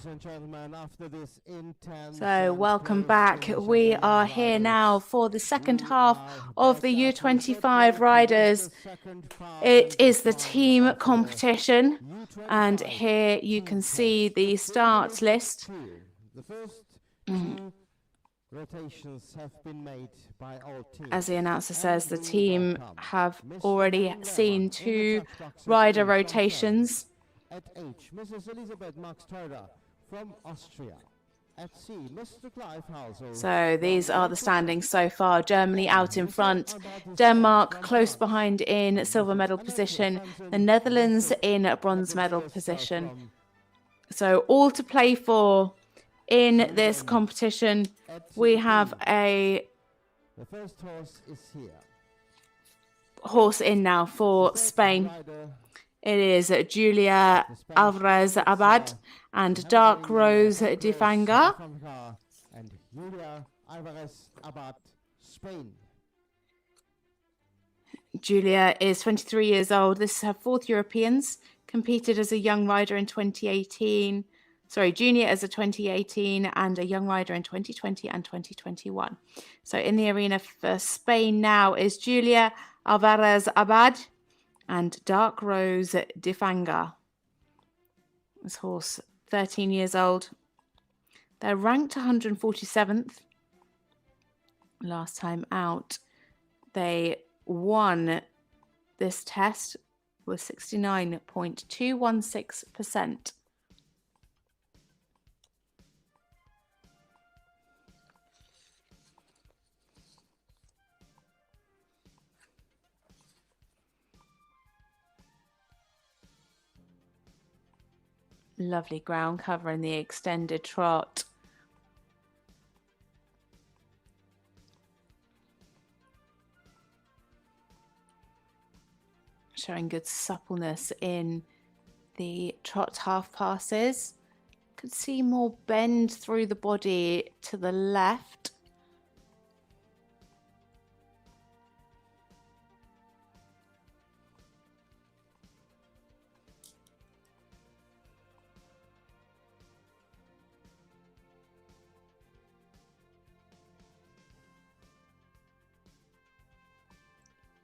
and gentlemen, after this intense So welcome back. We are here now for the second half of the U25 riders. It is the team competition, and here you can see the start list. The first two rotations have been made by all teams. As the announcer says, the team have already seen 2 rider rotations. At H, Mrs. Elizabeth Max from Austria. At C, Mr. Clive Halsell. So these are the standings so far. Germany out in front, Denmark close behind in silver medal position, the Netherlands in a bronze medal position. So all to play for in this competition. We have the first horse is here. Horse in now for Spain. It is Julia Alvarez Abad and Dark Rose Difanga. And Julia Alvarez Abad, Spain. Julia is 23 years old. This is her 4th Europeans. Competed as a young rider in 2018. Sorry, junior as a 2018 and a young rider in 2020 and 2021. So in the arena for Spain now is Julia Alvarez Abad and Dark Rose Difanga. This horse, 13 years old. They're ranked 147th. Last time out, they won this test with 69.216%. Lovely ground cover in the extended trot. Showing good suppleness in the trot half passes. Could see more bend through the body to the left.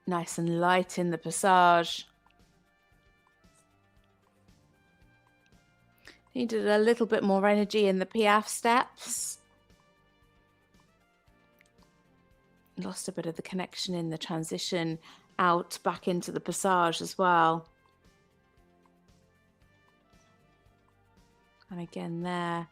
Nice and light in the passage. Needed a little bit more energy in the piaffe steps. Lost a bit of the connection in the transition out back into the passage as well. And again there.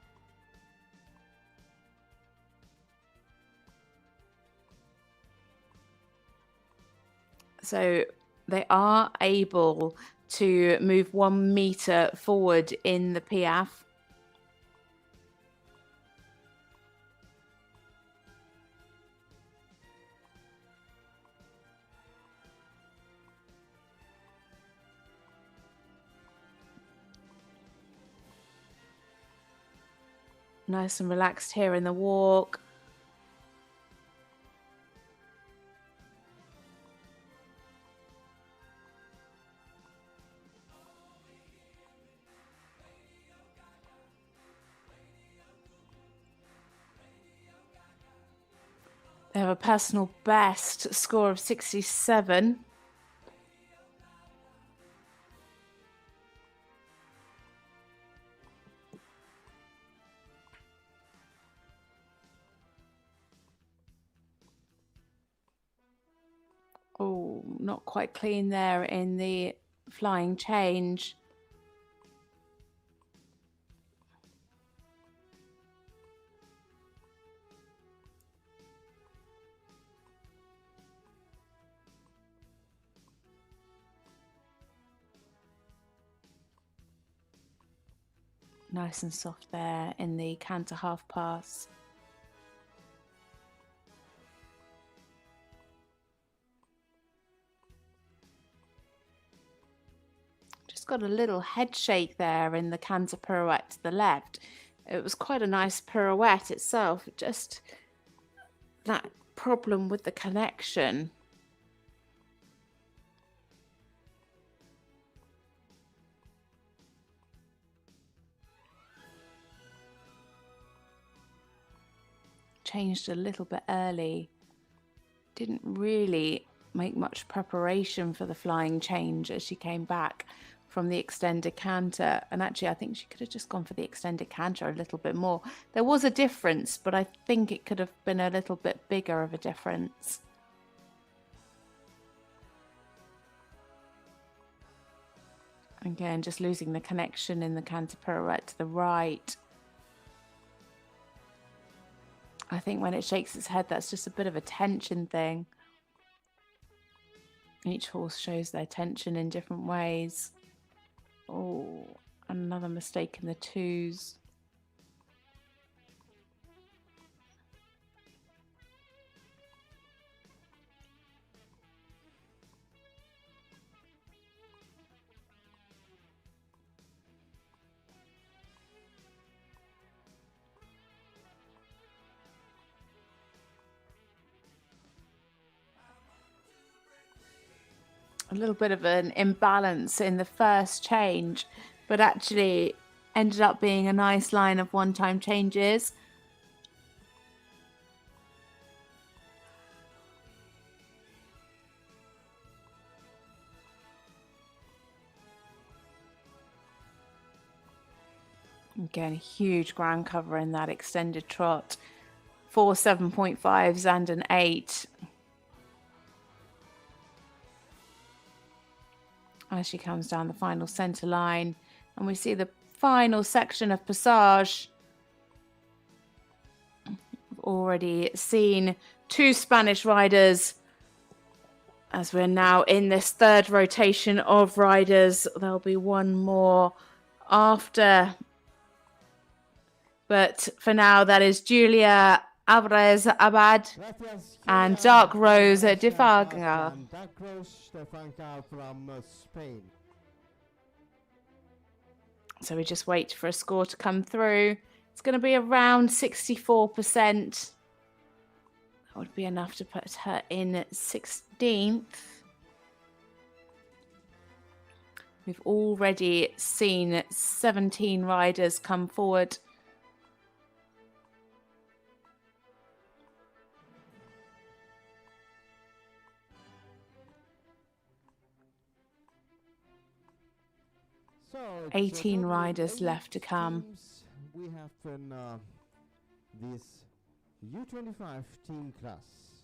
So they are able to move 1 meter forward in the piaffe. Nice and relaxed here in the walk. They have a personal best score of 67. Oh, not quite clean there in the flying change. Nice and soft there in the canter half pass. Just got a little head shake there in the canter pirouette to the left. It was quite a nice pirouette itself, just that problem with the connection. changed a little bit early. Didn't really make much preparation for the flying change as she came back from the extended canter. And actually, I think she could have just gone for the extended canter a little bit more. There was a difference, but I think it could have been a little bit bigger of a difference. Again, just losing the connection in the canter pirouette to the right. I think when it shakes its head, that's just a bit of a tension thing. Each horse shows their tension in different ways. Oh, another mistake in the twos. A little bit of an imbalance in the first change, but actually ended up being a nice line of one-time changes. Again, a huge ground cover in that extended trot. 4 7.5s and an 8. As she comes down the final centre line, and we see the final section of passage. We've already seen 2 Spanish riders. As we're now in this third rotation of riders, there'll be one more after. But for now, that is Julia Alvarez Abad and Dark Rose de Faga. From Spain. So we just wait for a score to come through. It's going to be around 64%. That would be enough to put her in 16th. We've already seen 17 riders come forward. So 18 riders left to come. We have in this U25 team class.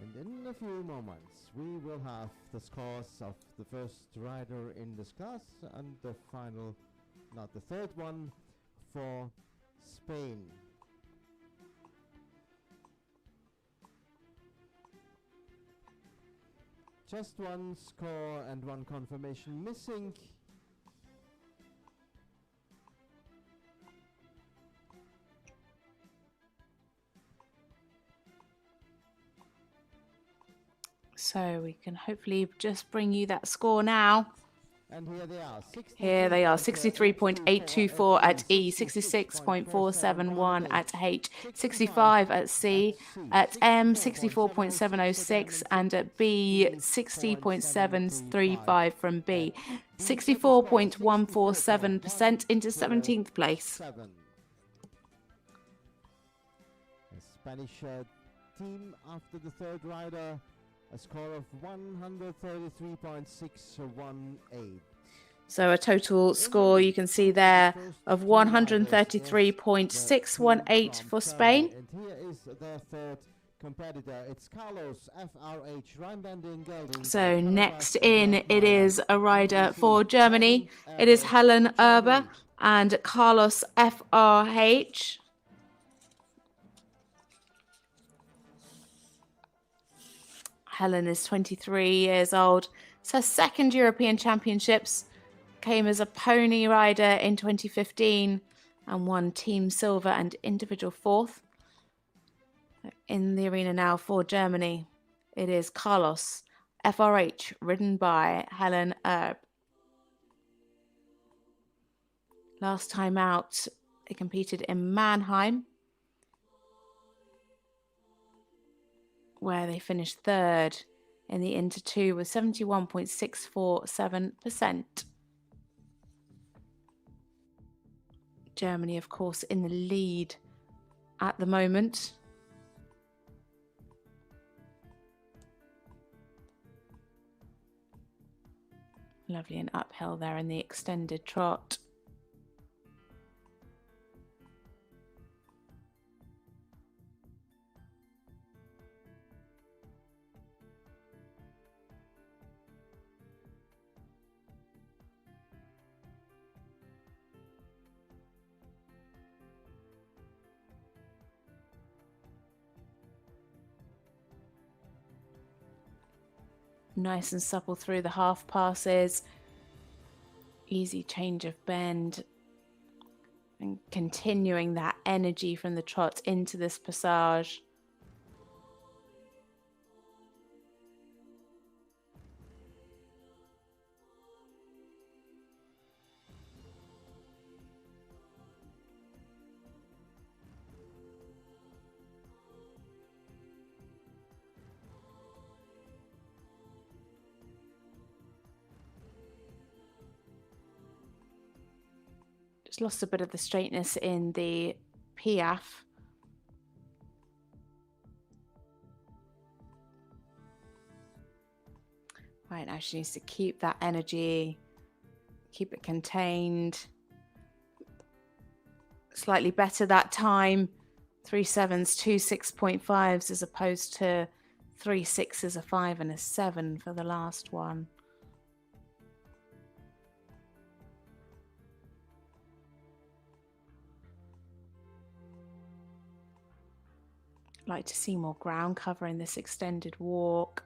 And in a few moments, we will have the scores of the first rider in this class and the final, not the third one, for Spain. Just one score and one confirmation missing. So we can hopefully just bring you that score now. And here they are, 63.824 at E, 66.471 at H, 65 at C, at M, 64.706, and at B, 60.735 from B, 64.147% into 17th place. The Spanish team after the third rider, a score of 133.618. So a total score you can see there of 133.618 for Spain. And here is their third competitor. It's Carlos FRH Rheinbanding. So next in it is a rider for Germany. It is Helen Erbe and Carlos FRH. Helen is 23 years old. It's her second European Championships. Came as a pony rider in 2015 and won team silver and individual fourth. In the arena now for Germany, it is Carlos FRH, ridden by Helen Erbe. Last time out, they competed in Mannheim, where they finished third in the Inter 2 with 71.647%. Germany, of course, in the lead at the moment. Lovely and uphill there in the extended trot. Nice and supple through the half passes. Easy change of bend. And continuing that energy from the trot into this passage. Lost a bit of the straightness in the piaffe. Right, now she needs to keep that energy, keep it contained. Slightly better that time. 3 7s, 2 6.5s as opposed to 3 6s, a 5 and a 7 for the last one. Like to see more ground cover in this extended walk.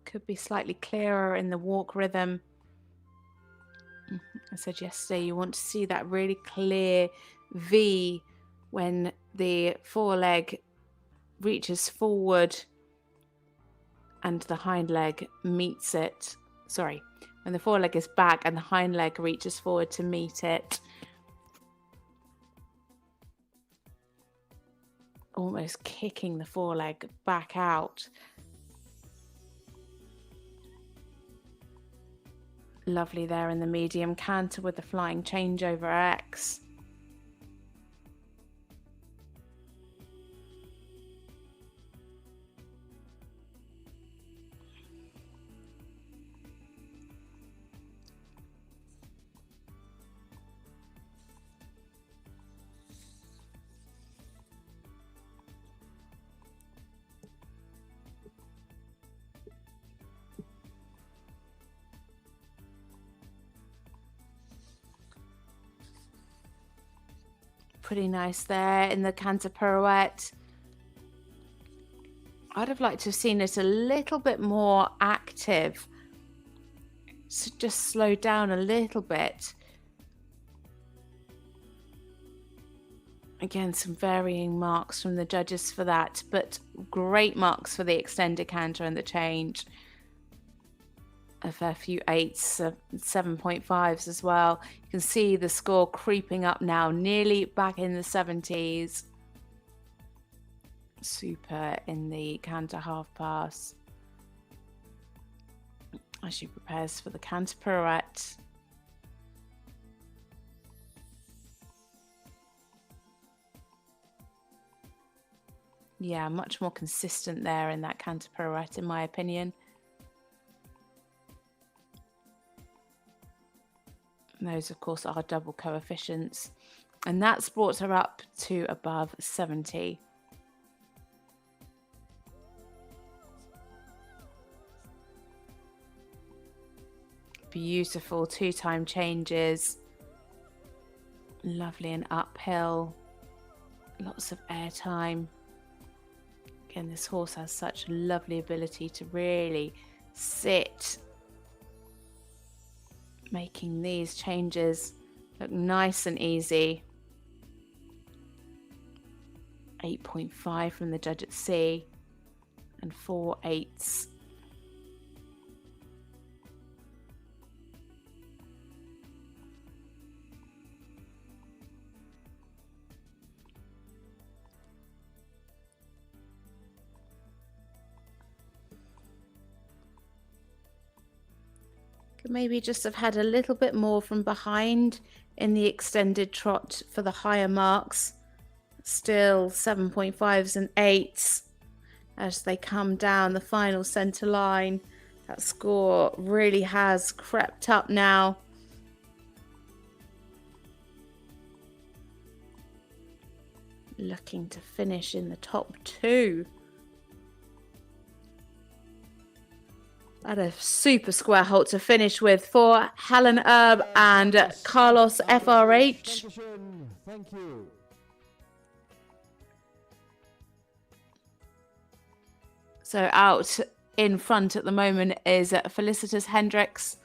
Could be slightly clearer in the walk rhythm. I said yesterday, you want to see that really clear V when the foreleg reaches forward and the hind leg meets it. Sorry. When the foreleg is back and the hind leg reaches forward to meet it. Almost kicking the foreleg back out. Lovely there in the medium canter with the flying change over X. Pretty nice there in the canter pirouette. I'd have liked to have seen it a little bit more active. So just slow down a little bit. Again, some varying marks from the judges for that, but great marks for the extended canter and the change. A fair few 8s, 7.5s as well. You can see the score creeping up now, nearly back in the 70s. Super in the canter half pass. As she prepares for the canter pirouette. Yeah, much more consistent there in that canter pirouette, in my opinion. Those, of course, are double coefficients. And that's brought her up to above 70. Beautiful 2-time changes. Lovely and uphill. Lots of air time. Again, this horse has such lovely ability to really sit, making these changes look nice and easy. 8.5 from the judge at C and 4 8s. Could maybe just have had a little bit more from behind in the extended trot for the higher marks. Still 7.5s and 8s as they come down the final centre line. That score really has crept up now. Looking to finish in the top 2. What a super square halt to finish with for Helen Erbe and Carlos FRH. Thank you. So out in front at the moment is Felicitas Hendricks.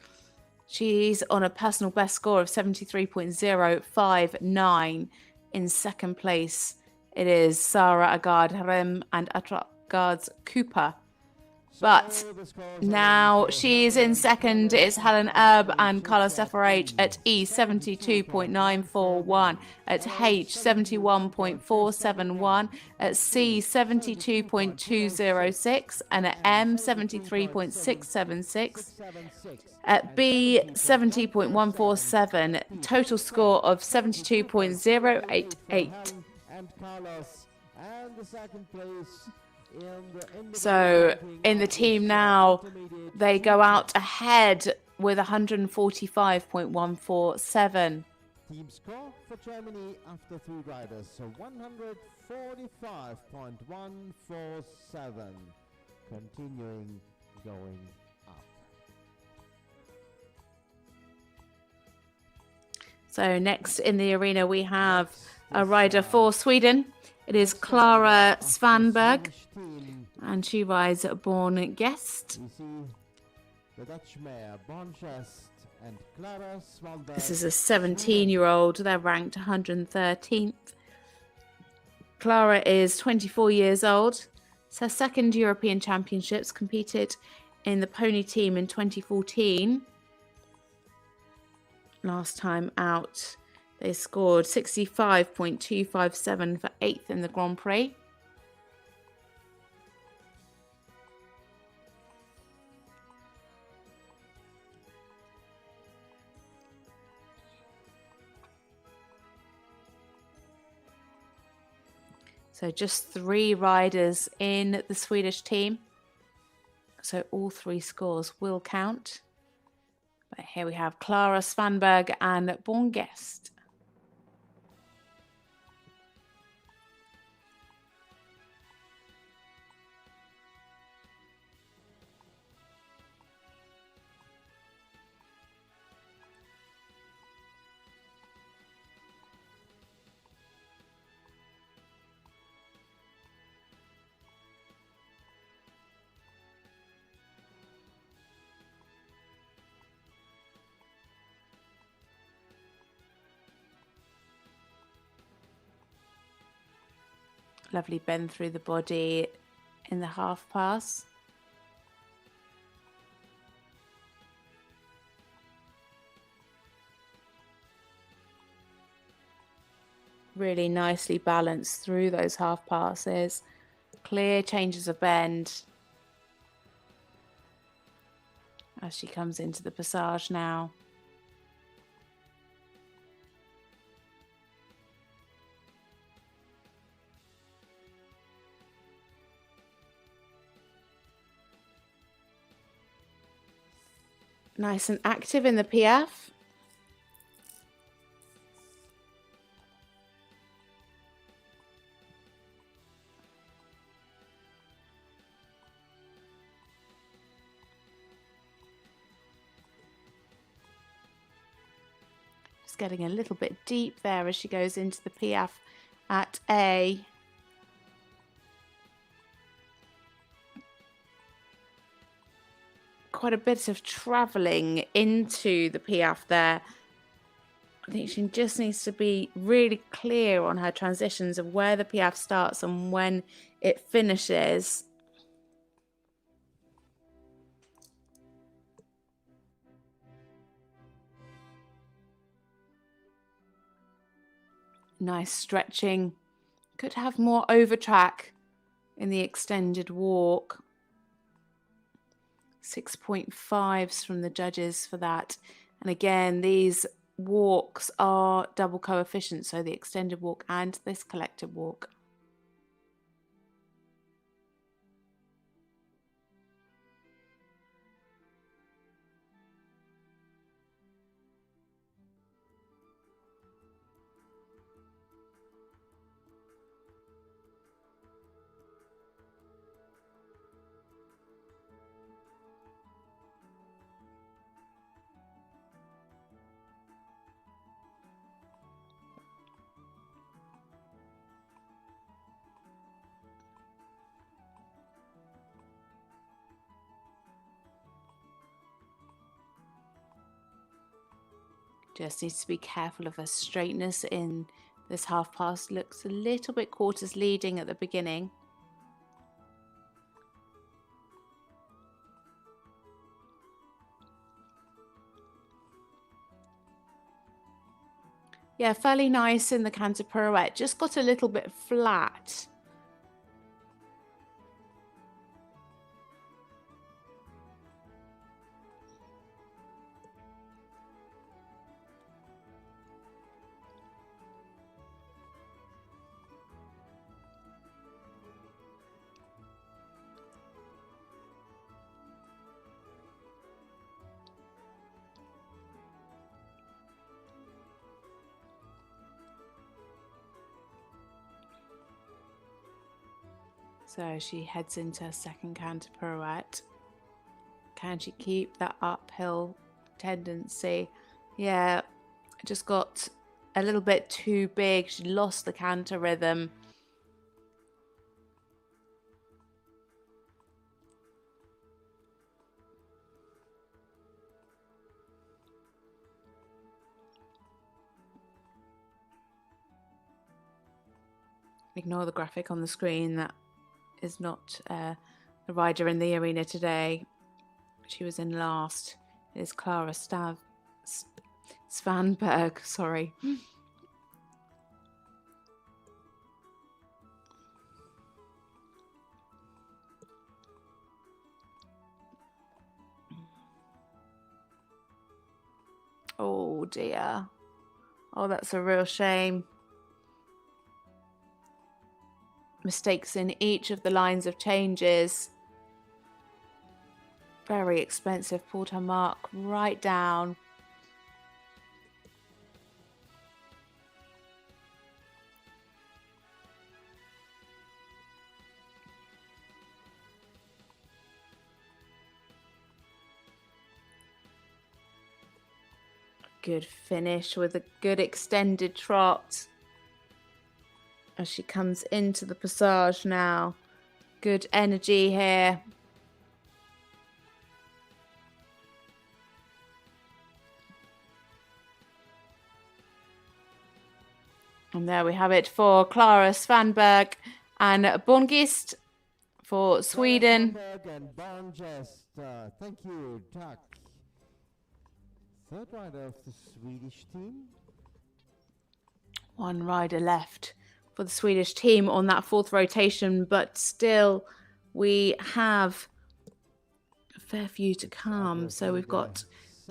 She's on a personal best score of 73.059. In second place, it is Sara Agard Harem and Atragard's Cooper. But now she's in second. It's Helen Erbe and Carlos FRH at E 72.941, at H 71.471, at C 72.206, and at M 73.676, at B 70.147. Total score of 72.088. And Carlos and the second place. So in the team now, they go out ahead with 145.147. Team score for Germany after 3 riders, so 145.147. Continuing going up. So next in the arena we have a rider for Sweden. It is Clara Svanberg, and she rides Born Guest. We see the Dutch mare Born Guest and Clara Svanberg. This is a 17-year-old. They're ranked 113th. Clara is 24 years old. It's her second European Championships, competed in the pony team in 2014. Last time out, they scored 65.257 for 8th in the Grand Prix. So just 3 riders in the Swedish team. So all 3 scores will count. But here we have Clara Svanberg and Born Guest. Lovely bend through the body in the half pass. Really nicely balanced through those half passes. Clear changes of bend as she comes into the passage now. Nice and active in the PF. Just getting a little bit deep there as she goes into the PF at A. Quite a bit of travelling into the PF there. I think she just needs to be really clear on her transitions of where the PF starts and when it finishes. Nice stretching. Could have more over track in the extended walk. 6.5s from the judges for that. And again, these walks are double coefficient, so the extended walk and this collective walk. Just needs to be careful of her straightness in this half pass. Looks a little bit quarters leading at the beginning. Yeah, fairly nice in the canter pirouette. Just got a little bit flat. So she heads into her second canter pirouette. Can she keep that uphill tendency? Yeah, just got a little bit too big. She lost the canter rhythm. Ignore the graphic on the screen. That is not the rider in the arena today. She was in last. It is Clara Svanberg, sorry. Oh dear. Oh, that's a real shame. Mistakes in each of the lines of changes. Very expensive. Pulled her mark right down. Good finish with a good extended trot. As she comes into the passage now. Good energy here. And there we have it for Clara Svanberg and Borngist for Sweden. Thank you, Tack. Third rider of the Swedish team. One rider left for the Swedish team on that fourth rotation, but still we have a fair few to come. So we've got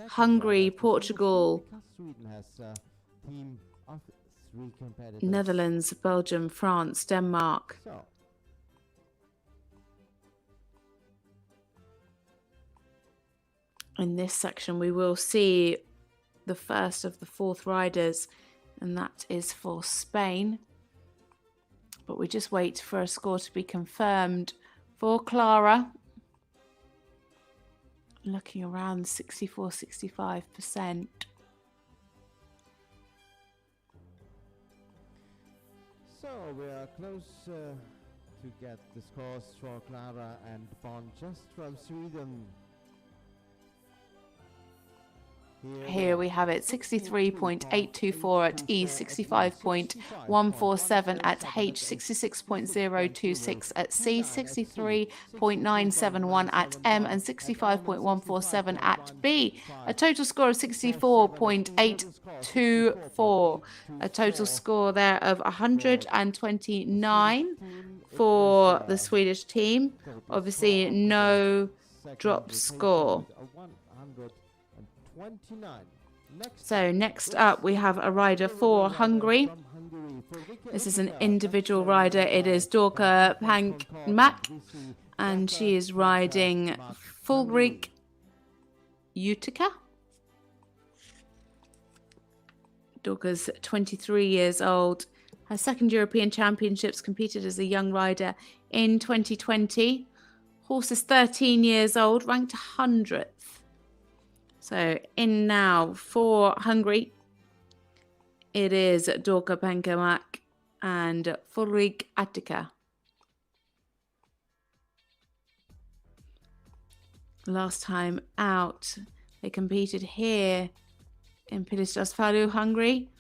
Hungary, Portugal, Sweden has a team of 3 competitors. Netherlands, Belgium, France, Denmark. So. In this section, we will see the first of the fourth riders, and that is for Spain. But we just wait for a score to be confirmed for Clara. Looking around 64-65%. So we are close to get the scores for Clara and Bond just from Sweden. Here we have it, 63.824 at E, 65.147 at H, 66.026 at C, 63.971 at M, and 65.147 at B. A total score of 64.824. A total score there of 129 for the Swedish team. Obviously, no drop score. So next up we have a rider for Hungary. This is an individual rider. It is Dorka Makk, and she is riding Fulgrig Utica. Dorka's 23 years old. Her second European Championships, competed as a young rider in 2020. Horse is 13 years old, ranked 100th. So in now for Hungary, it is Dorka Makk and Fulgrig Utica. Last time out, they competed here in Pilisjászfalu, Hungary.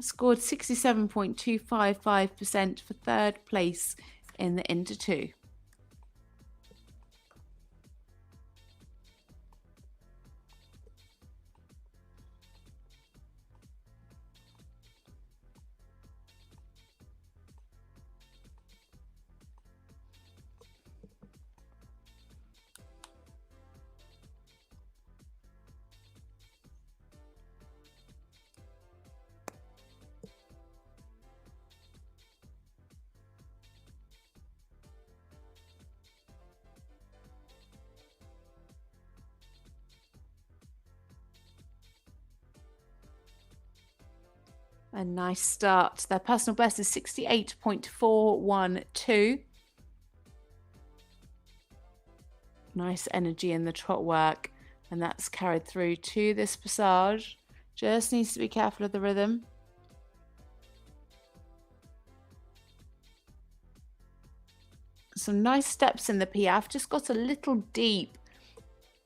Scored 67.255% for third place in the Inter 2. A nice start. Their personal best is 68.412. Nice energy in the trot work, and that's carried through to this passage. Just needs to be careful of the rhythm. Some nice steps in the piaffe, just got a little deep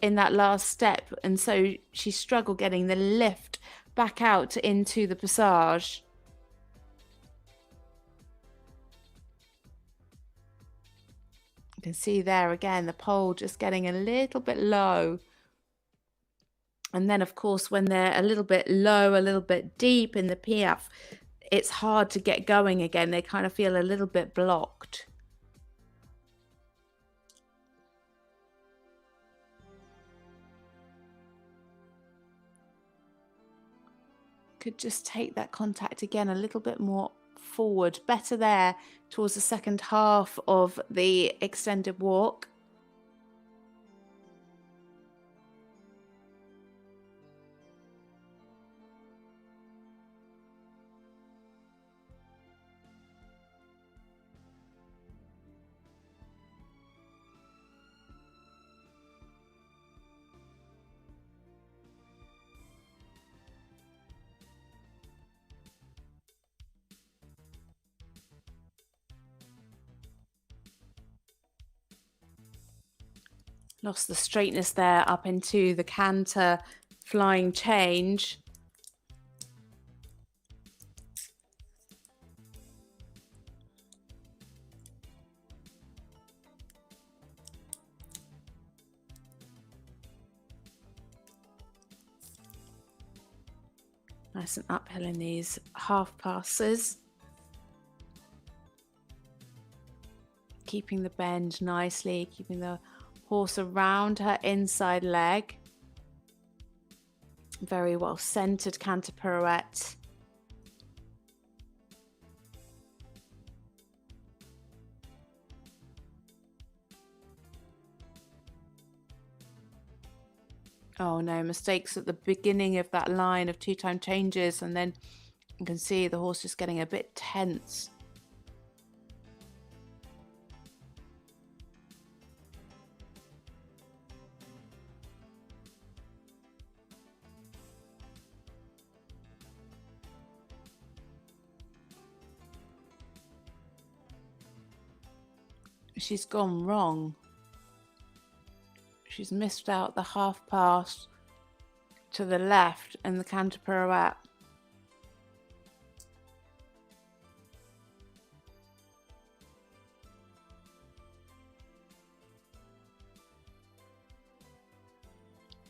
in that last step, and so she struggled getting the lift back out into the passage. You can see there again the pole just getting a little bit low. And then, of course, when they're a little bit low, a little bit deep in the piaffe, it's hard to get going again. They kind of feel a little bit blocked. Could just take that contact again a little bit more forward. Better there towards the second half of the extended walk. Lost the straightness there up into the canter flying change. Nice and uphill in these half passes. Keeping the bend nicely, keeping the horse around her inside leg. Very well centered canter pirouette. Oh no, mistakes at the beginning of that line of two-time changes, and then you can see the horse just getting a bit tense. She's gone wrong. She's missed out the half pass to the left and the canter pirouette.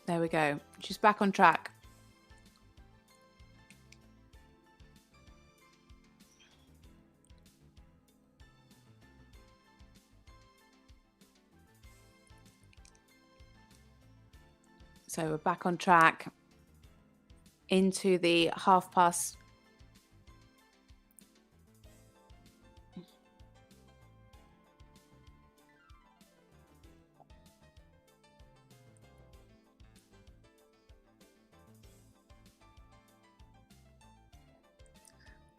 There we go. She's back on track. So we're back on track into the half past.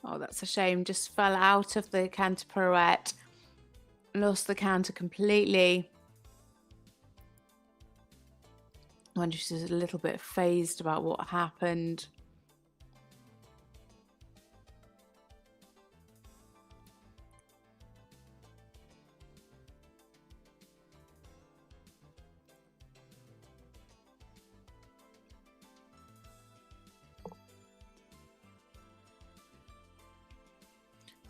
Oh, that's a shame. Just fell out of the canter pirouette. Lost the canter completely. I wonder if she's a little bit phased about what happened.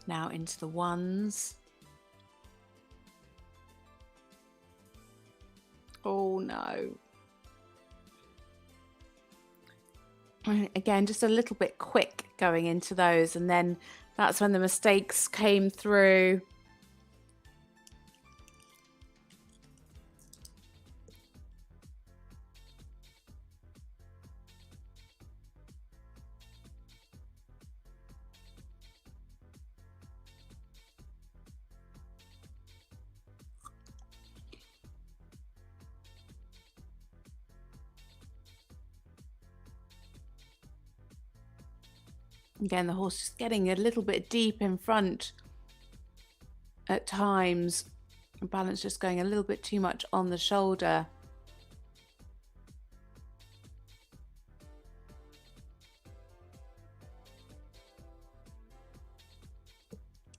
Now into the ones. Oh no. Again, just a little bit quick going into those, and then that's when the mistakes came through. Again, the horse is getting a little bit deep in front at times. The balance just going a little bit too much on the shoulder.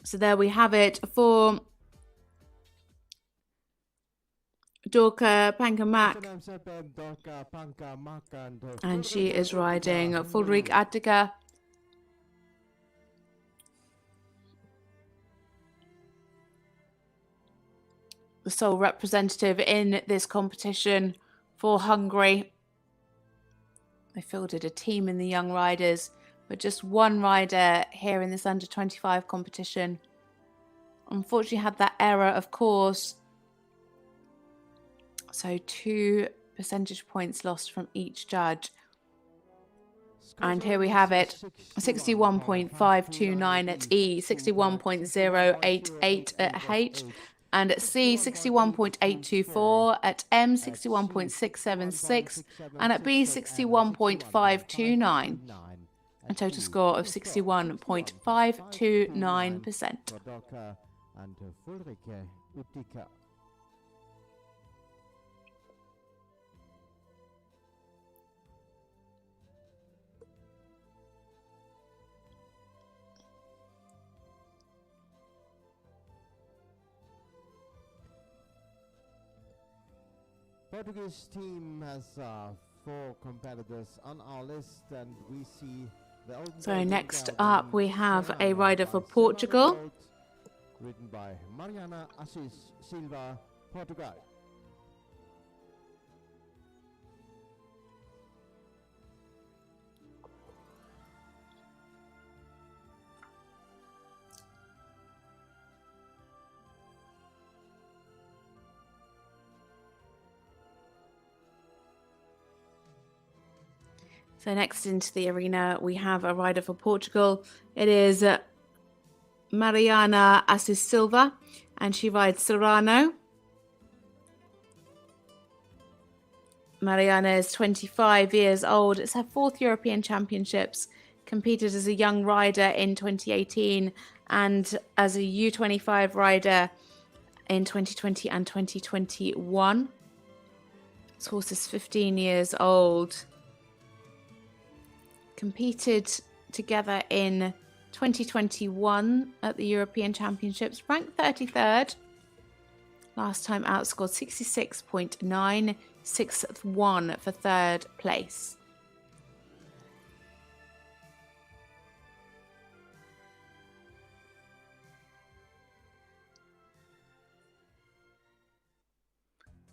So there we have it for Dorka, Panka, Makk. And she is riding Fulrik Attica. The sole representative in this competition for Hungary. They fielded a team in the young riders, but just one rider here in this under 25 competition. Unfortunately had that error, of course. So 2 percentage points lost from each judge. And here we have it, 61.529 at E, 61.088 at H, and at C, 61.824, at M, 61.676, and at B, 61.529. A total score of 61.529%. Portuguese team has 4 competitors on our list, and we see the so next up we have a rider for Portugal, ridden by Mariana, Assis, Silva, Portugal. So next into the arena, we have a rider for Portugal. It is Mariana Assis Silva, and she rides Serrano. Mariana is 25 years old. It's her 4th European Championships, competed as a young rider in 2018 and as a U25 rider in 2020 and 2021. This horse is 15 years old. Competed together in 2021 at the European Championships, ranked 33rd. Last time outscored 66.9, 6th for 3rd place.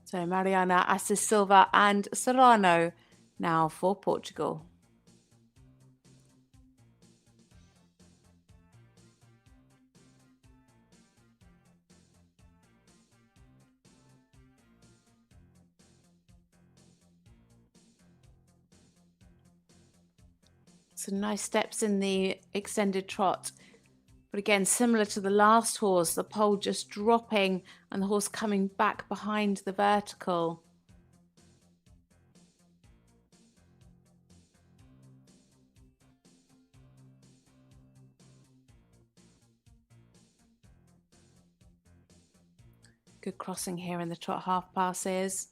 So Mariana, Assis Silva and Serrano now for Portugal. Some nice steps in the extended trot. But again, similar to the last horse, the pole just dropping and the horse coming back behind the vertical. Good crossing here in the trot half passes.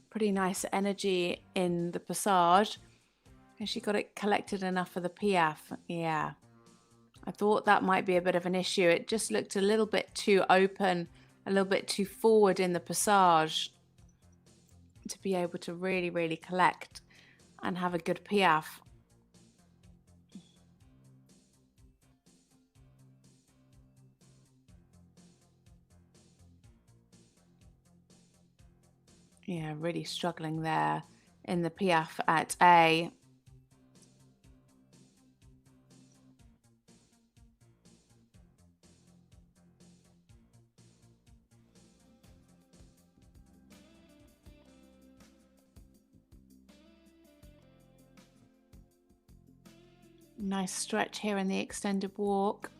Pretty nice energy in the passage. And she got it collected enough for the piaffe. Yeah. I thought that might be a bit of an issue. It just looked a little bit too open, a little bit too forward in the passage to be able to really, really collect and have a good piaffe. Yeah, really struggling there in the piaffe at A. Nice stretch here in the extended walk.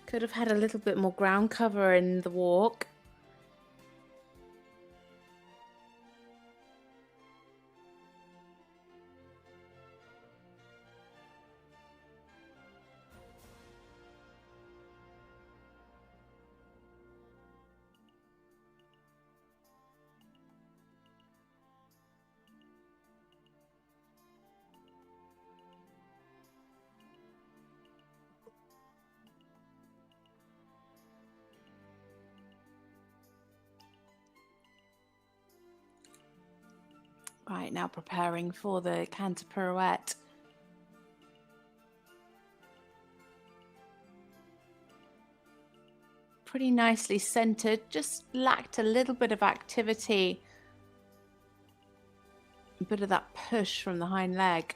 Could have had a little bit more ground cover in the walk. Right, now preparing for the canter pirouette. Pretty nicely centered, just lacked a little bit of activity. A bit of that push from the hind leg.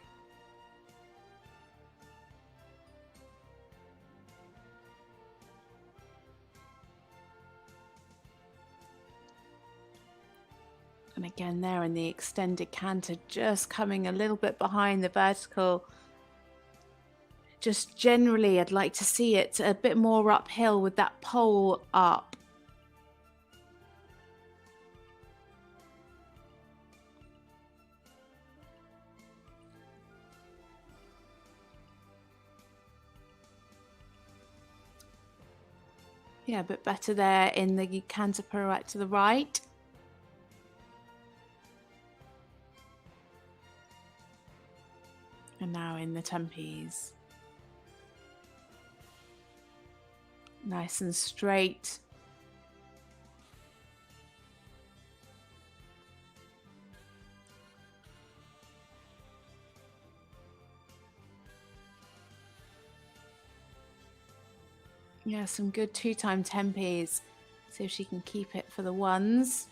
And again there in the extended canter, just coming a little bit behind the vertical. Just generally, I'd like to see it a bit more uphill with that pole up. Yeah, a bit better there in the canter pirouette to the right. And now in the tempies. Nice and straight. Yeah, some good two-time tempies. See if she can keep it for the ones.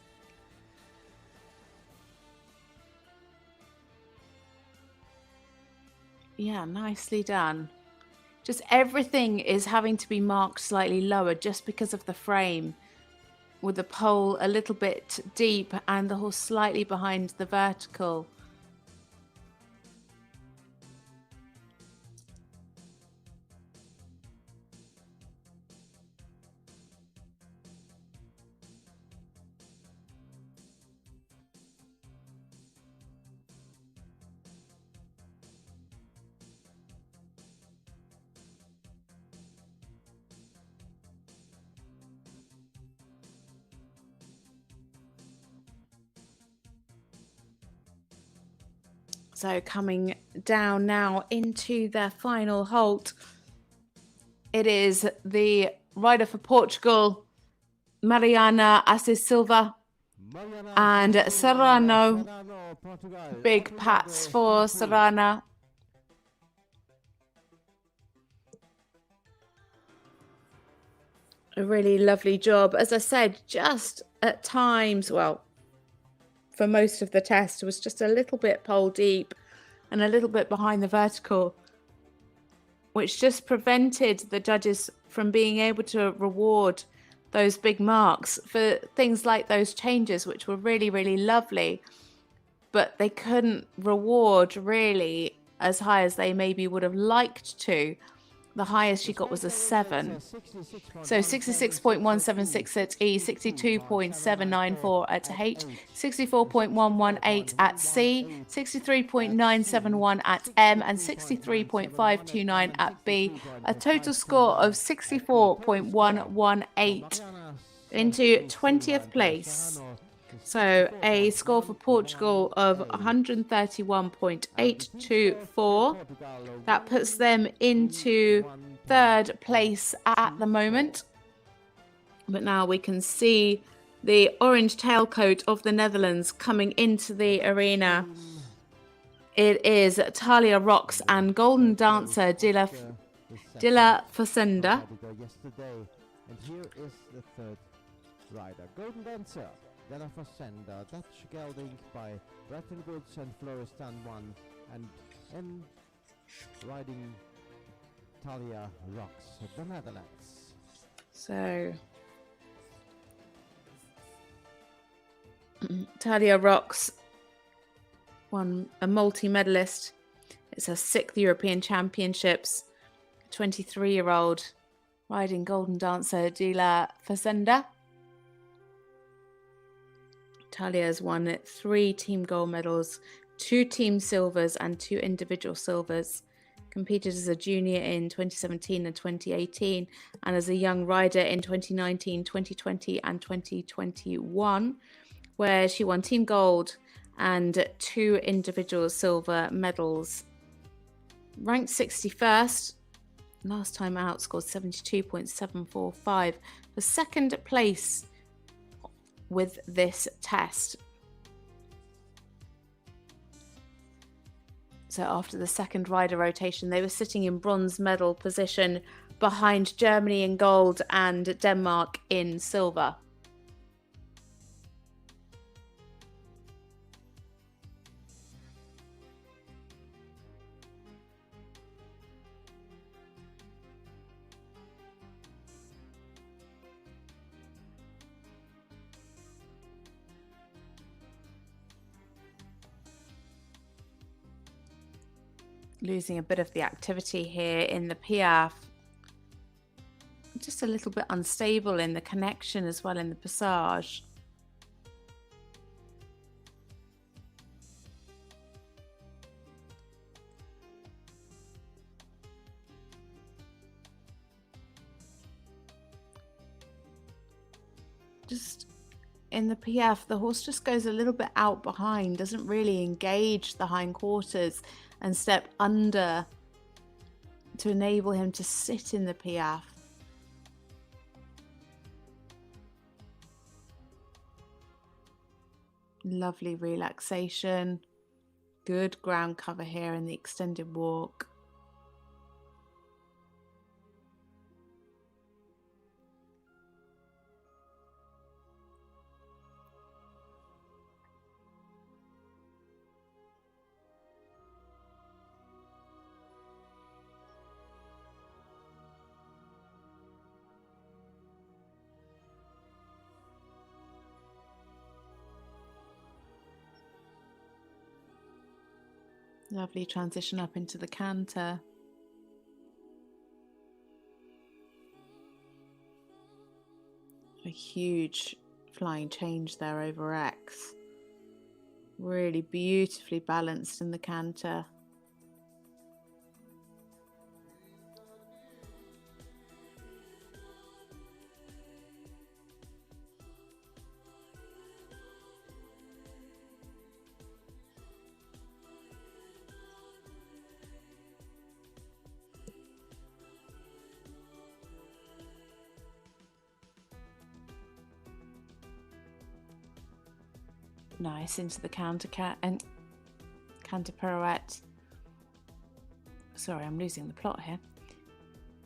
Yeah, nicely done. Just everything is having to be marked slightly lower just because of the frame, with the pole a little bit deep and the horse slightly behind the vertical. So coming down now into their final halt. it is the rider for Portugal, Mariana, Assis, Silva, and Serrano. Big pats for Serrano. A really lovely job. As I said, just at times, well, for most of the test, was just a little bit pole deep and a little bit behind the vertical, which just prevented the judges from being able to reward those big marks for things like those changes, which were really, really lovely. But they couldn't reward really as high as they maybe would have liked to. The highest she got was a 7. So 66.176 at E, 62.794 at H, 64.118 at C, 63.971 at M, and 63.529 at B. A total score of 64.118 into 20th place. So a score for Portugal of 131.824. That puts them into 3rd place at the moment. But now we can see the orange tailcoat of the Netherlands coming into the arena. It is Thalia, Rockx and Golden Dancer de la Fazenda. And here is the 3rd rider, Golden Dancer de la Fazenda, Dutch gelding by Bretton Woods and Floristan 1, and in riding Thalia, Rockx, the Netherlands. So Thalia, Rockx won a multi-medalist. It's her 6th European Championships. 23-year-old riding Golden Dancer de la Fazenda. Thalia has won 3 team gold medals, 2 team silvers and 2 individual silvers. Competed as a junior in 2017 and 2018 and as a young rider in 2019, 2020 and 2021, where she won team gold and 2 individual silver medals. Ranked 61st, last time out scored 72.745 for 2nd place with this test. So after the 2nd rider rotation, they were sitting in bronze medal position behind Germany in gold and Denmark in silver. Losing a bit of the activity here in the piaffe. Just a little bit unstable in the connection as well in the passage. Just in the piaffe, the horse just goes a little bit out behind, doesn't really engage the hindquarters and step under to enable him to sit in the piaffe. Lovely relaxation, good ground cover here in the extended walk. Lovely transition up into the canter. A huge flying change there over X. Really beautifully balanced in the canter. Nice into the counter pirouette. Sorry, I'm losing the plot here.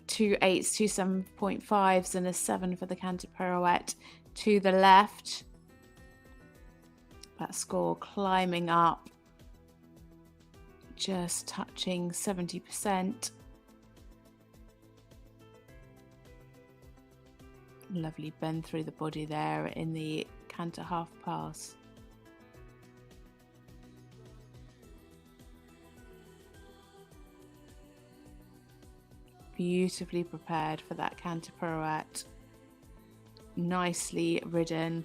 2 8s, 2 7.5s, and a 7 for the canter pirouette to the left. That score climbing up, just touching 70%. Lovely bend through the body there in the canter half pass. Beautifully prepared for that canter pirouette. Nicely ridden.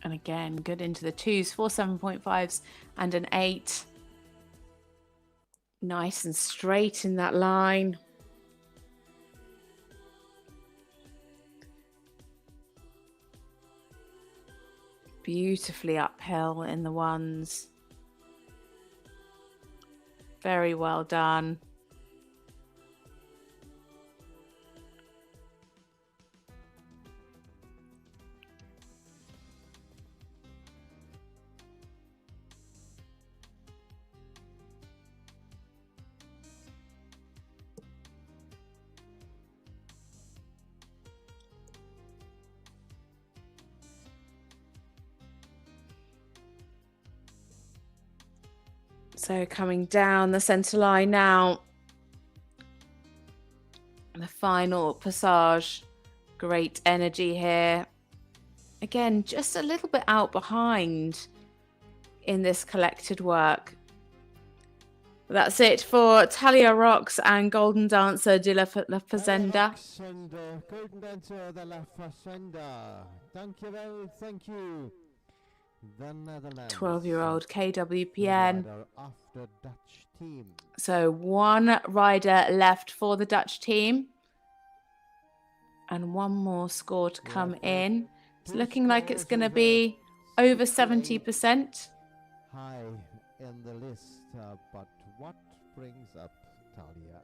And again, good into the 2s, 4 7.5s and an 8. Nice and straight in that line. Beautifully uphill in the 1s. Very well done. So coming down the centre line now. The final passage. Great energy here. Again, just a little bit out behind in this collected work. That's it for Thalia Rockx and Golden Dancer de la Fazenda. Golden Dancer de la Fazenda. Dankjewel, thank you. The Netherlands. 12-year-old KWPN. After Dutch team. So one rider left for the Dutch team. And one more score to come in. It's looking like it's going to be over 70%. High in the list, but what brings up Thalia?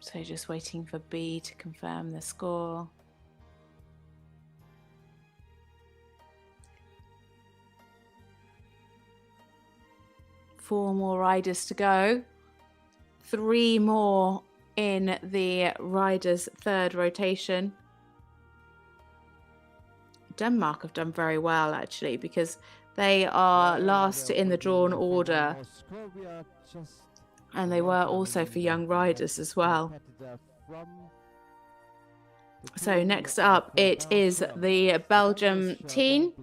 So just waiting for B to confirm the score. Four more riders to go. 3 more in the riders' third rotation. Denmark have done very well actually because they are last in the drawn order. And they were also for young riders as well. So next up, it is the Belgium team.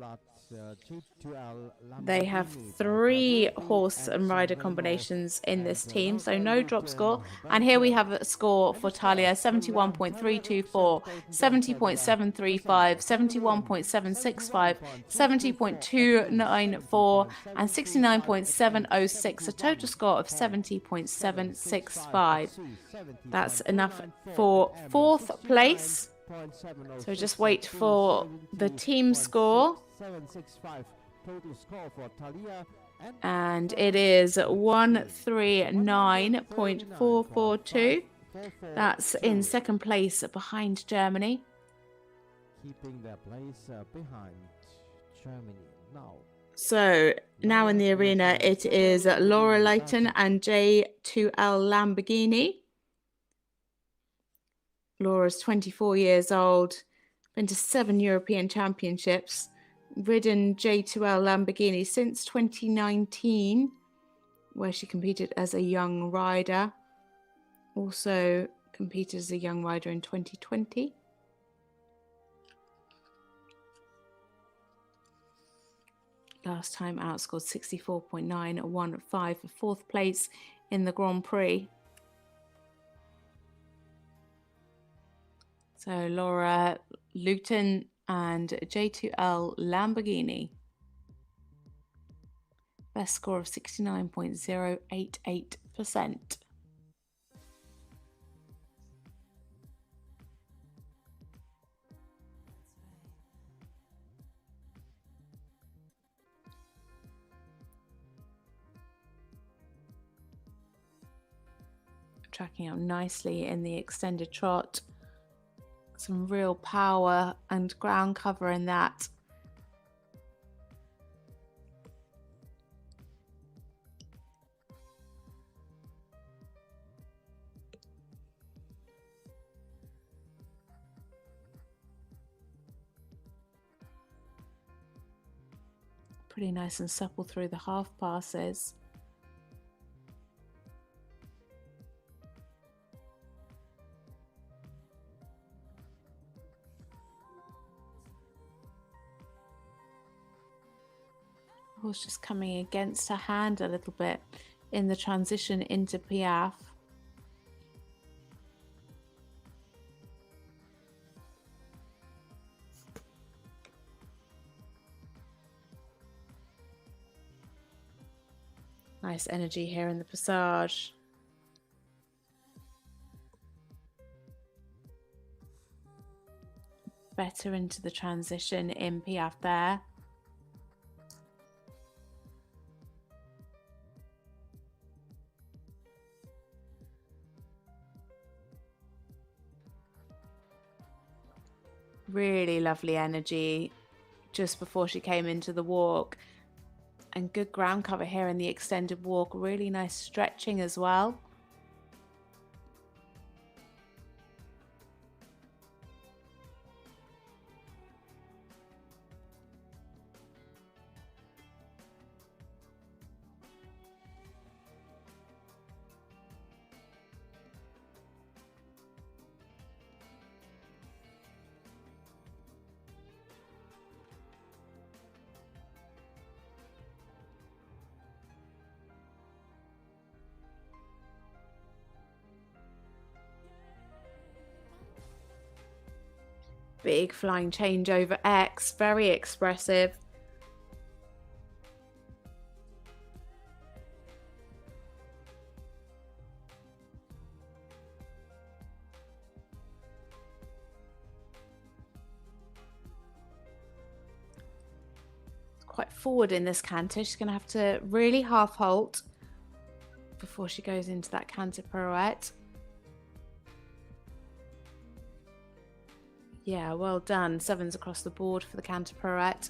They have 3 horse and rider combinations in this team, so no drop score. And here we have a score for Thalia, 71.324, 70.735, 71.765, 70.294, and 69.706, a total score of 70.765. That's enough for 4th place. So just wait for the team score. 765 total score for Thalia, and it is 139.442. That's in second place behind Germany. Keeping their place behind Germany now. So now in the arena it is Luyten and J2L Lamborghini. Laura's 24 years old, been to 7 European Championships, ridden J2L Lamborghini since 2019, where she competed as a young rider. Also competed as a young rider in 2020. Last time outscored 64.915 for fourth place in the Grand Prix. So Laura Luyten and J2L Lamborghini. Best score of 69.088%. Tracking up nicely in the extended trot. Some real power and ground cover in that. Pretty nice and supple through the half passes. Horse just coming against her hand a little bit in the transition into Piaf. Nice energy here in the passage. Better into the transition in Piaf there. Really lovely energy just before she came into the walk. And good ground cover here in the extended walk. Really nice stretching as well. Big flying change over X, very expressive. Quite forward in this canter. She's going to have to really half halt before she goes into that canter pirouette. Yeah, well done. Sevens across the board for the canter pirouette.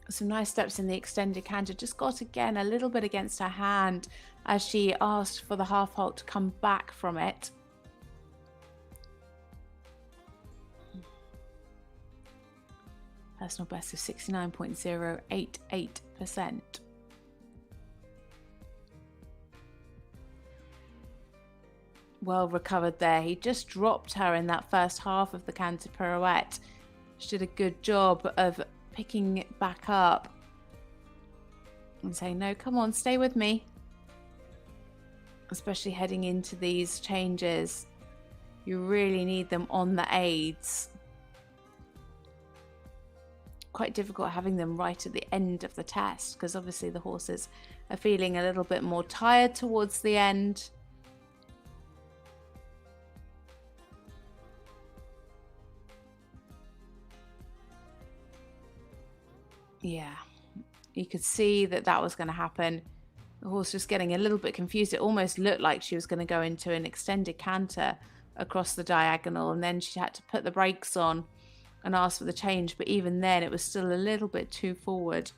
Some nice steps in the extended canter. Just got again a little bit against her hand as she asked for the half halt to come back from it. Personal best of 69.088%. Well recovered there. He just dropped her in that first half of the canter pirouette. She did a good job of picking it back up and saying, no, come on, stay with me. Especially heading into these changes. You really need them on the aids. Quite difficult having them right at the end of the test because obviously the horses are feeling a little bit more tired towards the end. Yeah, you could see that that was going to happen. The horse was getting a little bit confused. It almost looked like she was going to go into an extended canter across the diagonal, and then she had to put the brakes on and ask for the change, but even then it was still a little bit too forward.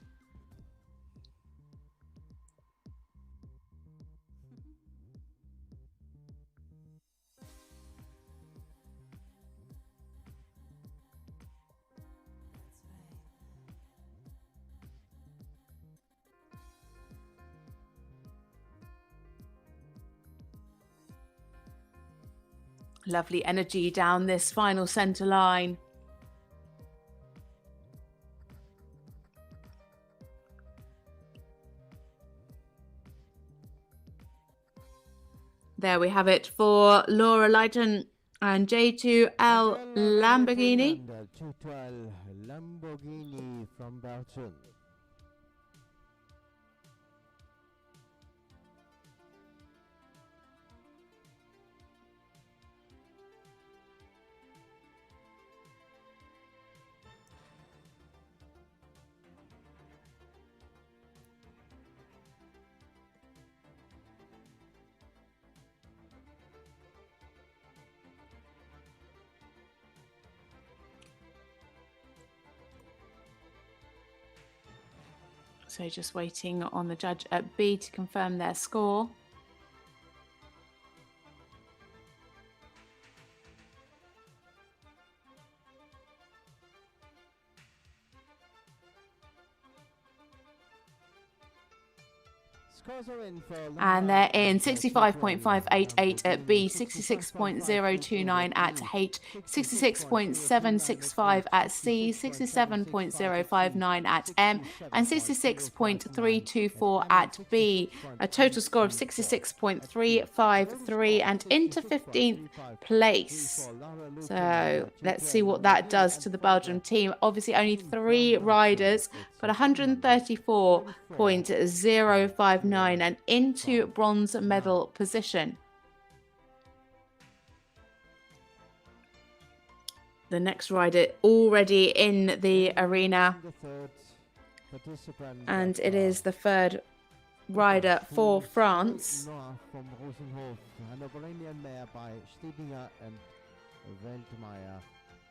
Lovely energy down this final centre line. There we have it for Laura Luyten and J2L Lamborghini. J2L Lamborghini from Belgium. So just waiting on the judge at B to confirm their score. And they're in 65.588 at B, 66.029 at H, 66.765 at C, 67.059 at M, and 66.324 at B. A total score of 66.353 and into 15th place. So let's see what that does to the Belgium team. Obviously only 3 riders, but 134.059 and into bronze medal position. The next rider already in the arena, and it is the third rider for France.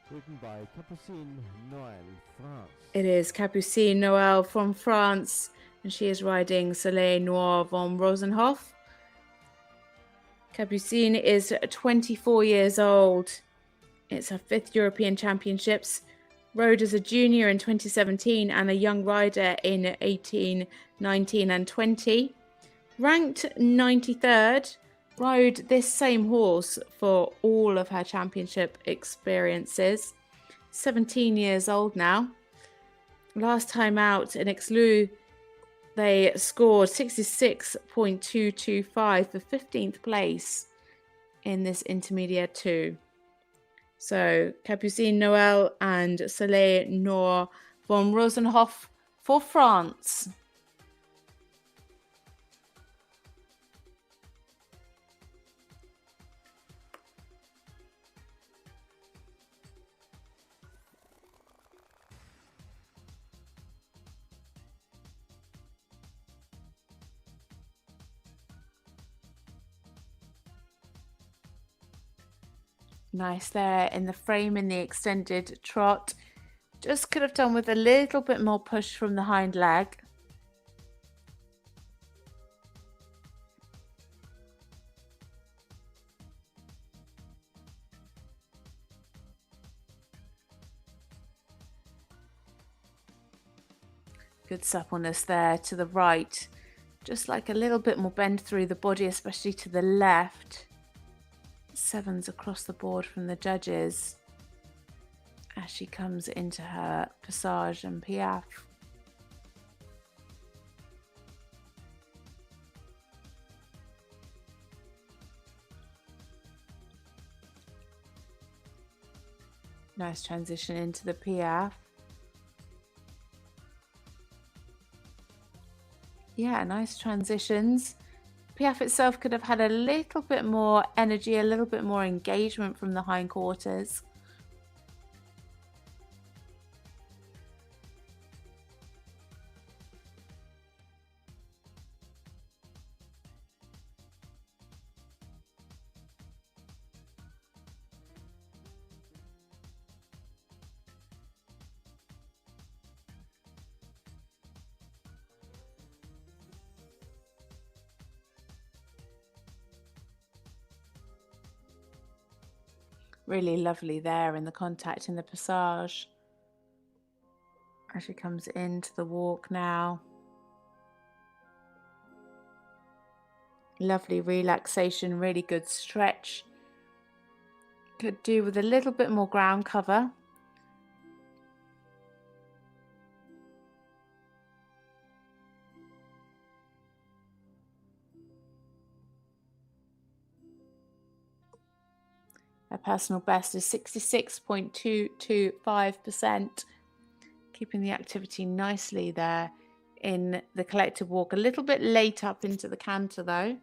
Written by Capucine Noel, France. It is Capucine Noel from France, and she is riding Soleil Noir von Rosenhof. Capucine is 24 years old. It's her 5th European Championships. Rode as a junior in 2017 and a young rider in 18, 19 and 20. Ranked 93rd. Rode this same horse for all of her championship experiences. 17 years old now. Last time out in Xlu, they scored 66.225 for 15th place in this Intermediate 2. So Capucine Noel and Soleil Noir von Rosenhof for France. Nice there in the frame in the extended trot. Just could have done with a little bit more push from the hind leg. Good suppleness there to the right. Just like a little bit more bend through the body, especially to the left. 7s across the board from the judges as she comes into her passage and piaffe. Nice transition into the piaffe. Yeah, nice transitions. Piaffe itself could have had a little bit more energy, a little bit more engagement from the hindquarters. Really lovely there in the contact in the passage. As she comes into the walk now. Lovely relaxation, really good stretch Could do with a little bit more ground cover. Her personal best is 66.225%, keeping the activity nicely there in the collective walk. A little bit late up into the canter though.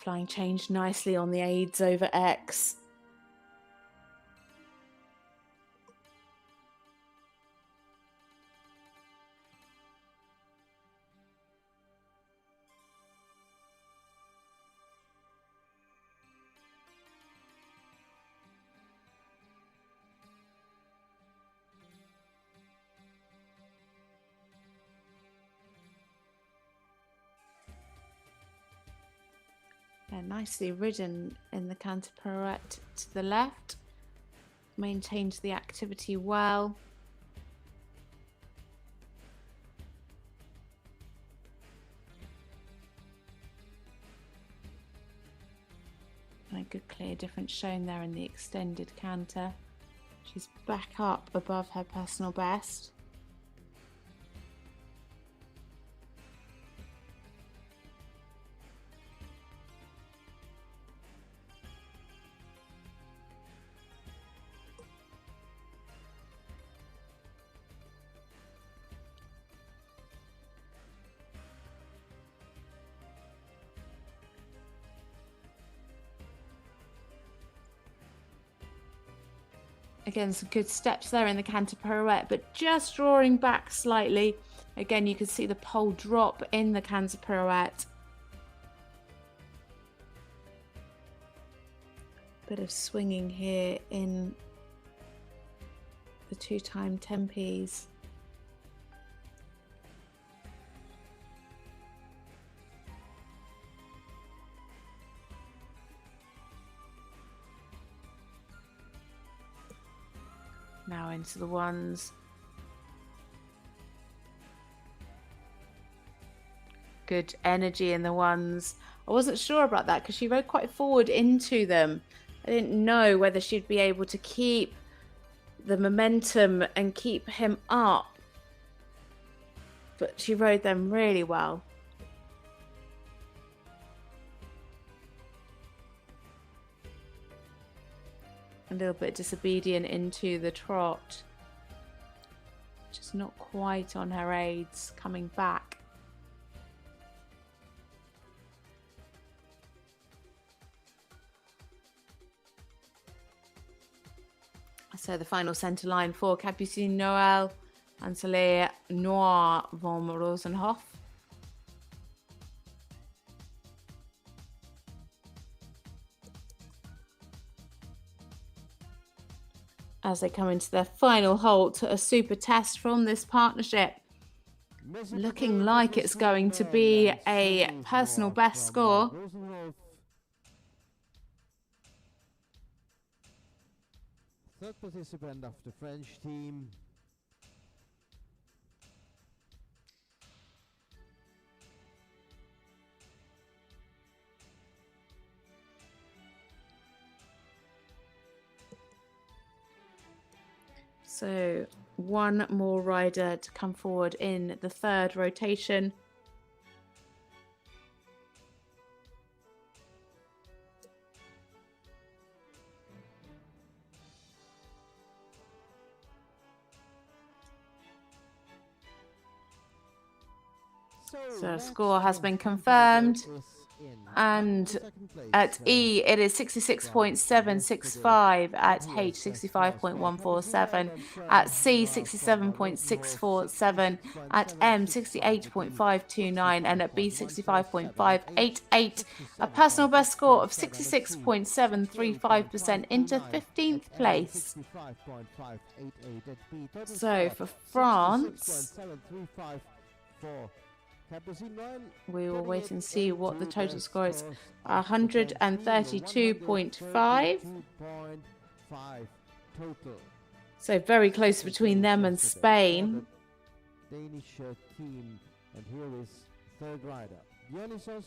Flying change nicely on the aids over X. Yeah, nicely ridden in the canter pirouette to the left. Maintained the activity well. And a good clear difference shown there in the extended canter. She's back up above her personal best. Again, some good steps there in the canter pirouette, but just drawing back slightly. Again, you can see the pole drop in the canter pirouette. Bit of swinging here in the 2-time tempies. Now into the ones. Good energy in the ones. I wasn't sure about that because she rode quite forward into them. I didn't know whether she'd be able to keep the momentum and keep him up. But she rode them really well. A little bit disobedient into the trot. Just not quite on her aids, coming back. So the final centre line for Capucine, Noel and Thalia Noir von Rosenhof. As they come into their final halt, a super test from this partnership. Looking like it's going to be a personal best score. Third participant of the French team. So one more rider to come forward in the third rotation. So score has been confirmed. And at E, it is 66.765, at H, 65.147, at C, 67.647, at M, 68.529, and at B, 65.588. A personal best score of 66.735% into 15th place. So for France, we will wait and see what the total score is. 132.5. So very close between them and Spain. Danish team And here is third rider, Dionysos.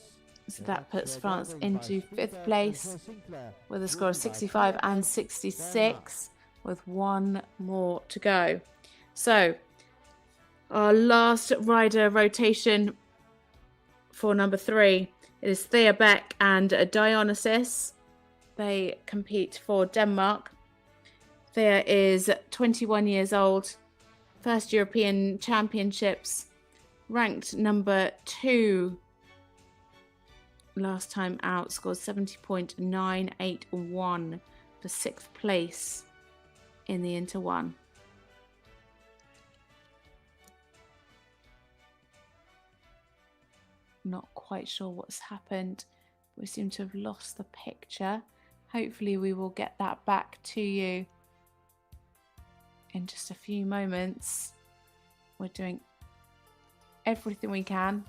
So that puts France into 5th place with a score of 65 and 66 with one more to go. So our last rider rotation for number 3 is Thea, Bech and Dionysos. They compete for Denmark. Thea is 21 years old, first European Championships, ranked number 2 last time out, scored 70.981 for 6th place in the Inter 1. Not quite sure what's happened. We seem to have lost the picture. Hopefully we will get that back to you in just a few moments. We're doing everything we can.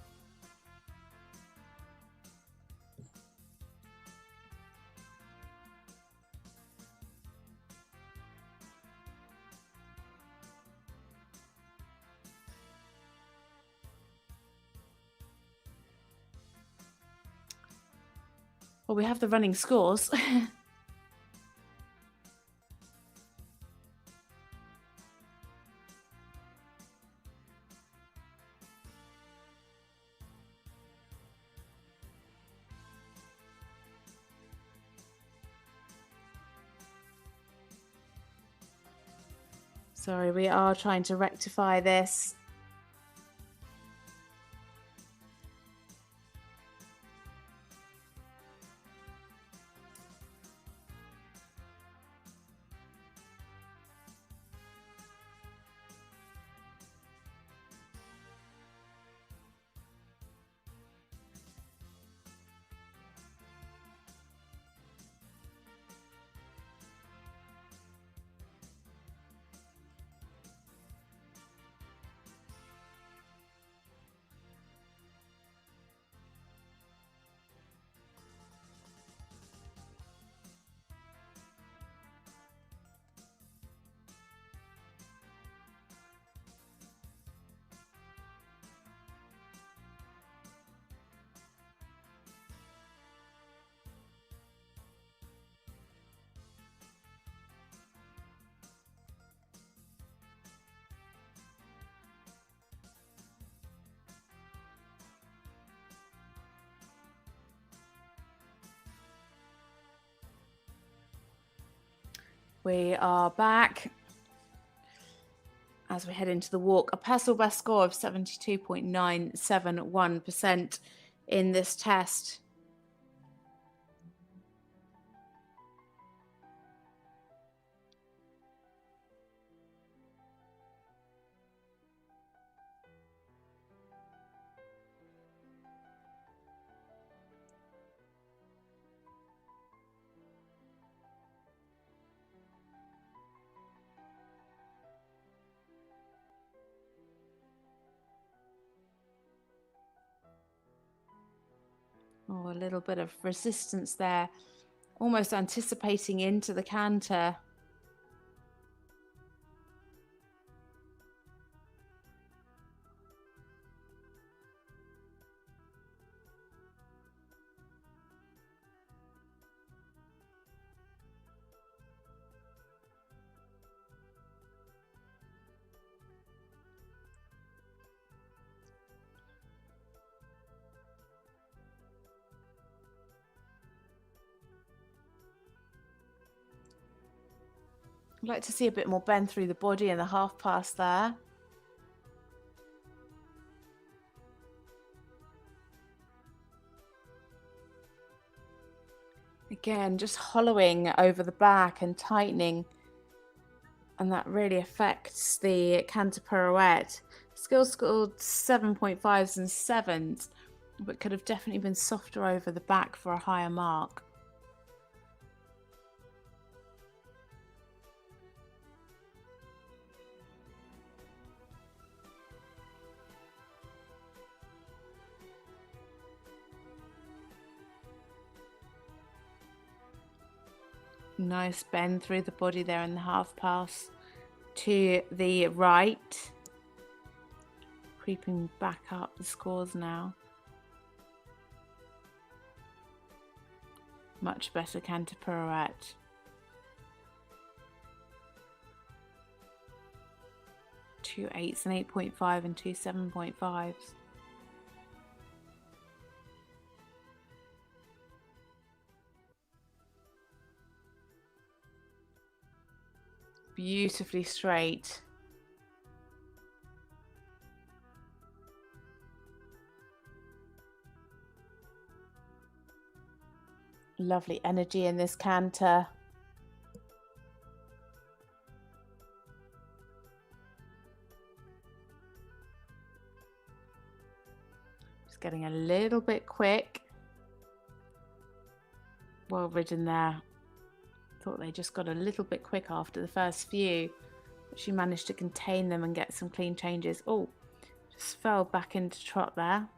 Well, we have the running scores. Sorry, we are trying to rectify this. We are back as we head into the walk. A personal best score of 72.971% in this test. Oh, a little bit of resistance there, almost anticipating into the canter. I'd like to see a bit more bend through the body in the half pass there. Again, just hollowing over the back and tightening, and that really affects the canter pirouette. Skills scored 7.5s and 7s, but could have definitely been softer over the back for a higher mark. Nice bend through the body there in the half pass to the right. creeping back up the scores now. Much better canter pirouette. Two 8s and 8.5 and two 7.5s. Beautifully straight. Lovely energy in this canter. Just getting a little bit quick. Well ridden there. Thought they just got a little bit quick after the first few, but she managed to contain them and get some clean changes. Oh, just fell back into trot there.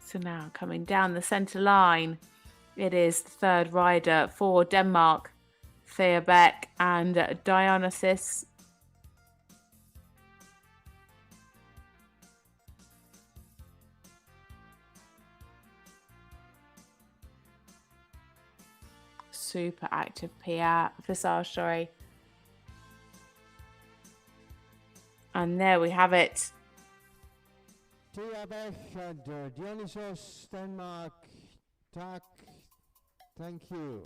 So now coming down the centre line, it is the third rider for Denmark, Thea Bech and Assis. Super active Pilisjászfalu, sorry. And there we have it. Thea Bech and Dionysos, Denmark. Thank you.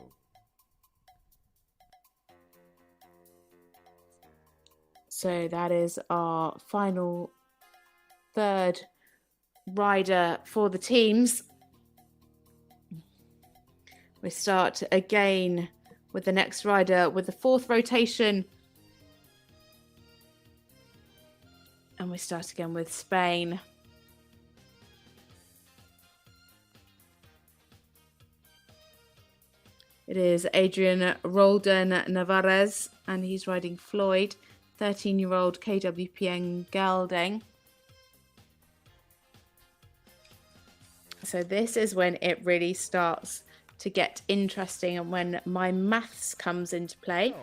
So that is our final third rider for the teams. We start again with the next rider with the fourth rotation. And we start again with Spain. It is Adrian Roldan Alvarez, and he's riding Floyd, 13-year-old KWPN gelding. So this is when it really starts to get interesting and when my maths comes into play.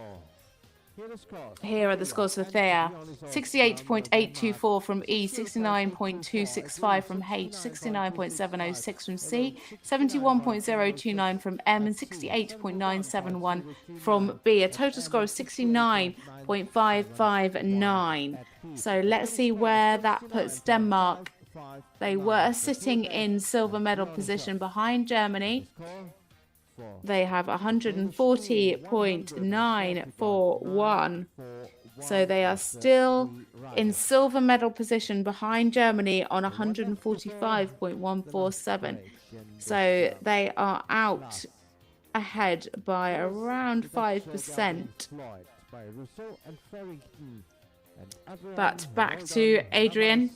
Here are the scores for Thea. 68.824 from E, 69.265 from H, 69.706 from C, 71.029 from M, and 68.971 from B. A total score of 69.559. So let's see where that puts Denmark. They were sitting in silver medal position behind Germany. They have 140.941. So they are still in silver medal position behind Germany on 145.147. So they are out ahead by around 5%. But back to Adrian.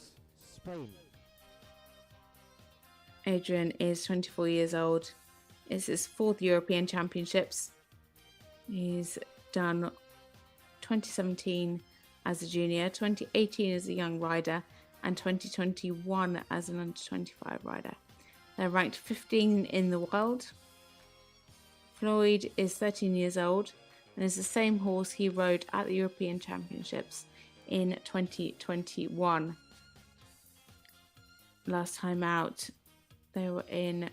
Adrian is 24 years old. It's his fourth European Championships. He's done 2017 as a junior, 2018 as a young rider, and 2021 as an under-25 rider. They're ranked 15 in the world. Floyd is 13 years old and is the same horse he rode at the European Championships in 2021. Last time out, they were in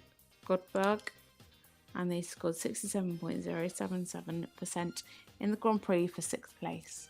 Gothenburg, and they scored 67.077% in the Grand Prix for 6th place.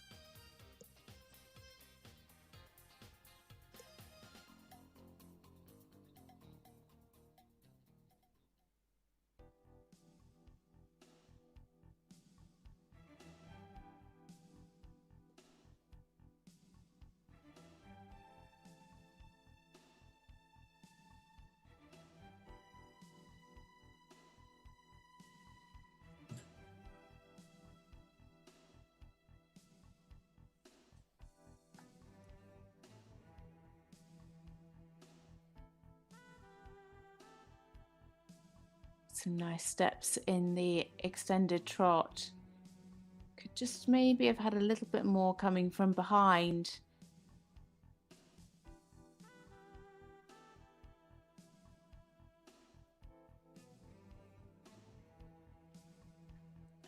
Some nice steps in the extended trot. Could just maybe have had a little bit more coming from behind.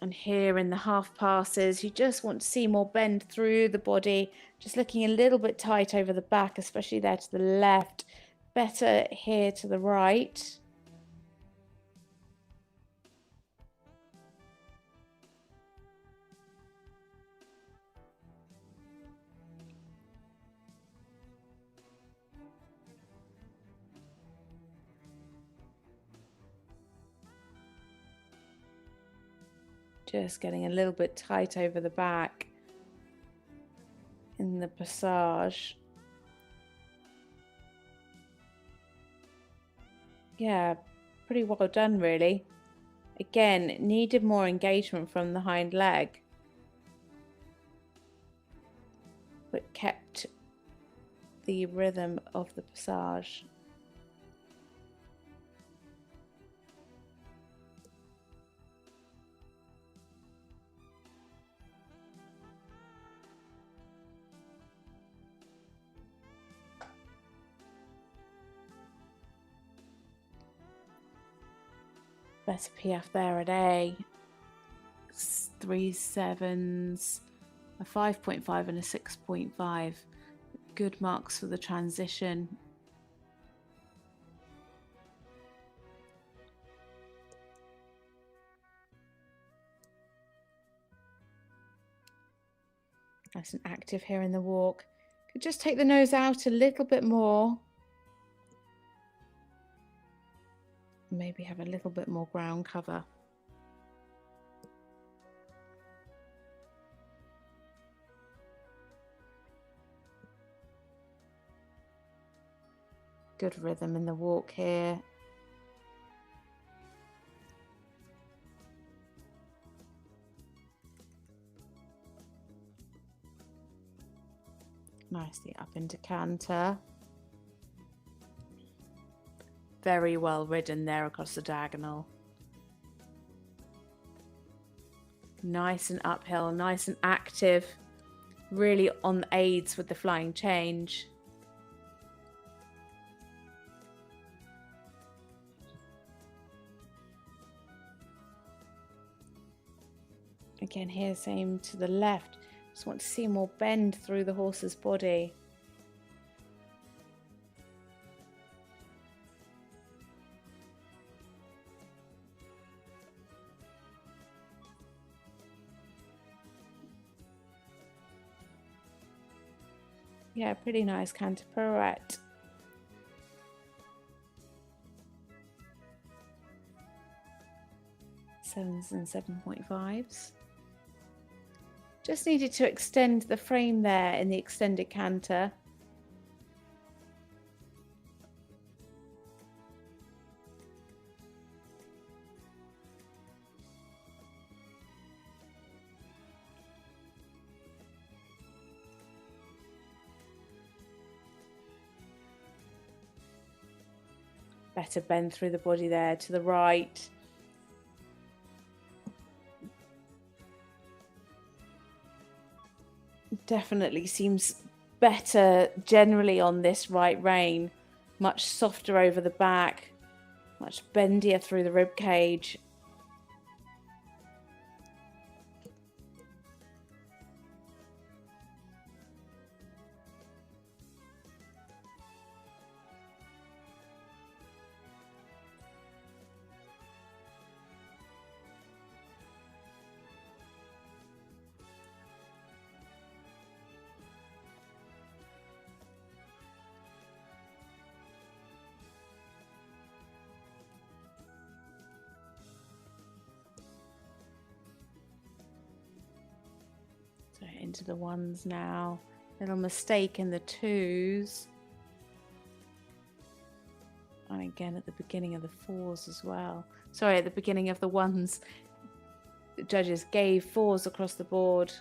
And here in the half passes, you just want to see more bend through the body, just looking a little bit tight over the back, especially there to the left. Better here to the right. Just getting a little bit tight over the back in the passage. Yeah, pretty well done, really. Again, needed more engagement from the hind leg, but kept the rhythm of the passage. Better PF there at A. 3 7s, a 5.5 and a 6.5. Good marks for the transition. Nice and active here in the walk. Could just take the nose out a little bit more. Maybe have a little bit more ground cover. Good rhythm in the walk here. Nicely up into canter. Very well ridden there across the diagonal. Nice and uphill, nice and active. Really on the aids with the flying change. Again here, same to the left. Just want to see more bend through the horse's body. Yeah, pretty nice canter pirouette. Sevens and 7.5s. Just needed to extend the frame there in the extended canter. Better bend through the body there to the right. Definitely seems better generally on this right rein. Much softer over the back, much bendier through the rib cage. So into the ones now. Little mistake in the twos. And again at the beginning of the fours as well. Sorry, at the beginning of the ones. The judges gave fours across the board.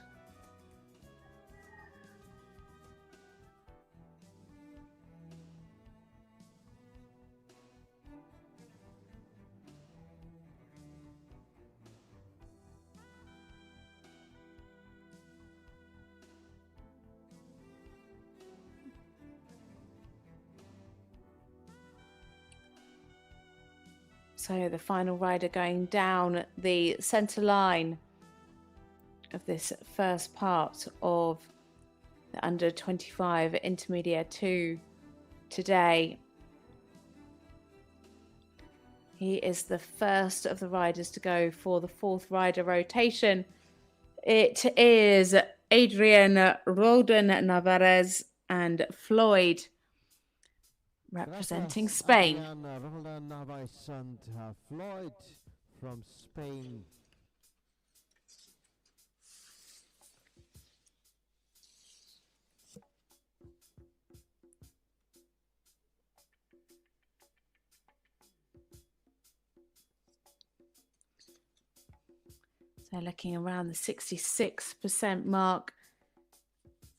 So the final rider going down the centre line. of this first part of the under 25 Intermediate 2 today. He is the first of the riders to go for the fourth rider rotation. It is Adrian, Roldan, Alvarez and Floyd representing Spain. Adrian, Roldan, Alvarez and Floyd from Spain. So looking around the 66% mark.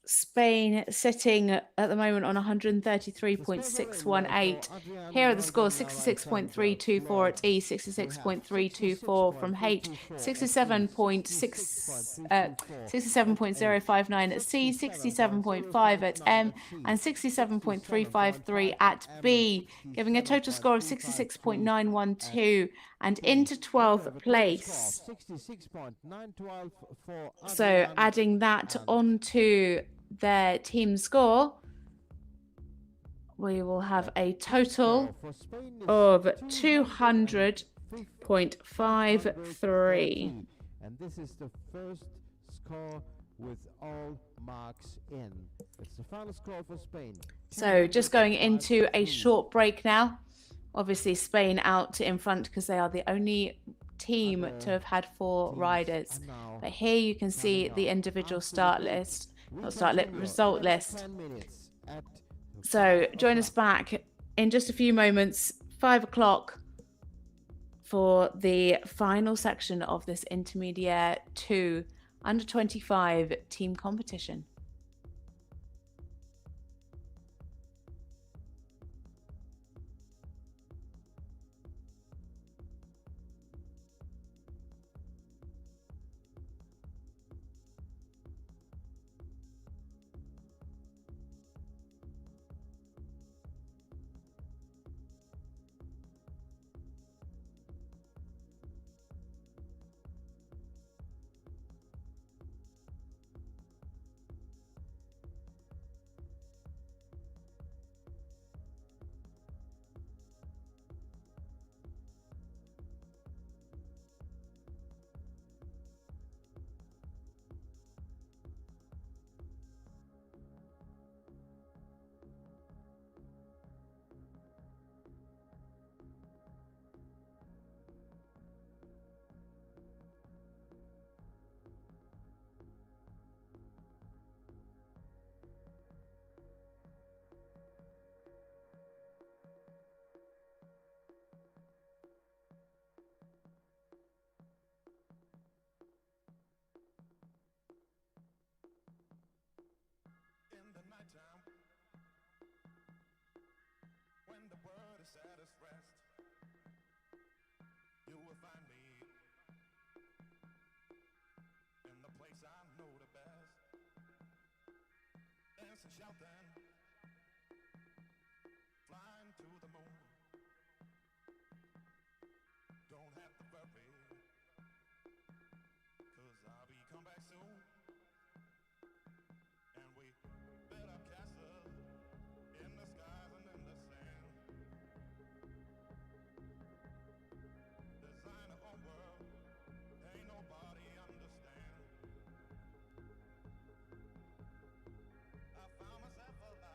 Spain sitting at the moment on 133.618. Here are the scores: 66.324 at E, 66.324 from H, 67.059 at C, 67.5 at M, and 67.353 at B, giving a total score of 66.912 and into 12th place. So adding that onto their team score, we will have a total of 200.53. And this is the first score with all marks in. It's the final score for Spain. So just going into a short break now. Obviously Spain out in front because they are the only team to have had 4 riders. But here you can see the individual result list. So join us back in just a few moments, 5 o'clock, for the final section of this Intermediate 2 under 25 team competition. I found myself alive.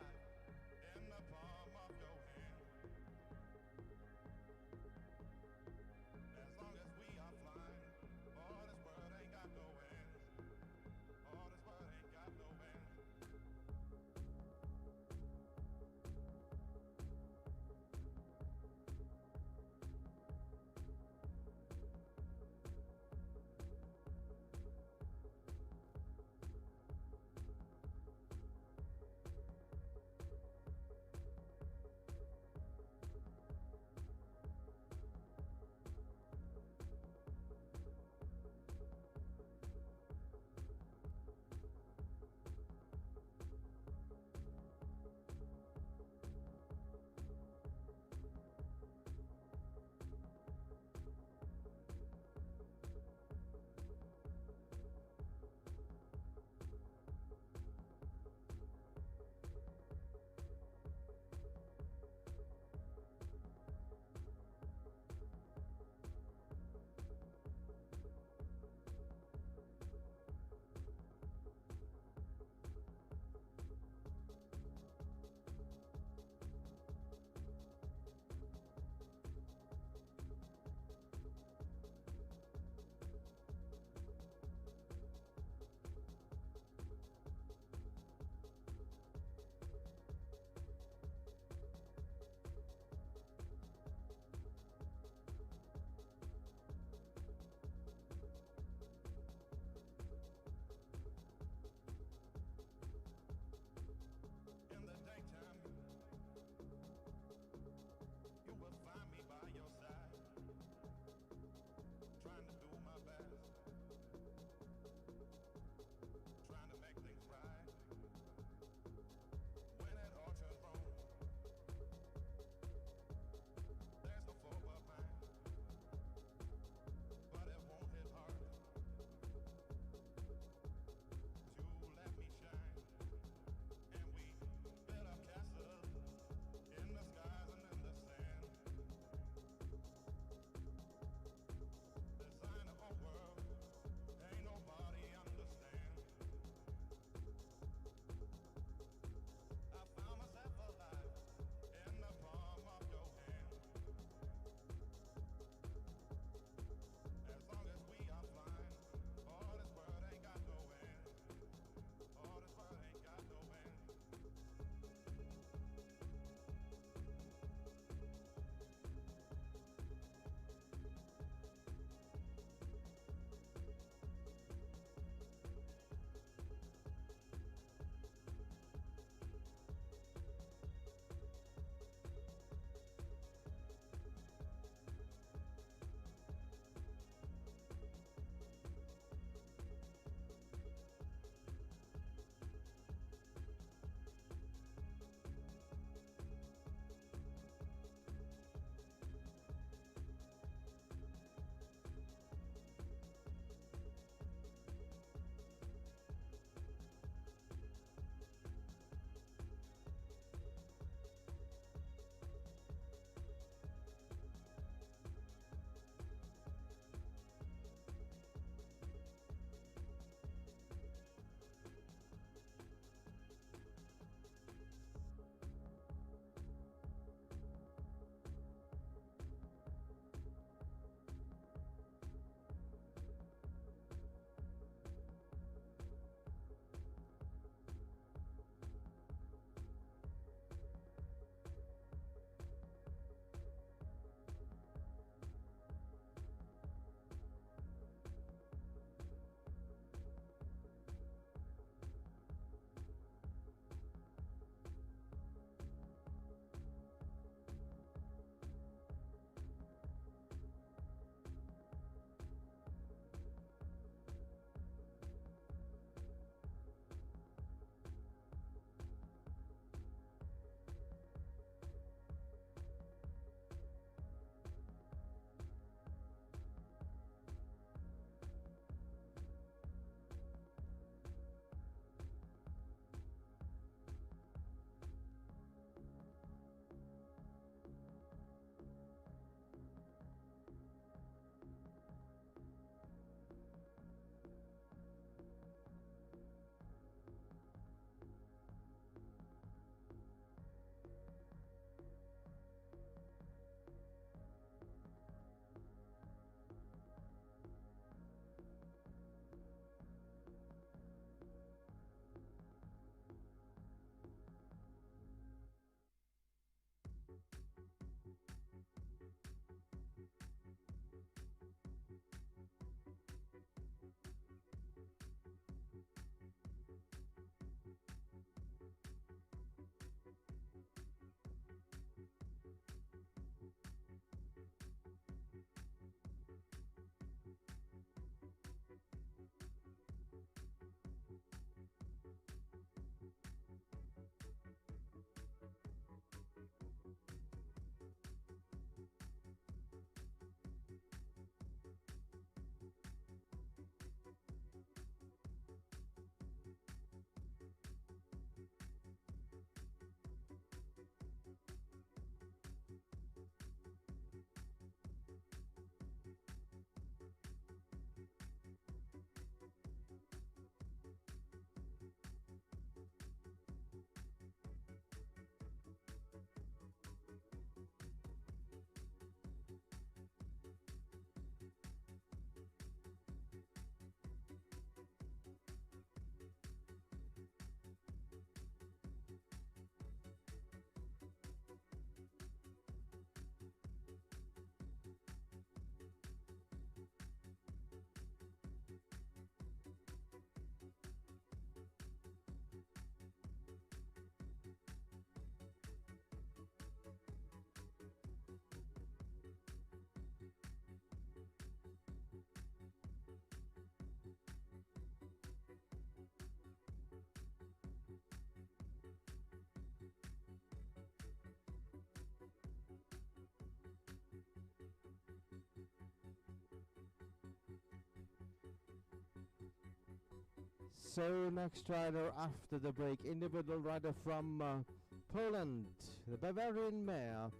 So next rider after the break, individual rider from Poland, the Bavarian mare,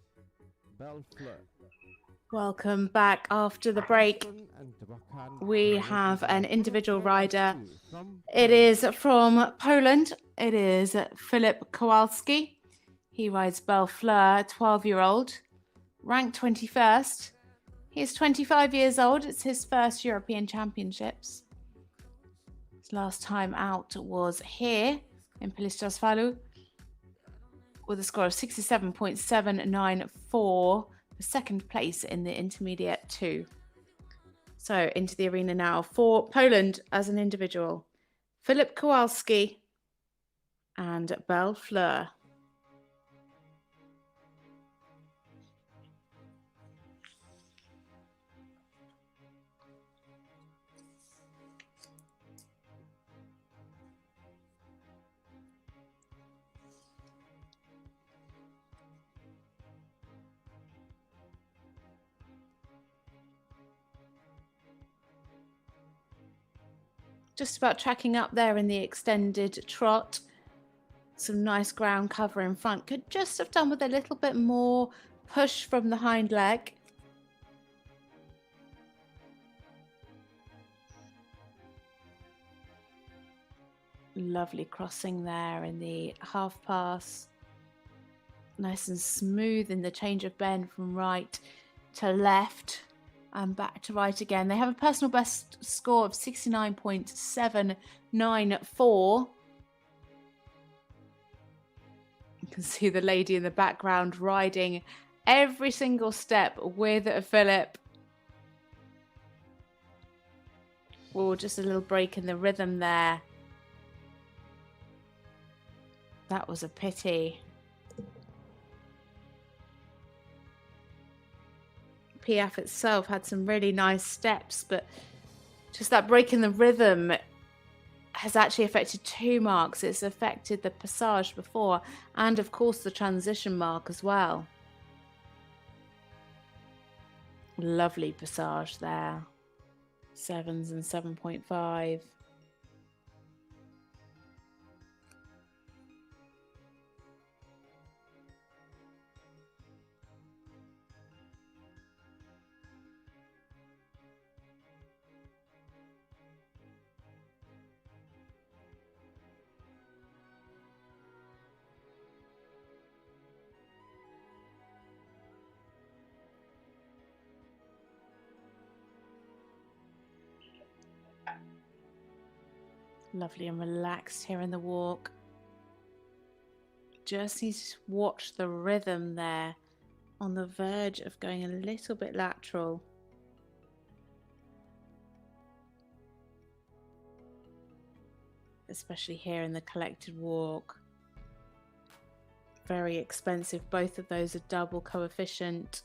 Belfleur. Welcome back after the break. We have an individual rider. It is from Poland. It is Filip Kowalski. He rides Belfleur, 12-year-old, ranked 21st. He is 25 years old. It's his first European Championships. His last time out was here in Pilisjászfalu with a score of 67.794 for second place in the Intermediate 2. So into the arena now for Poland as an individual. Filip Kowalski and Belfleur. Just about tracking up there in the extended trot. Some nice ground cover in front. Could just have done with a little bit more push from the hind leg. Lovely crossing there in the half pass. Nice and smooth in the change of bend from right to left. And back to right again. They have a personal best score of 69.794. You can see the lady in the background riding every single step with Filip. Oh, just a little break in the rhythm there. That was a pity. Piaf itself had some really nice steps, but just that break in the rhythm has actually affected 2 marks. It's affected the passage before and, of course, the transition mark as well. Lovely passage there. 7s and 7.5. Lovely and relaxed here in the walk. Just need to watch the rhythm there, on the verge of going a little bit lateral. Especially here in the collected walk. Very expensive. Both of those are double coefficient.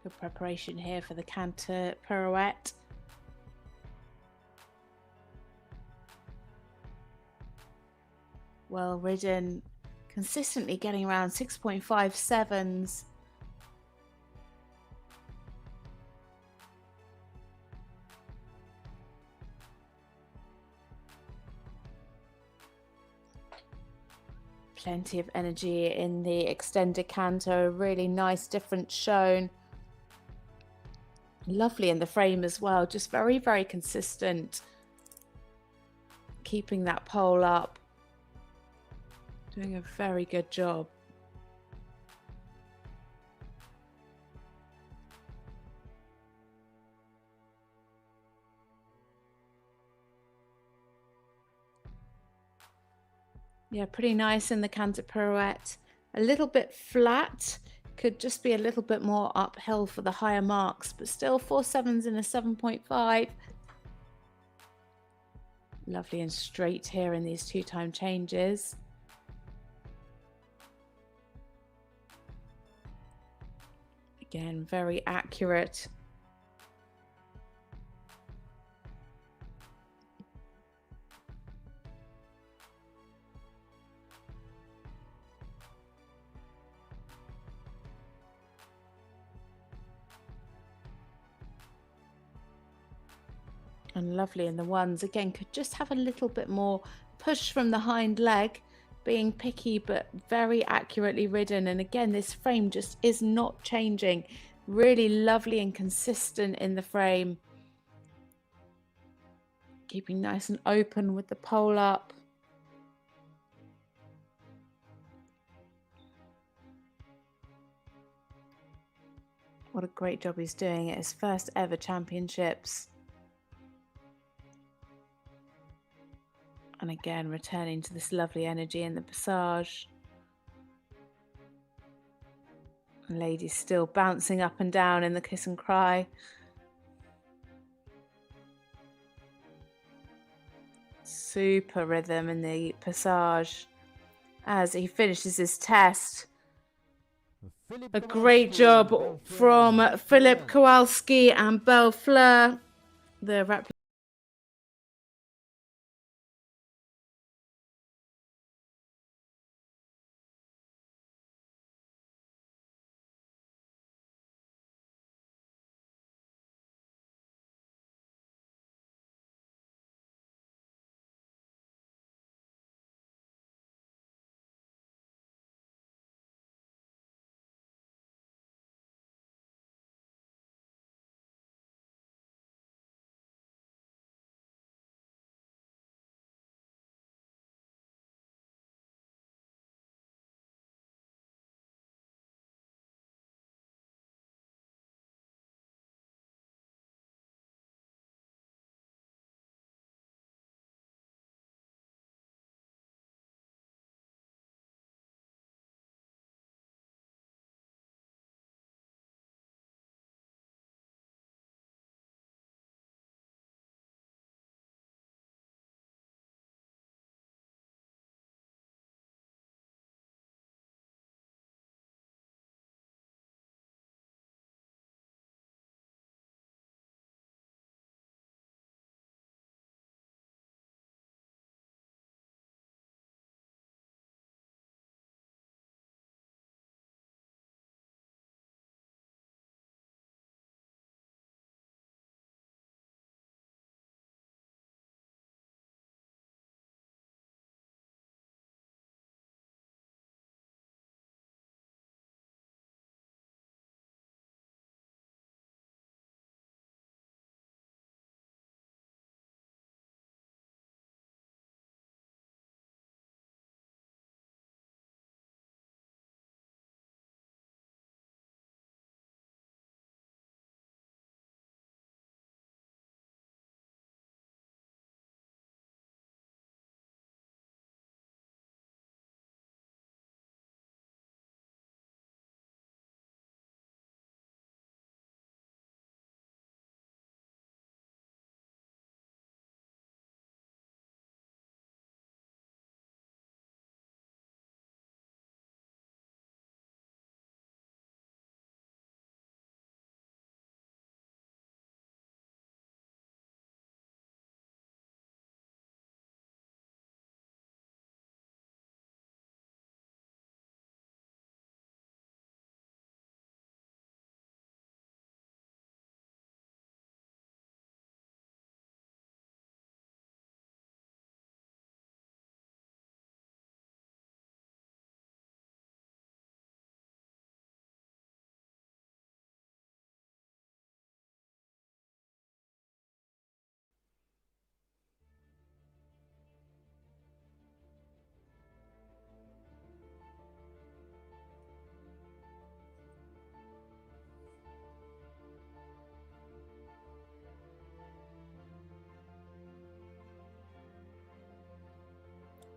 Good preparation here for the canter pirouette. Well ridden, consistently getting around 6.57s. Plenty of energy in the extended canter, really nice difference shown. Lovely in the frame as well, just very, very consistent. Keeping that pole up. Doing a very good job. Yeah, pretty nice in the canter pirouette. A little bit flat. Could just be a little bit more uphill for the higher marks, but still 4 7s and a 7.5. Lovely and straight here in these 2-time changes. Again, very accurate. And lovely in the ones. Again, could just have a little bit more push from the hind leg, being picky but very accurately ridden. And again, this frame just is not changing. Really lovely and consistent in the frame. Keeping nice and open with the pole up. What a great job he's doing at his first ever championships. And again, returning to this lovely energy in the passage. And ladies still bouncing up and down in the kiss and cry. Super rhythm in the passage as he finishes his test. A great job from Filip, Kowalski and Bellefleur. The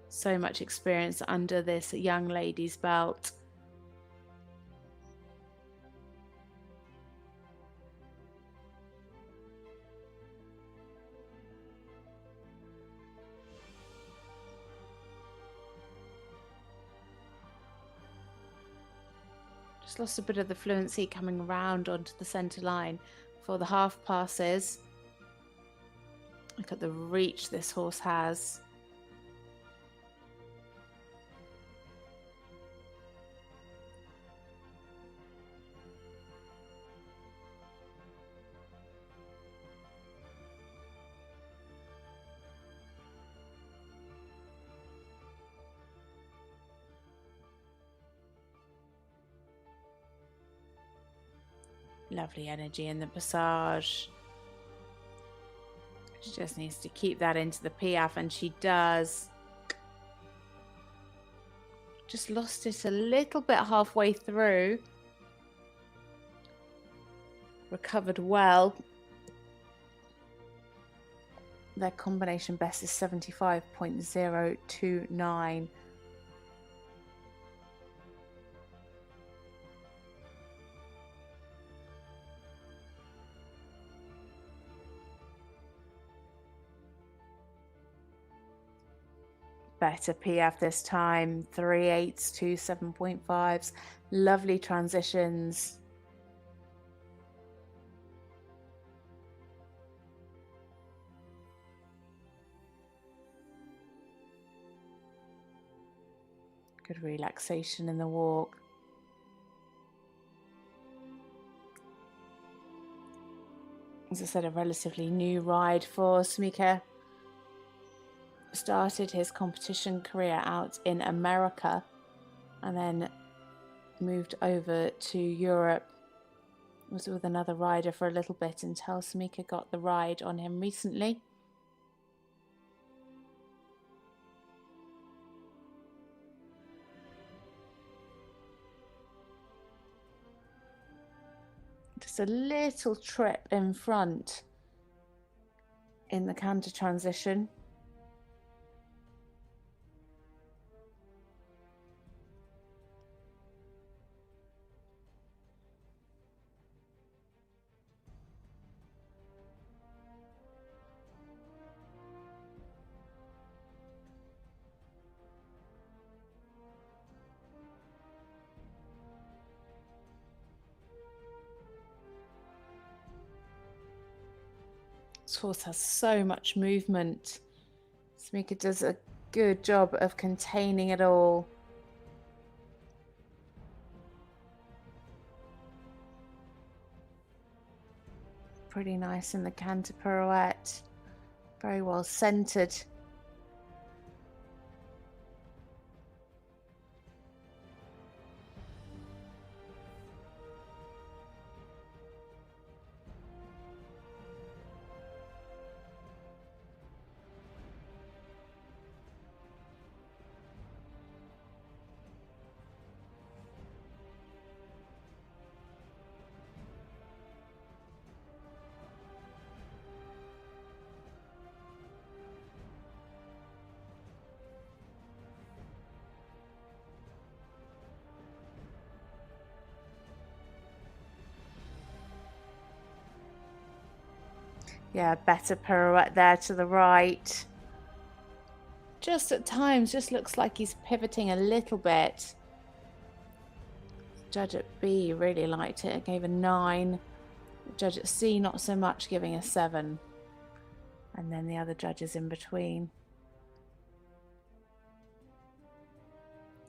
so much experience under this young lady's belt. Just lost a bit of the fluency coming around onto the centre line for the half passes. Look at the reach this horse has. Lovely energy in the passage. She just needs to keep that into the piaffe, and she does. Just lost it a little bit halfway through. Recovered well. Their combination best is 75.029. Better piaffe this time, 3/8 to 7.5s. Lovely transitions. Good relaxation in the walk. As I said, a relatively new ride for Semmieke. Started his competition career out in America and then moved over to Europe. Was with another rider for a little bit until Semmieke got the ride on him recently. Just a little trip in front in the canter transition. This horse has so much movement. Semmieke does a good job of containing it all. Pretty nice in the canter pirouette. Very well centered. Yeah, better pirouette there to the right. Just at times, just looks like he's pivoting a little bit. Judge at B really liked it, gave a 9. Judge at C not so much, giving a 7. And then the other judges in between.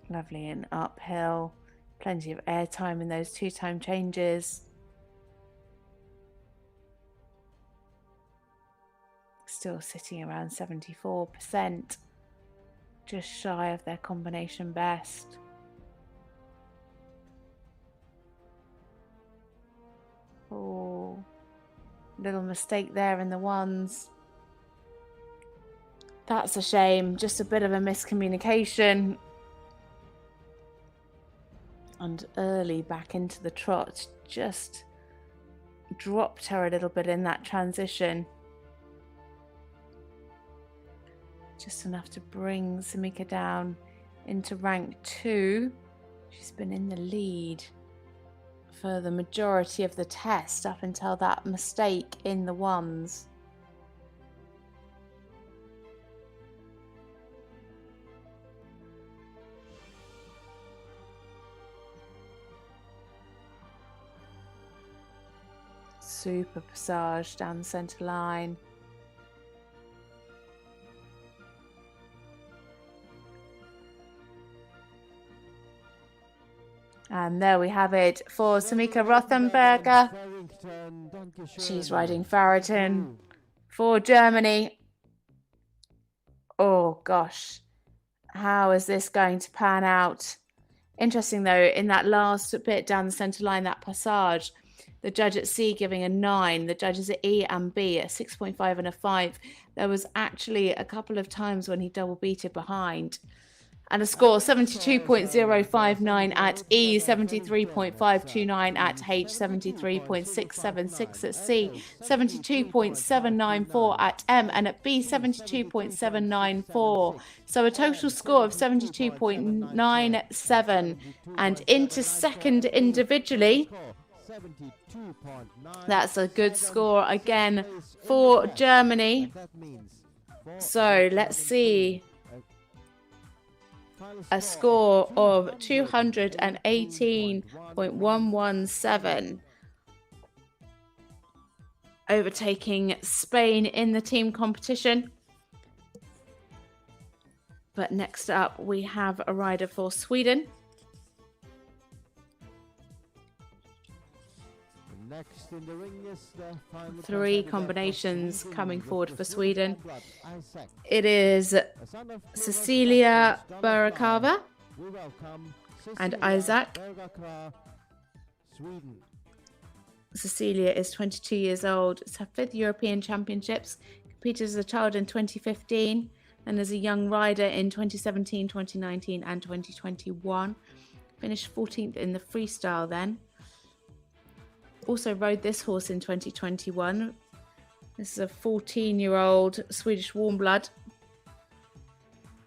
Lovely and uphill. Plenty of air time in those 2-time changes. Still sitting around 74%, just shy of their combination best. Oh, little mistake there in the ones. That's a shame, just a bit of a miscommunication. And early back into the trot, just dropped her a little bit in that transition. Just enough to bring Semmieke down into rank 2. She's been in the lead for the majority of the test up until that mistake in the ones. Super passage down the centre line. And there we have it for Semmieke Rothenberger. She's riding Farrington for Germany. Oh gosh, how is this going to pan out? Interesting though, in that last bit down the centre line, that passage, the judge at C giving a 9, the judges at E and B a 6.5 and a 5. There was actually a couple of times when he double beated behind. And a score 72.059 at E, 73.529 at H, 73.676 at C, 72.794 at M, and at B, 72.794. So a total score of 72.97. And into second individually. That's a good score again for Germany. So let's see. A score of 218.117, overtaking Spain in the team competition. But next up, we have a rider for Sweden. Next in the ring is the final 3 combinations coming forward for Sweden. It is Cecilia Barakava and Isaac. Cecilia is 22 years old. It's her 5th European Championships. Competed as a child in 2015 and as a young rider in 2017, 2019 and 2021. Finished 14th in the freestyle then. Also rode this horse in 2021. This is a 14-year-old Swedish warm blood.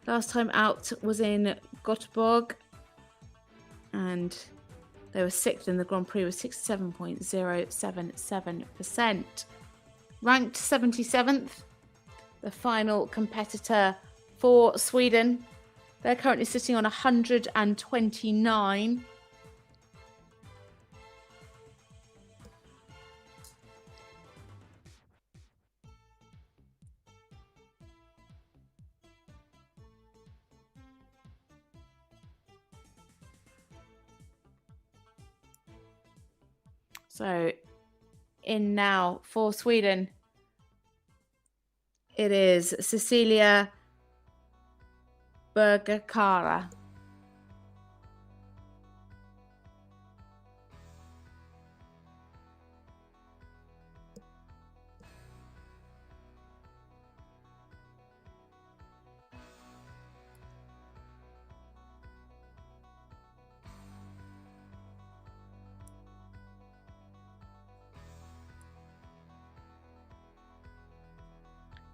Last time out was in Göteborg, and they were 6th in the Grand Prix with 67.077%. Ranked 77th, the final competitor for Sweden. They're currently sitting on 129. So in now for Sweden, it is Cecilia Bergakara.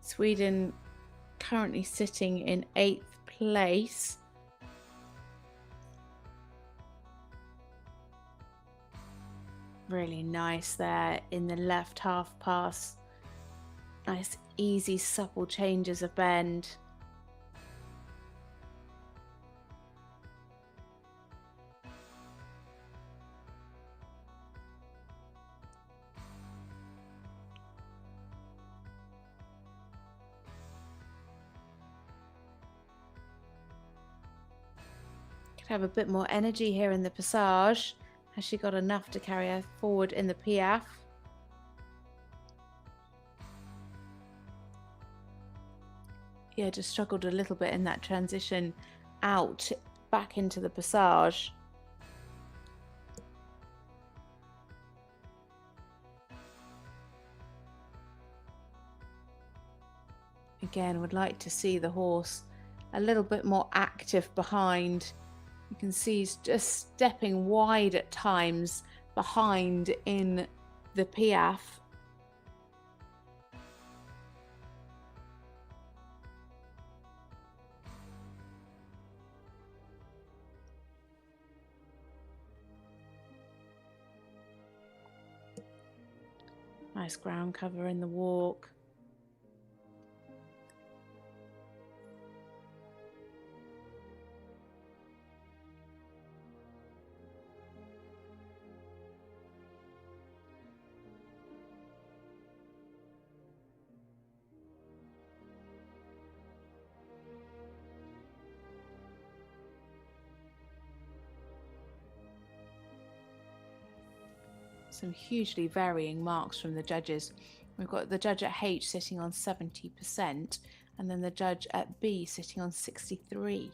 Sweden currently sitting in 8th place. Really nice there in the left half pass. Nice, easy, supple changes of bend. Have a bit more energy here in the passage. Has she got enough to carry her forward in the Piaf? Yeah, just struggled a little bit in that transition out back into the passage. Again, would like to see the horse a little bit more active behind. You can see he's just stepping wide at times behind in the Piaf. Nice ground cover in the walk. Some hugely varying marks from the judges. We've got the judge at H sitting on 70%, and then the judge at B sitting on 63%.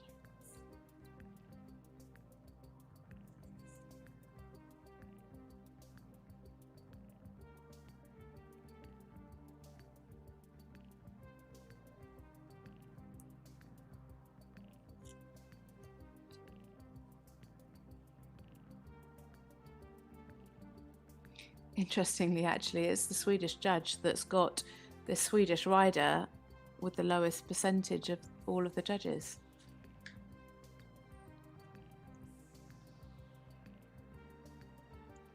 Interestingly, actually, it's the Swedish judge that's got the Swedish rider with the lowest percentage of all of the judges.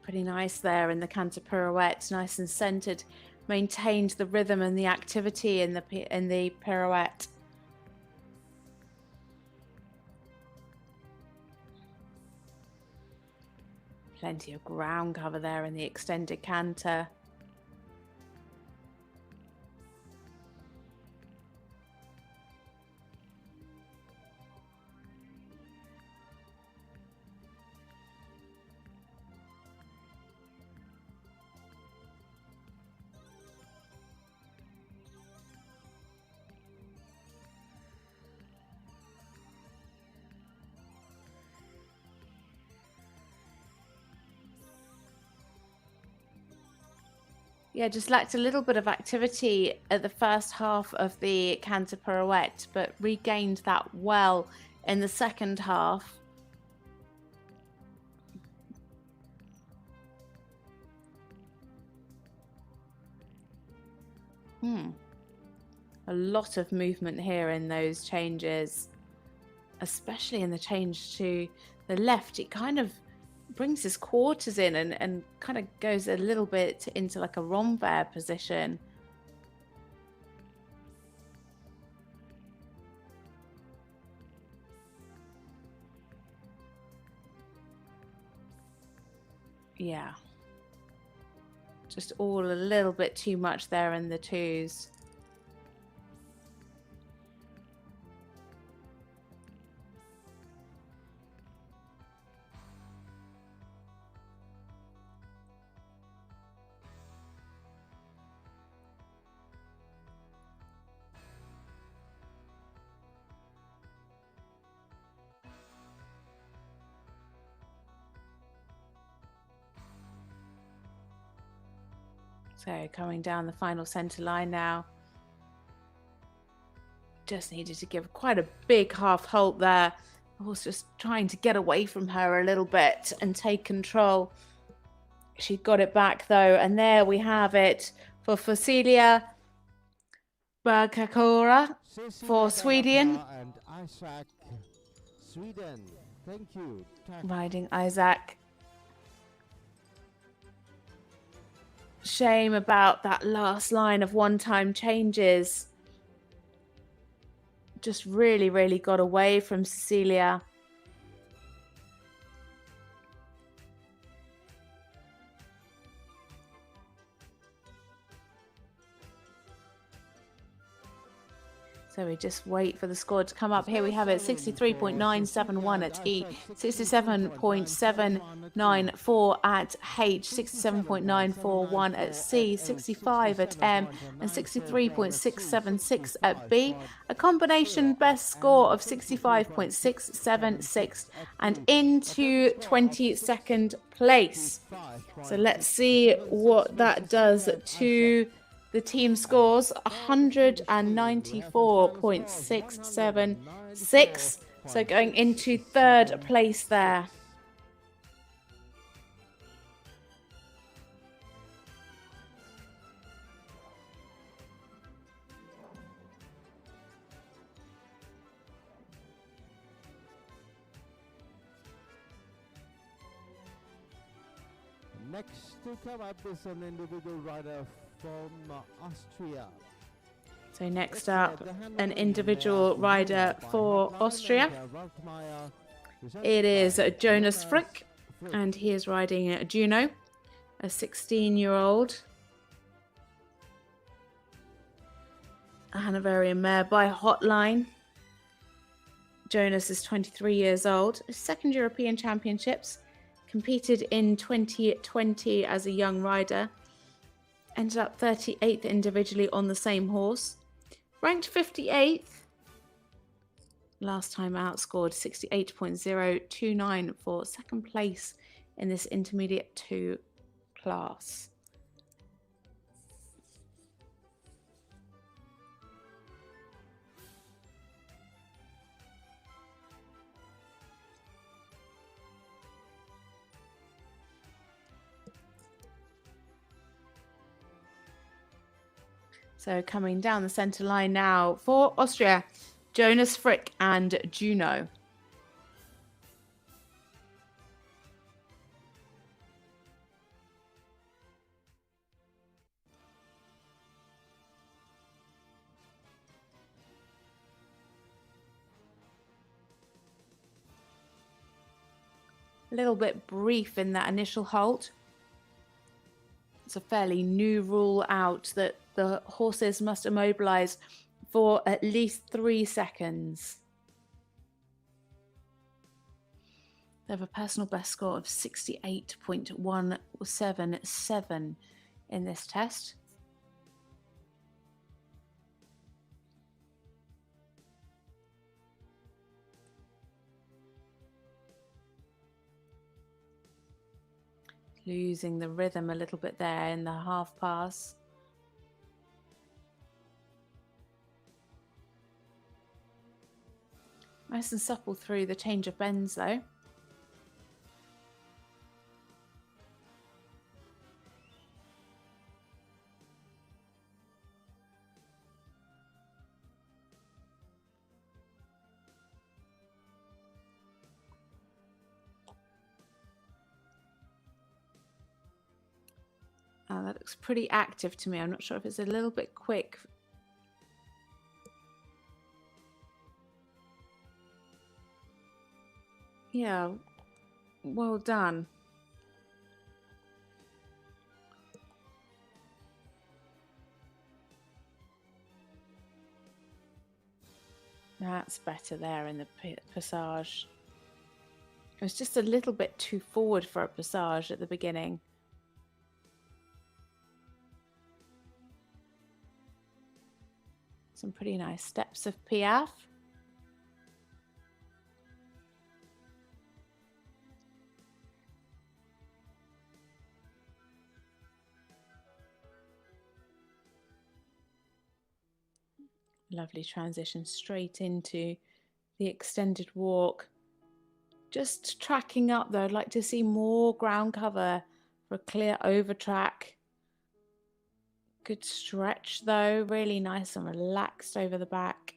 Pretty nice there in the canter pirouette, nice and centered, maintained the rhythm and the activity in the pirouette. Plenty of ground cover there in the extended canter. Yeah, just lacked a little bit of activity at the first half of the canter pirouette, but regained that well in the second half. A lot of movement here in those changes, especially in the change to the left. It kind of brings his quarters in and kind of goes a little bit into like a Rothenberger position. Yeah. Just all a little bit too much there in the twos. So coming down the final centre line now. Just needed to give quite a big half halt there. I was just trying to get away from her a little bit and take control. She got it back though, and there we have it for Cecilia Bergakora for Sweden. And Isaac, Sweden. Thank you. Riding Isaac. Shame about that last line of one-time changes. Just really got away from Cecilia. So we just wait for the score to come up. Here we have it, 63.971 at E, 67.794 at H, 67.941 at C, 65 at M, and 63.676 at B. A combination best score of 65.676 and into 22nd place. So let's see what that does to the team scores. 194.676. So going into third place there. Next to come up is an individual rider from Austria. So next up, an individual rider for Austria. It is Jonas Frick, and he is riding a Juno, a 16-year-old Hanoverian mare by Hotline. Jonas is 23 years old. His second European Championships, competed in 2020 as a young rider. Ended up 38th individually on the same horse. Ranked 58th. Last time out, scored 68.029 for second place in this intermediate 2 class. So coming down the centre line now for Austria, Jonas Frick and Juno. A little bit brief in that initial halt. It's a fairly new rule out that the horses must immobilise for at least 3 seconds. They have a personal best score of 68.177 in this test. Losing the rhythm a little bit there in the half pass. Nice and supple through the change of bends though. That looks pretty active to me. I'm not sure if it's a little bit quick. Yeah, well done. That's better there in the passage. It was just a little bit too forward for a passage at the beginning. Some pretty nice steps of piaffe. Lovely transition straight into the extended walk. Just tracking up though, I'd like to see more ground cover for a clear over track. Good stretch though, really nice and relaxed over the back.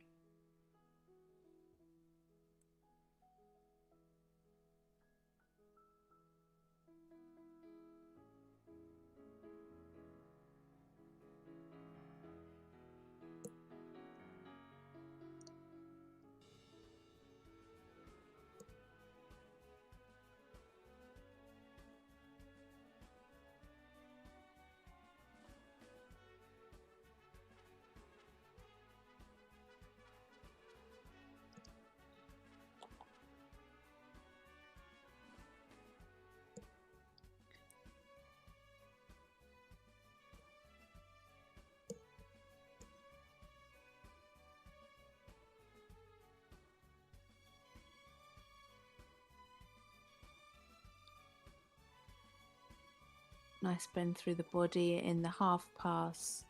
Nice bend through the body in the half pass.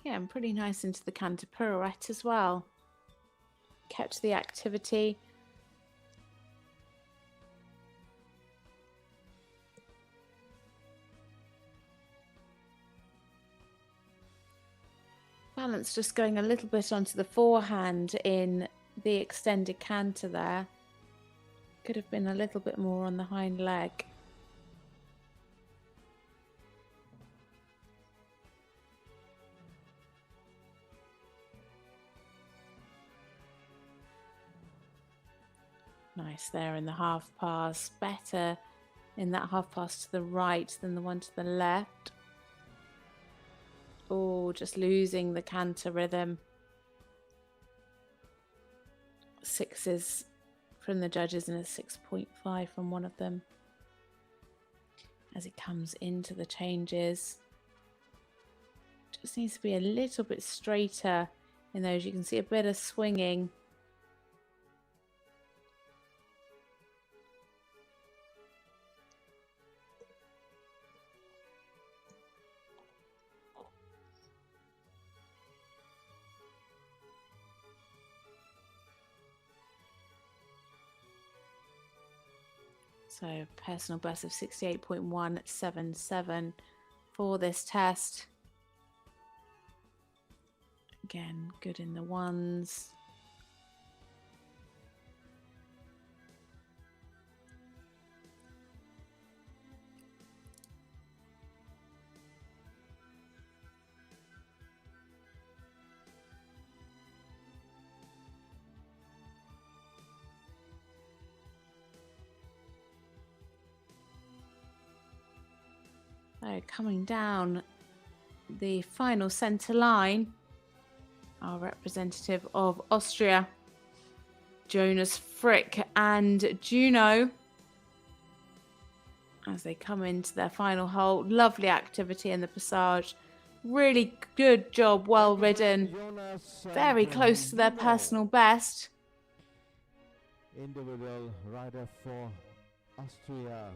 Yeah, and pretty nice into the canter pirouette as well. Kept the activity. Balance just going a little bit onto the forehand in the extended canter there. Could have been a little bit more on the hind leg. Nice there in the half pass. Better in that half pass to the right than the one to the left. Oh, just losing the canter rhythm. 6 6s from the judges and a 6.5 from one of them as it comes into the changes. Just needs to be a little bit straighter in those. You can see a bit of swinging. So personal best of 68.177 for this test. Again, good in the ones. So coming down the final centre line, our representative of Austria, Jonas Frick and Juno, as they come into their final hold. Lovely activity in the passage. Really good job, well ridden. Very close to their personal best. Individual rider for Austria.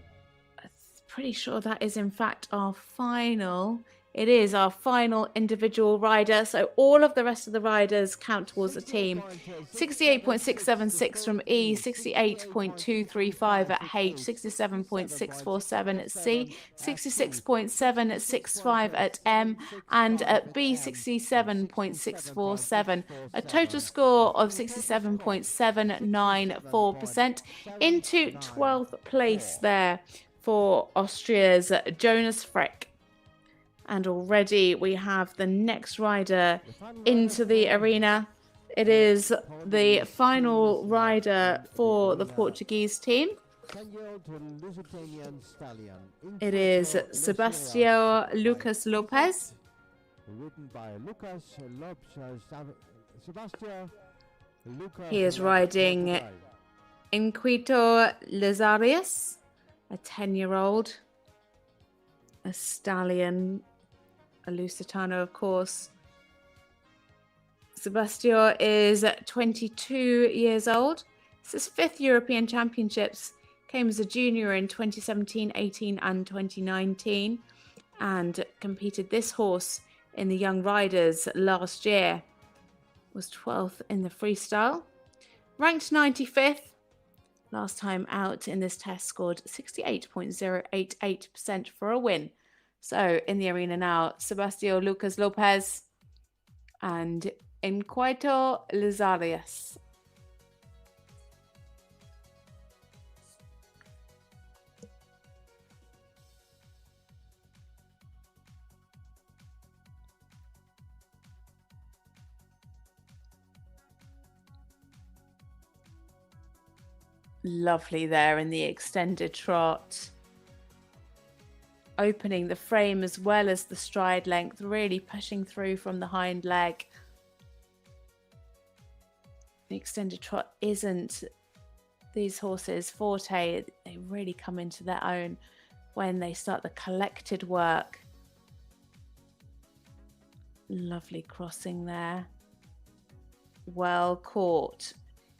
Pretty sure that is in fact our final. It is our final individual rider. So all of the rest of the riders count towards the team. 68.676 from E, 68.235 at H, 67.647 at C, 66.765 at M, and at B, 67.647. A total score of 67.794%. Into 12th place there for Austria's Jonas Frick. And already we have the next rider into the arena. It is the final rider for the Portuguese team. It is Sebastião Lucas Lopes. He is riding Inquito Lazarius, a 10-year-old, a stallion, a Lusitano, of course. Sebastião is 22 years old. It's his 5th European Championships. Came as a junior in 2017, 18 and 2019 and competed this horse in the Young Riders last year. Was 12th in the freestyle. Ranked 95th. Last time out in this test scored 68.088% for a win. So in the arena now, Sebastião Lucas Lopes and Inquito Lazarius. Lovely there in the extended trot. Opening the frame as well as the stride length, really pushing through from the hind leg. The extended trot isn't these horses' forte. They really come into their own when they start the collected work. Lovely crossing there. Well caught.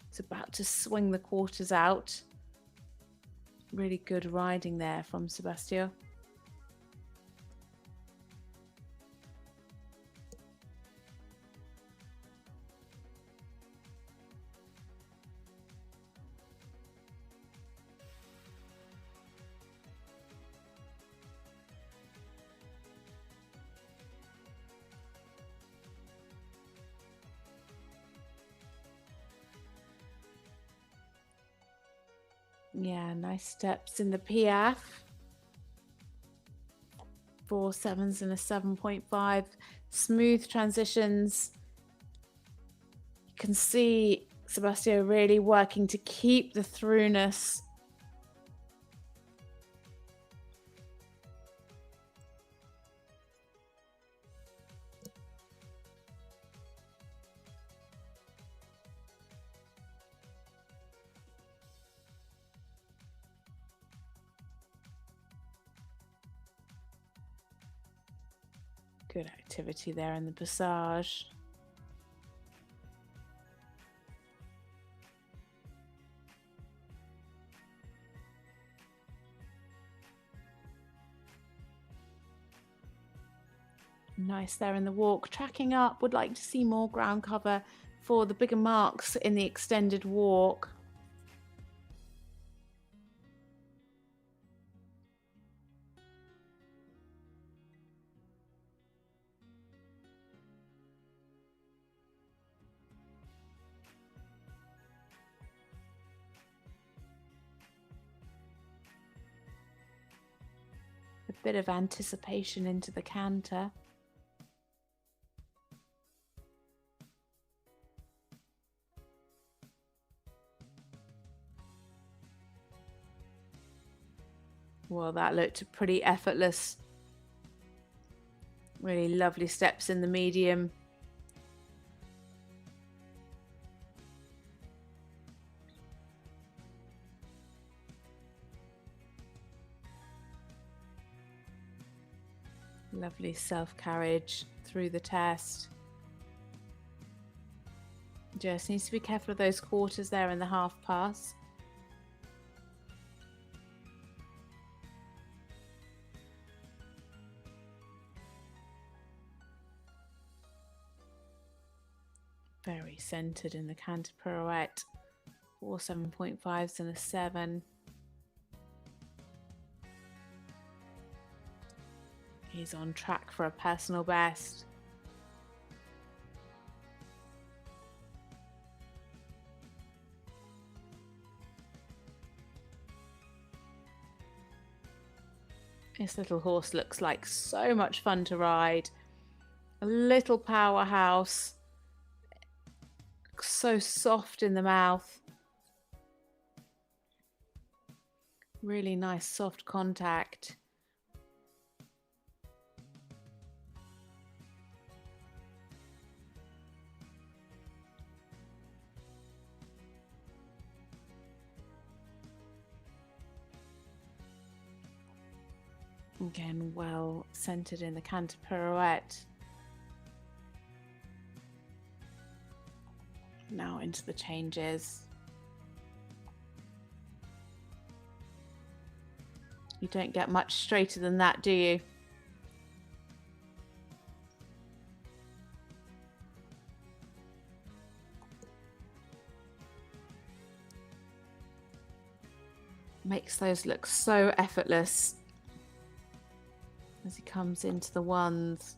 It's about to swing the quarters out. Really good riding there from Sebastião. Yeah, nice steps in the PF. 4 7s and a 7.5. Smooth transitions. You can see Sebastião really working to keep the throughness. Good activity there in the passage. Nice there in the walk. Tracking up, would like to see more ground cover for the bigger marks in the extended walk. A bit of anticipation into the canter. Well, that looked pretty effortless. Really lovely steps in the medium. Lovely self-carriage through the test. Just needs to be careful of those quarters there in the half pass. Very centered in the canter pirouette. 4 7.5s and a 7. He's on track for a personal best. This little horse looks like so much fun to ride. A little powerhouse. So soft in the mouth. Really nice soft contact. Again, well centered in the canter pirouette. Now into the changes. You don't get much straighter than that, do you? Makes those look so effortless as he comes into the ones.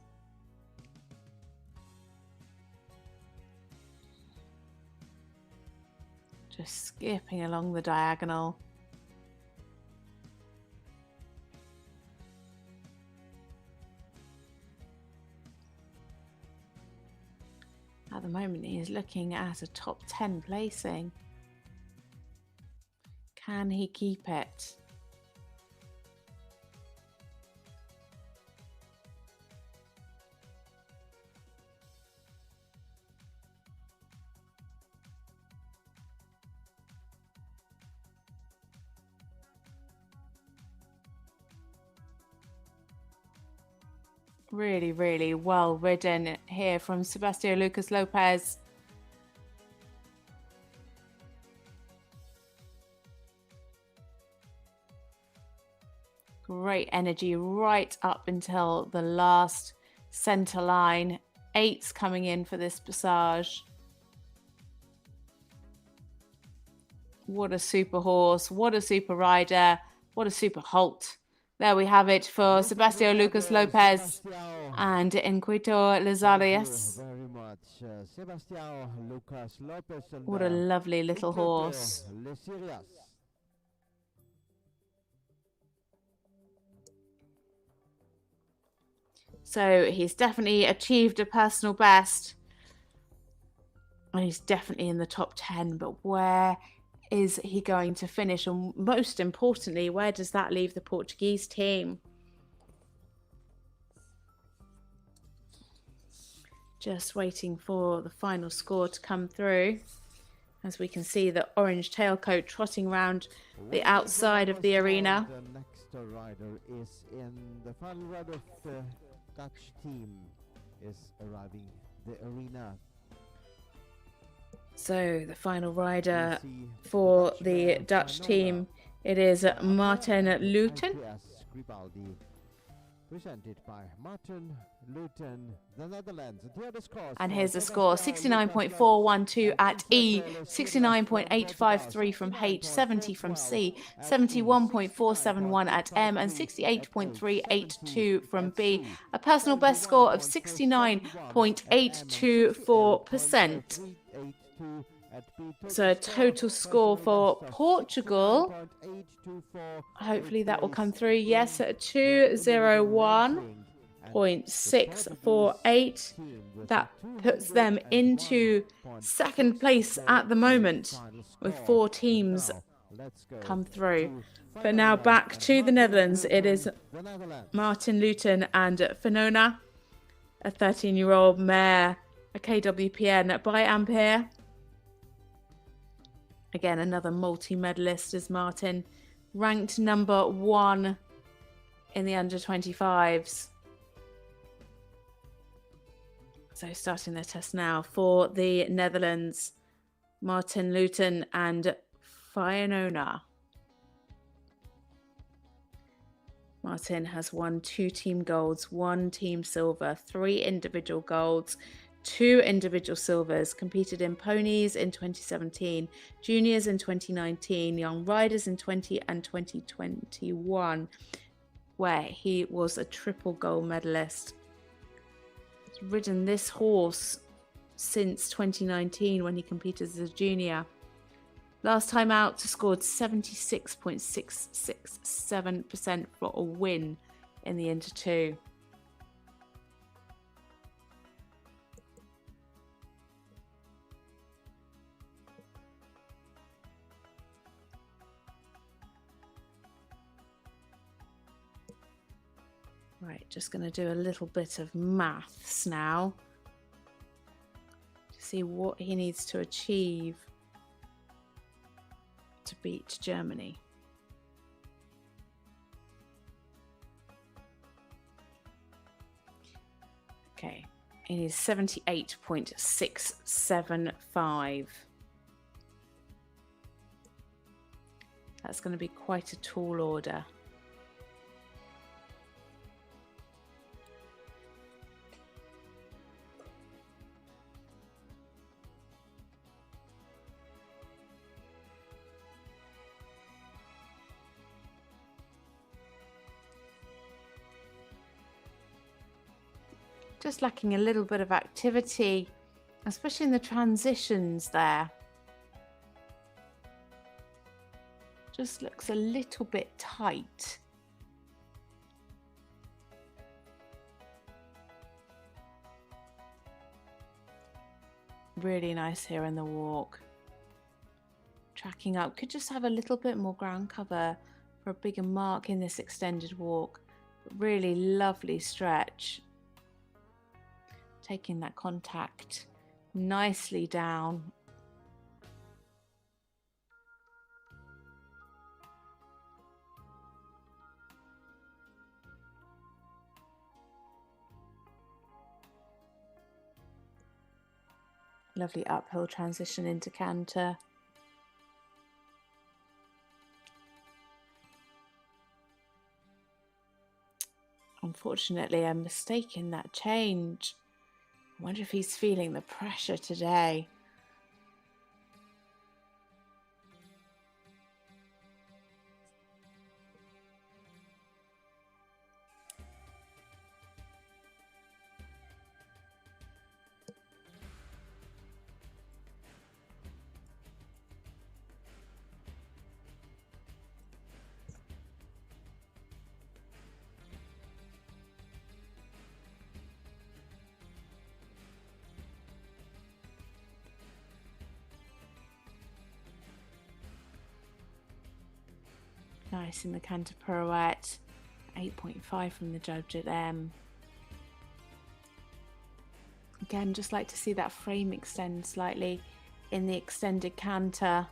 Just skipping along the diagonal. At the moment, he is looking at a top 10 placing. Can he keep it? Really, really well ridden here from Sebastião Lucas Lopes. Great energy right up until the last center line. 8s coming in for this passage. What a super horse, what a super rider, what a super halt. There we have it for Sebastião Lucas Lopes and Enquito Lazarias. Very much. Sebastião Lucas Lopes and What a lovely little horse. So he's definitely achieved a personal best. And he's definitely in the top 10, but where is he going to finish? And most importantly, where does that leave the Portuguese team? Just waiting for the final score to come through. As we can see the orange tailcoat trotting around the outside of the arena. The next rider is in the final ride of Dutch team is arriving the arena. So the final rider We see for Dutch the mare Dutch Finola team, it is Martin Luyten. Presented by Martin Luyten, the Netherlands. And here the scores. And here's the score, 69.412 at E, 69.853 from H, 70 from C, 71.471 at M, and 68.382 from B. A personal best score of 69.824%. So a total score for Portugal, hopefully that will come through, yes, 201.648. That puts them into second place at the moment, with 4 teams come through. But now back to the Netherlands. It is Martin Luyten and Finola, a 13-year-old mare, a KWPN by Ampere. Again, another multi-medalist is Martin, ranked number 1 in the under-25s. So starting their test now for the Netherlands, Martin Luyten and Finola. Martin has won 2 team golds, 1 team silver, 3 individual golds, 2 individual silvers, competed in ponies in 2017, juniors in 2019, young riders in 20 and 2021, where he was a triple gold medalist. He's ridden this horse since 2019 when he competed as a junior. Last time out, scored 76.667% for a win in the Inter 2. Right, just going to do a little bit of maths now to see what he needs to achieve to beat Germany. Okay, it is 78.675. That's going to be quite a tall order. Just lacking a little bit of activity, especially in the transitions there. Just looks a little bit tight. Really nice here in the walk. Tracking up, could just have a little bit more ground cover for a bigger mark in this extended walk. Really lovely stretch. Taking that contact nicely down. Lovely uphill transition into canter. Unfortunately, I'm mistaken that change. I wonder if he's feeling the pressure today. Nice in the canter pirouette. 8.5 from the judge at M. Again, just like to see that frame extend slightly in the extended canter.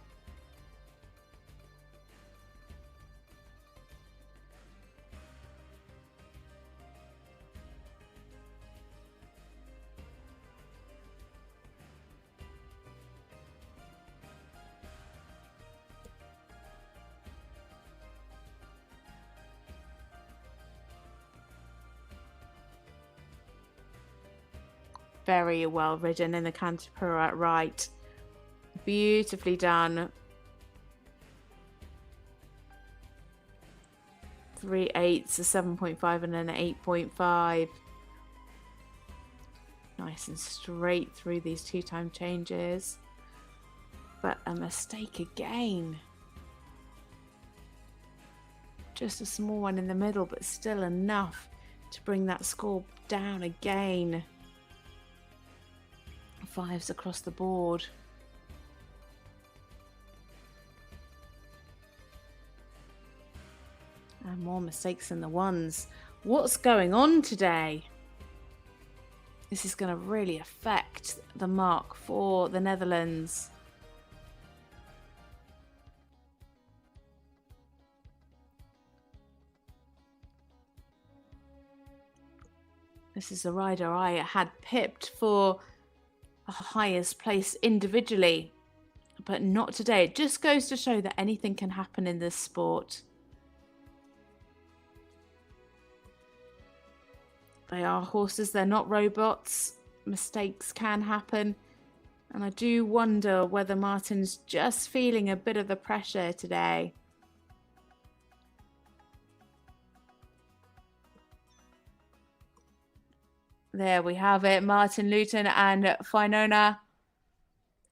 Very well ridden in the canter pirouette right. Beautifully done. 3 8s, a 7.5 and an 8.5. Nice and straight through these 2-time changes. But a mistake again. Just a small one in the middle, but still enough to bring that score down again. 5s across the board. And more mistakes than the 1s. What's going on today? This is going to really affect the mark for the Netherlands. This is the rider I had pipped for the highest place individually, but not today. It just goes to show that anything can happen in this sport. They are horses, they're not robots. Mistakes can happen. And I do wonder whether Martin's just feeling a bit of the pressure today. There we have it. Martin, Luyten and Finona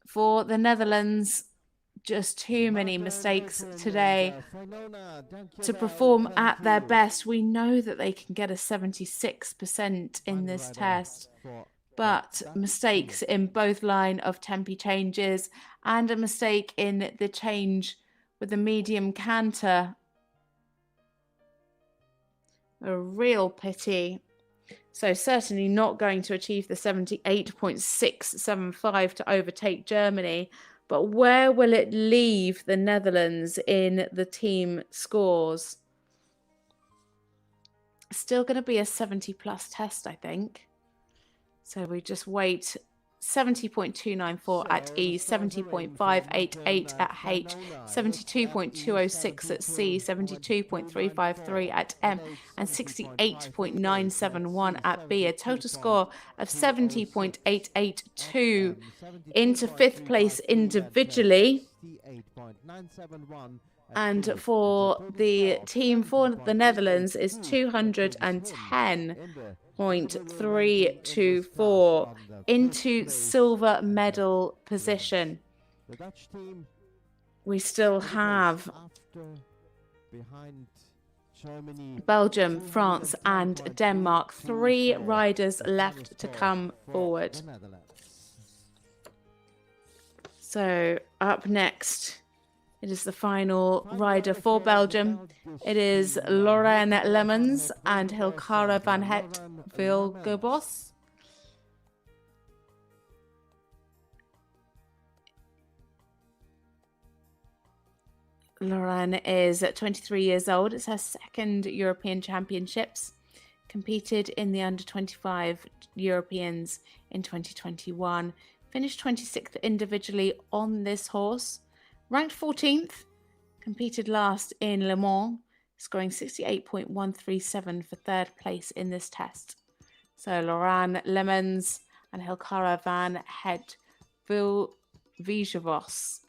for the Netherlands. Just too many mistakes today to perform at their best. We know that they can get a 76% in this test, but mistakes in both line of tempi changes and a mistake in the change with the medium canter. A real pity. So certainly not going to achieve the 78.675 to overtake Germany. But where will it leave the Netherlands in the team scores? Still going to be a 70-plus test, I think. So we just wait. 70.294 at E, 70.588 at H, 72.206 at C, 72.353 at M, and 68.971 at B. A total score of 70.882 into 5th place individually. And for the team for the Netherlands is 210.324 into silver medal position. We still have Belgium, France and Denmark. 3 riders left to come forward. So up next, it is the final rider for Belgium. It is Lorraine Lemmens and Hilkara van Het Vilgebos. Lorraine is 23 years old. It's her second European Championships. Competed in the under-25 Europeans in 2021. Finished 26th individually on this horse. Ranked 14th, competed last in Le Mans, scoring 68.137 for 3rd place in this test. So Lorraine Lemmens and Hilkara van Het Vilgebos.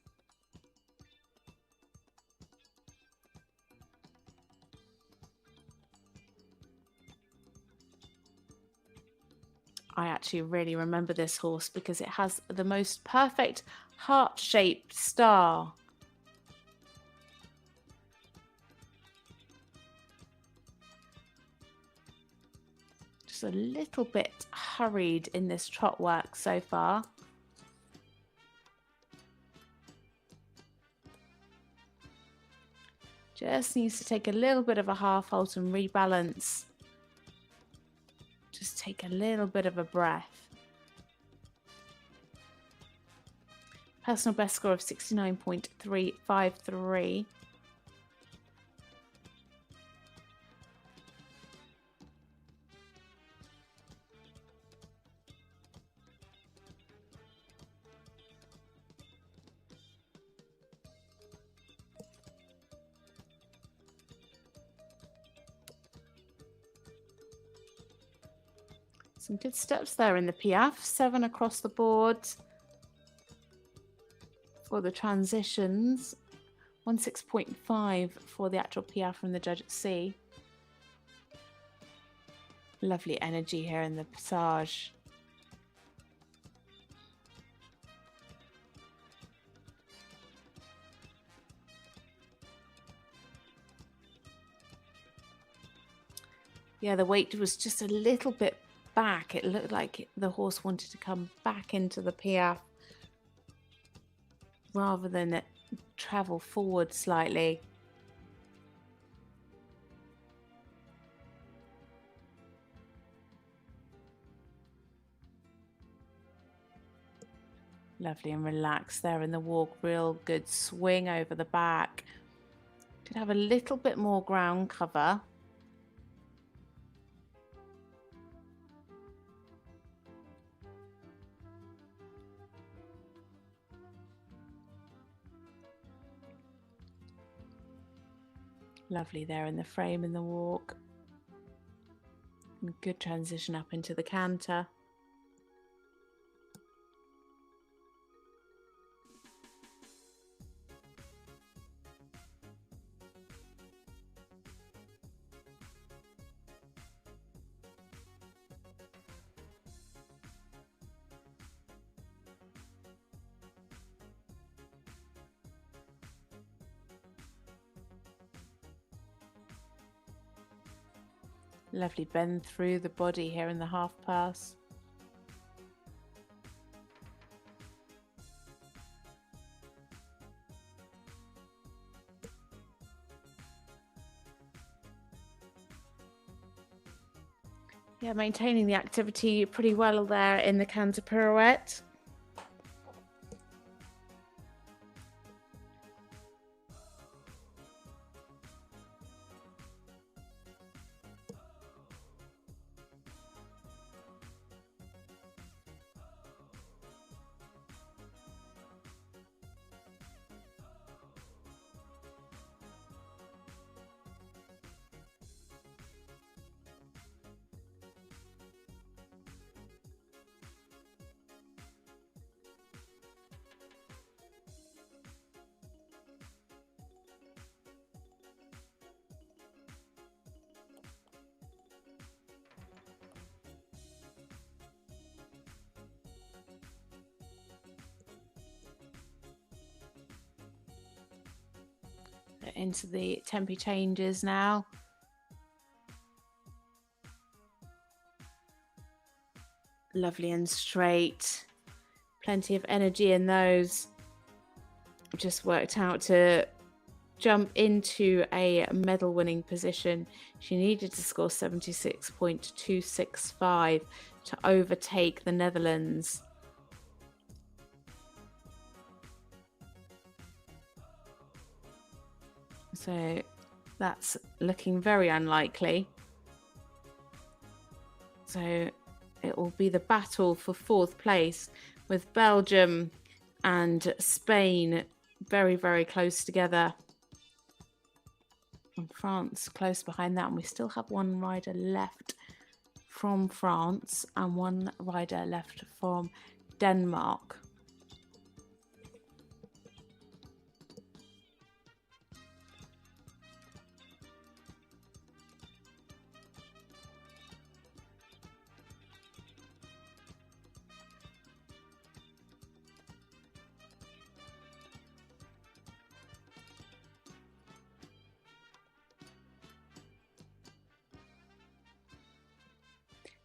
I actually really remember this horse because it has the most perfect heart-shaped star. Just a little bit hurried in this trot work so far. Just needs to take a little bit of a half halt and rebalance. Just take a little bit of a breath. Personal best score of 69.353. Some good steps there in the Piaffe. 7 across the board for the transitions. 16.5 for the actual Piaffe from the judge at C. Lovely energy here in the passage. Yeah, the weight was just a little bit back. It looked like the horse wanted to come back into the Piaffe rather than travel forward slightly. Lovely and relaxed there in the walk. Real good swing over the back. Could have a little bit more ground cover. Lovely there in the frame in the walk. And good transition up into the canter. Lovely bend through the body here in the half pass. Yeah, maintaining the activity pretty well there in the canter pirouette. Into the tempo changes now. Lovely and straight. Plenty of energy in those. Just worked out to jump into a medal winning position. She needed to score 76.265 to overtake the Netherlands. So that's looking very unlikely. So it will be the battle for 4th place with Belgium and Spain very, very close together. And France close behind that. And we still have one rider left from France and one rider left from Denmark.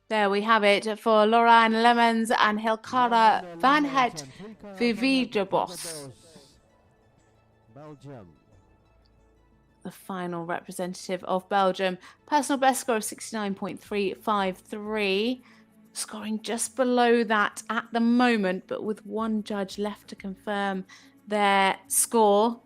There we have it for Laurijn Lemmens and Hilkara van het Vividebos. Belgium. The final representative of Belgium. Personal best score of 69.353. Scoring just below that at the moment, but with one judge left to confirm their score.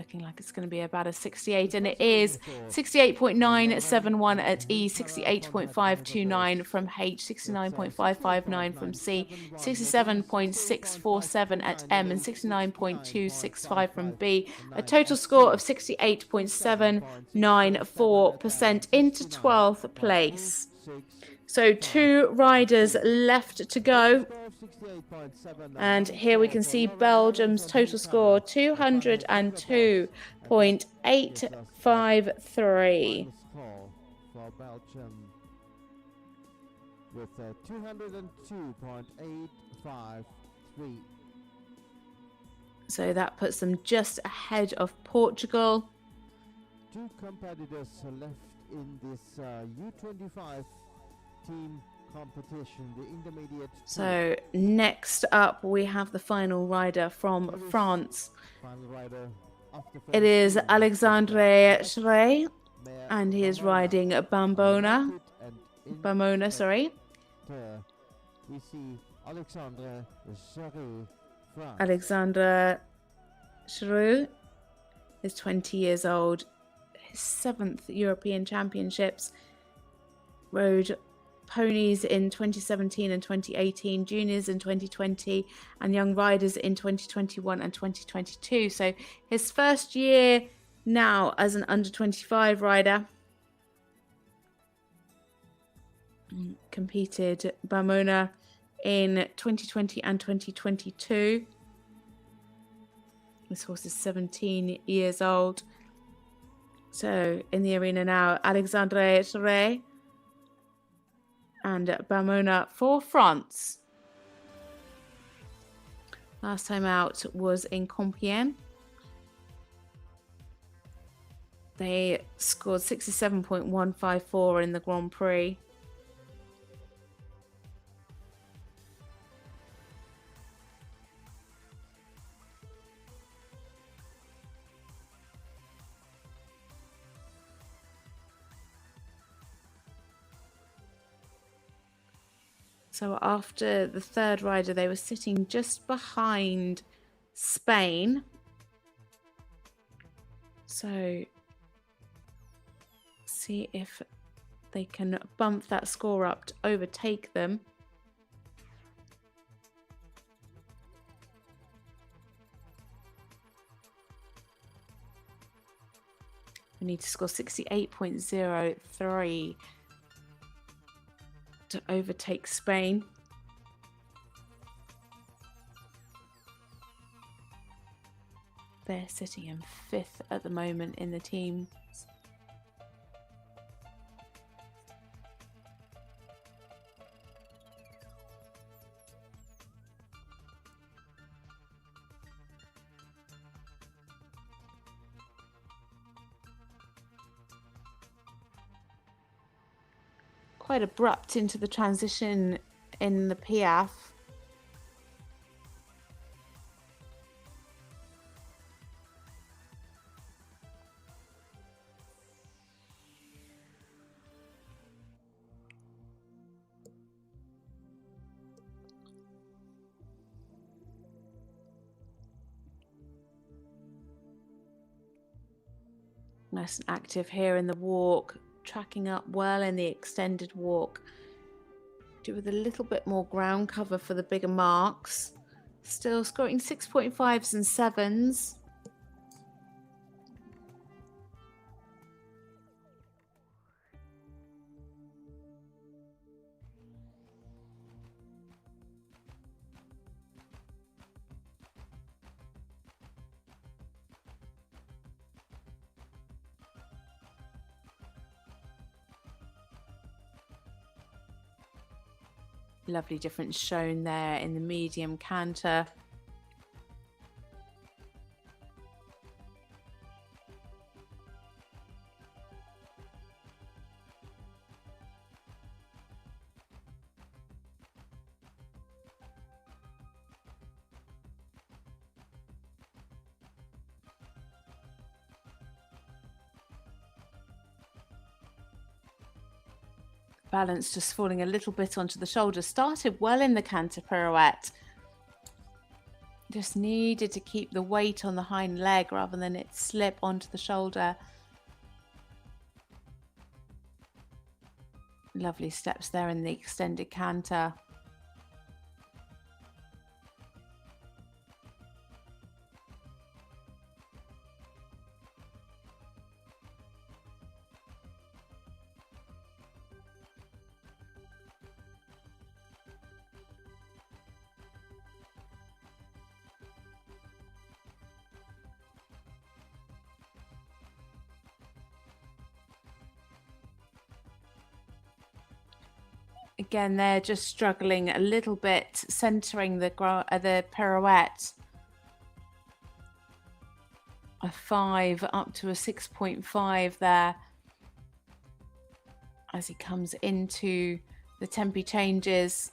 looking like it's going to be about a 68, and it is 68.971 at E, 68.529 from H, 69.559 from C, 67.647 at M, and 69.265 from B. A total score of 68.794% into 12th place. So 2 riders left to go. And here we can see Belgium's total score, 202.853. For Belgium with 202.853. So that puts them just ahead of Portugal. 2 competitors left in this U25 team competition, the intermediate. So next up we have the final rider from France. Final rider of the It is Alexandre Schrey, and he is riding Bamona, sorry. We see Alexandre Schrey, France. Alexandre Schrey is 20 years old, his 7th European Championships, rode ponies in 2017 and 2018, juniors in 2020, and young riders in 2021 and 2022. So his first year now as an under 25 rider. Competed Bamona in 2020 and 2022. This horse is 17 years old. So in the arena now, Alexandre Schrey and Bamona for France. Last time out was in Compiègne. They scored 67.154 in the Grand Prix. So after the third rider, they were sitting just behind Spain. So see if they can bump that score up to overtake them. We need to score 68.03 to overtake Spain. They're sitting in 5th at the moment in the team. Quite abrupt into the transition in the Piaf. Nice and active here in the walk. Tracking up well in the extended walk. Do with a little bit more ground cover for the bigger marks. Still scoring 6.5s and 7s. Lovely difference shown there in the medium canter. Balance just falling a little bit onto the shoulder. Started well in the canter pirouette. Just needed to keep the weight on the hind leg rather than it slip onto the shoulder. Lovely steps there in the extended canter. Again, they're just struggling a little bit, centering the pirouette. A 5 up to a 6.5 there as he comes into the tempi changes.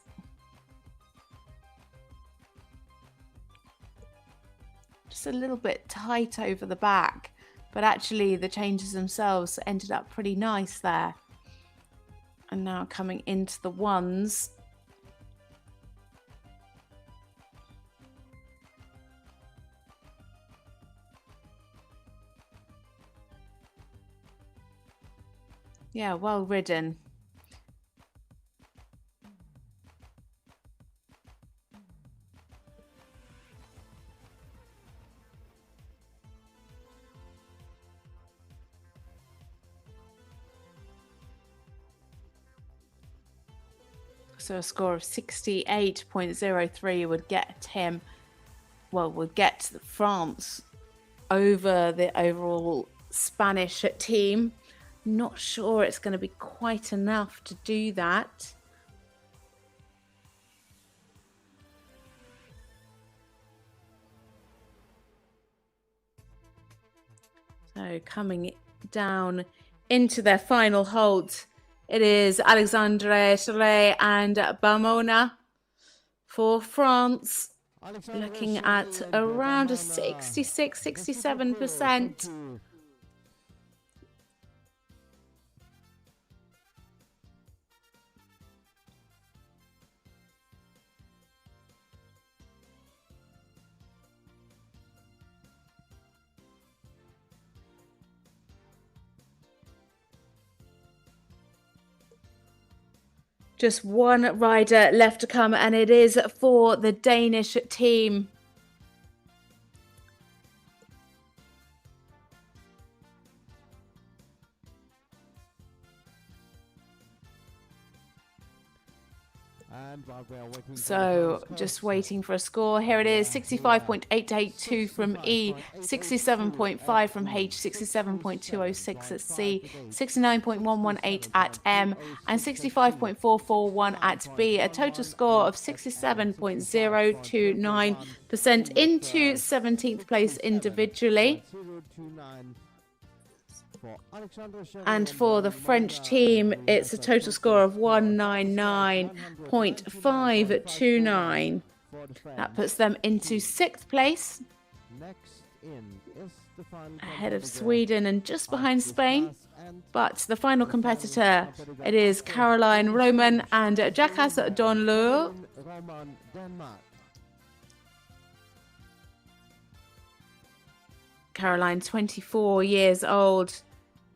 Just a little bit tight over the back, but actually the changes themselves ended up pretty nice there. And now coming into the ones. Yeah, well ridden. So a score of 68.03 would get him, well, would get France over the overall Spanish team. Not sure it's going to be quite enough to do that. So coming down into their final hold, it is Alexandre Soleil and Bamona for France, looking at around a 66-67%. Just one rider left to come, and it is for the Danish team. So just waiting for a score. Here it is, 65.882 from E, 67.5 from H, 67.206 at C, 69.118 at M, and 65.441 at B. A total score of 67.029% into 17th place individually. And for the French team, it's a total score of 199.529. That puts them into 6th place, ahead of Sweden and just behind Spain. But the final competitor, it is Caroline Roman and Jacques Donleur. Caroline, 24 years old,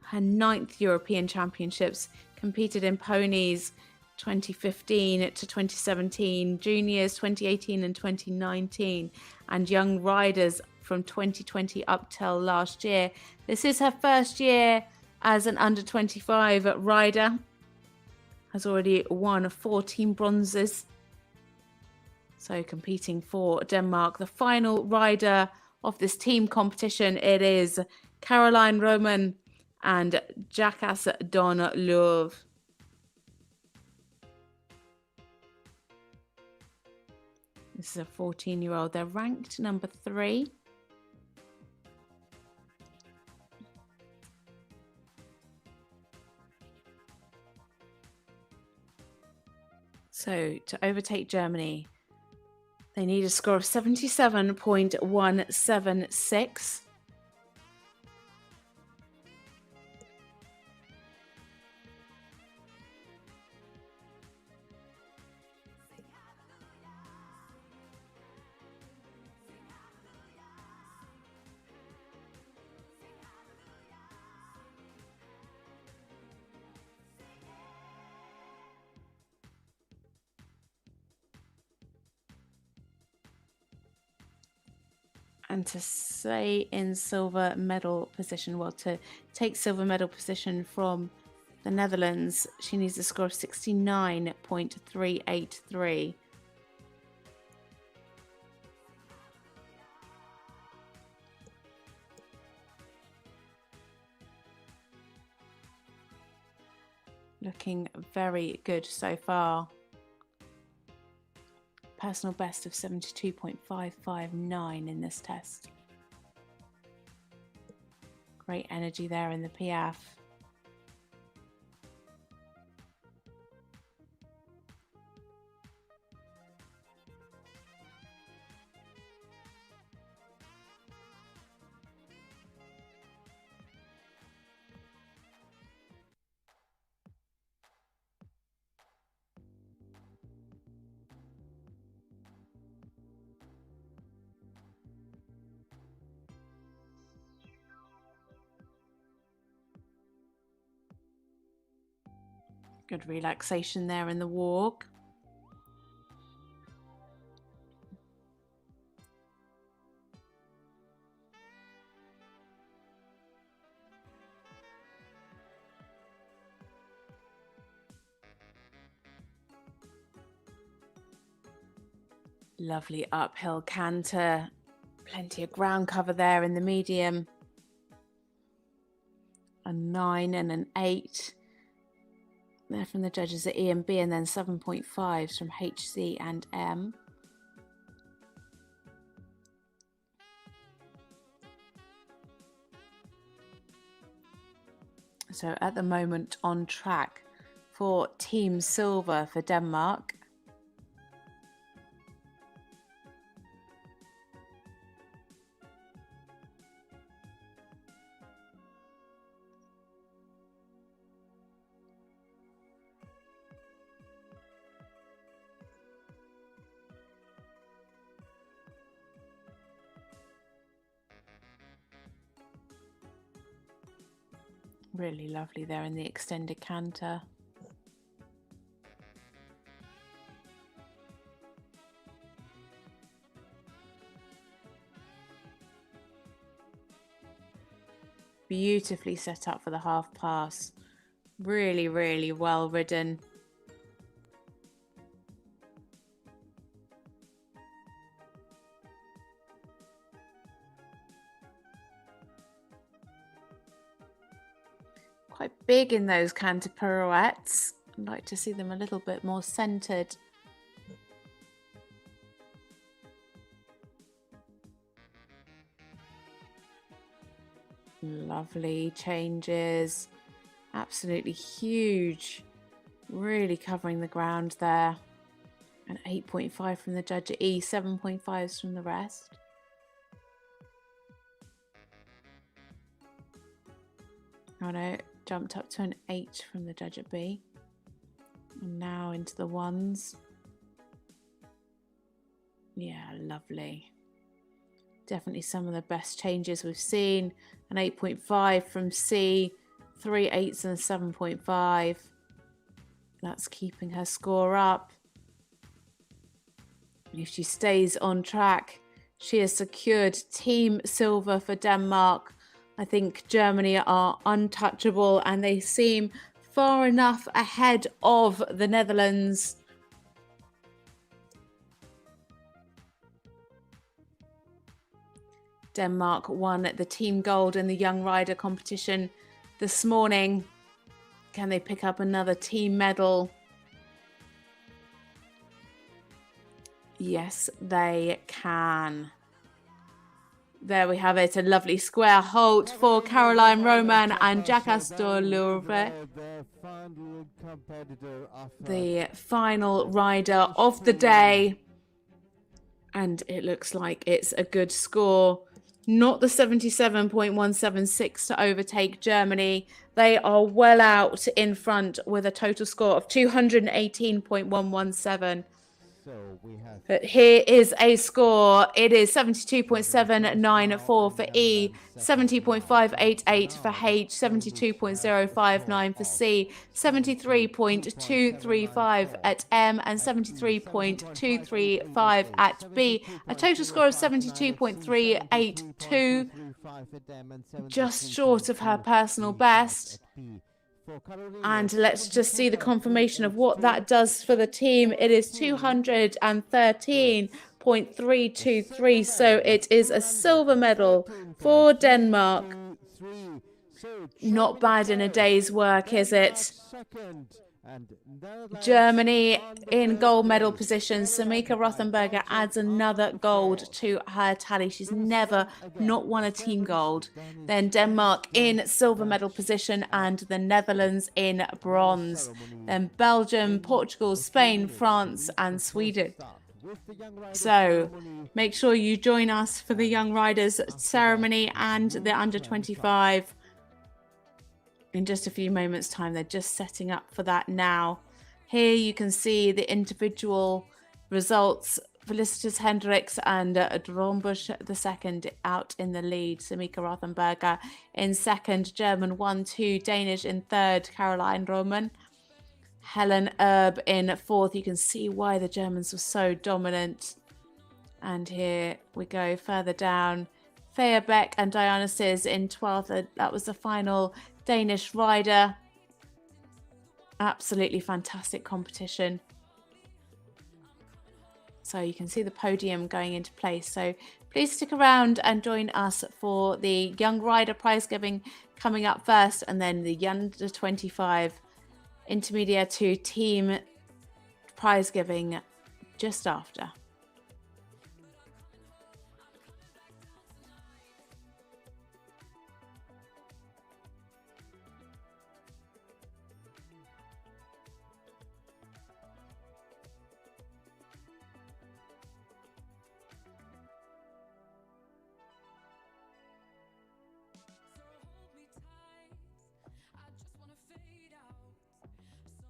her 9th European Championships, competed in ponies 2015 to 2017, juniors 2018 and 2019, and young riders from 2020 up till last year. This is her first year as an under-25 rider. Has already won 14 bronzes. So competing for Denmark. The final rider of this team competition, it is Caroline Roman and Jacques Donleur. This is a 14-year-old. They're ranked number 3. So to overtake Germany, they need a score of 77.176. And to stay in silver medal position, well, to take silver medal position from the Netherlands, she needs a score of 69.383. Looking very good so far. Personal best of 72.559 in this test. Great energy there in the Piaf. Good relaxation there in the walk. Lovely uphill canter. Plenty of ground cover there in the medium. A 9 and an 8. There from the judges at E and B, and then 7.5s from HC and M. So at the moment on track for Team Silver for Denmark. Really lovely there in the extended canter. Beautifully set up for the half pass. Really, really well ridden. Quite big in those canter pirouettes. I'd like to see them a little bit more centered. Lovely changes. Absolutely huge. Really covering the ground there. An 8.5 from the judge at E, 7.5s from the rest. Oh no, jumped up to an 8 from the judge at B. And now into the ones. Yeah, lovely. Definitely some of the best changes we've seen. An 8.5 from C, 3 8s and a 7.5. That's keeping her score up. If she stays on track, she has secured Team Silver for Denmark. I think Germany are untouchable and they seem far enough ahead of the Netherlands. Denmark won the team gold in the young rider competition this morning. Can they pick up another team medal? Yes, they can. There we have it, a lovely square halt for Caroline Roman and Jacques Astor Louvre. The final rider of the day. And it looks like it's a good score. Not the 77.176 to overtake Germany. They are well out in front with a total score of 218.117. So we have But here is a score. It is 72.794 for E, 70.588 for H, 72.059 for C, 73.235 at M, and 73.235 at B. A total score of 72.382, just short of her personal best. And let's just see the confirmation of what that does for the team. It is 213.323. So it is a silver medal for Denmark. Not bad in a day's work, is it? Germany in gold medal position. Semmieke Rothenberger adds another gold to her tally. She's never not won a team gold. Then Denmark in silver medal position and the Netherlands in bronze. Then Belgium, Portugal, Spain, France and Sweden. So make sure you join us for the Young Riders ceremony and the under 25. In just a few moments' time. They're just setting up for that now. Here you can see the individual results. Felicitas Hendricks and Drombusch the second out in the lead. Semmieke Rothenberger in second. German 1-2. Danish in third. Caroline Roman. Helen Erbe in fourth. You can see why the Germans were so dominant. And here we go further down. Thea, Bech and Dionysus in 12th. That was the final Danish rider. Absolutely fantastic competition. So you can see the podium going into place. So please stick around and join us for the Young Rider prize giving coming up first, and then the Under 25 Intermediate 2 team prize giving just after.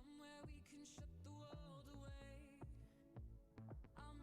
Somewhere we can shut the world away. I'm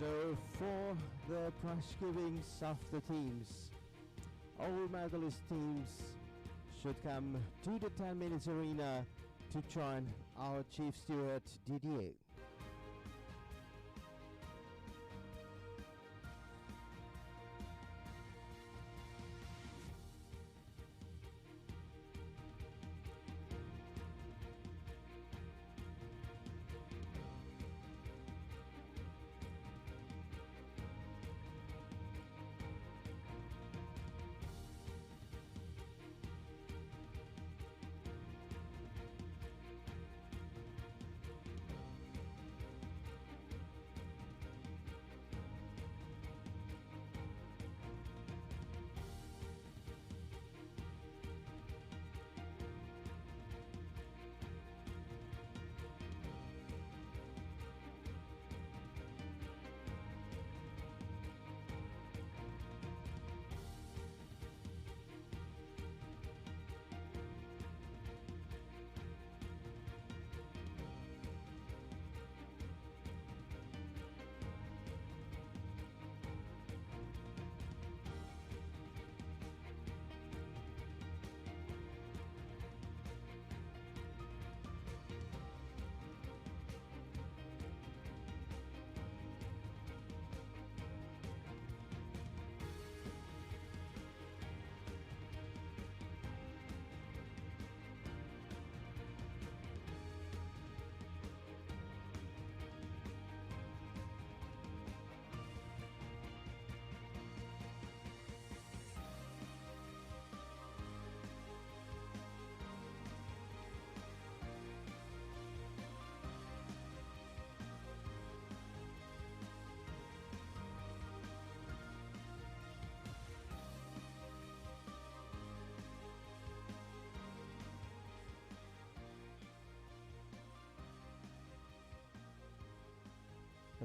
So for the prize givings of the teams, all medalist teams should come to the 10 minutes arena to join our chief steward Didier.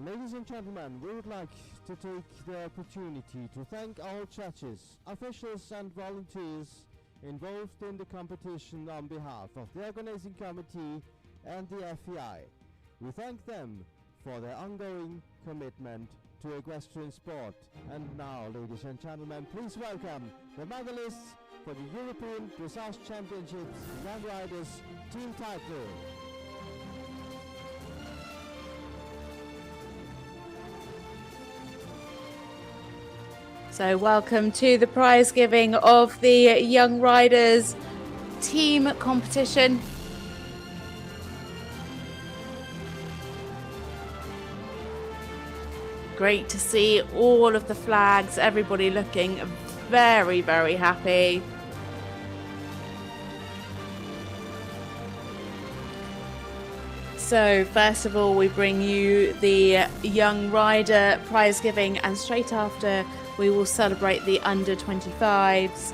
Ladies and gentlemen, we would like to take the opportunity to thank all judges, officials and volunteers involved in the competition on behalf of the organizing committee and the FEI. We thank them for their ongoing commitment to equestrian sport. And now, ladies and gentlemen, please welcome the medalists for the European Dressage Championships Young Riders Team title. So welcome to the prize giving of the Young Riders team competition. Great to see all of the flags, everybody looking very, very happy. So first of all, we bring you the Young Rider prize giving, and straight after we will celebrate the under 25s.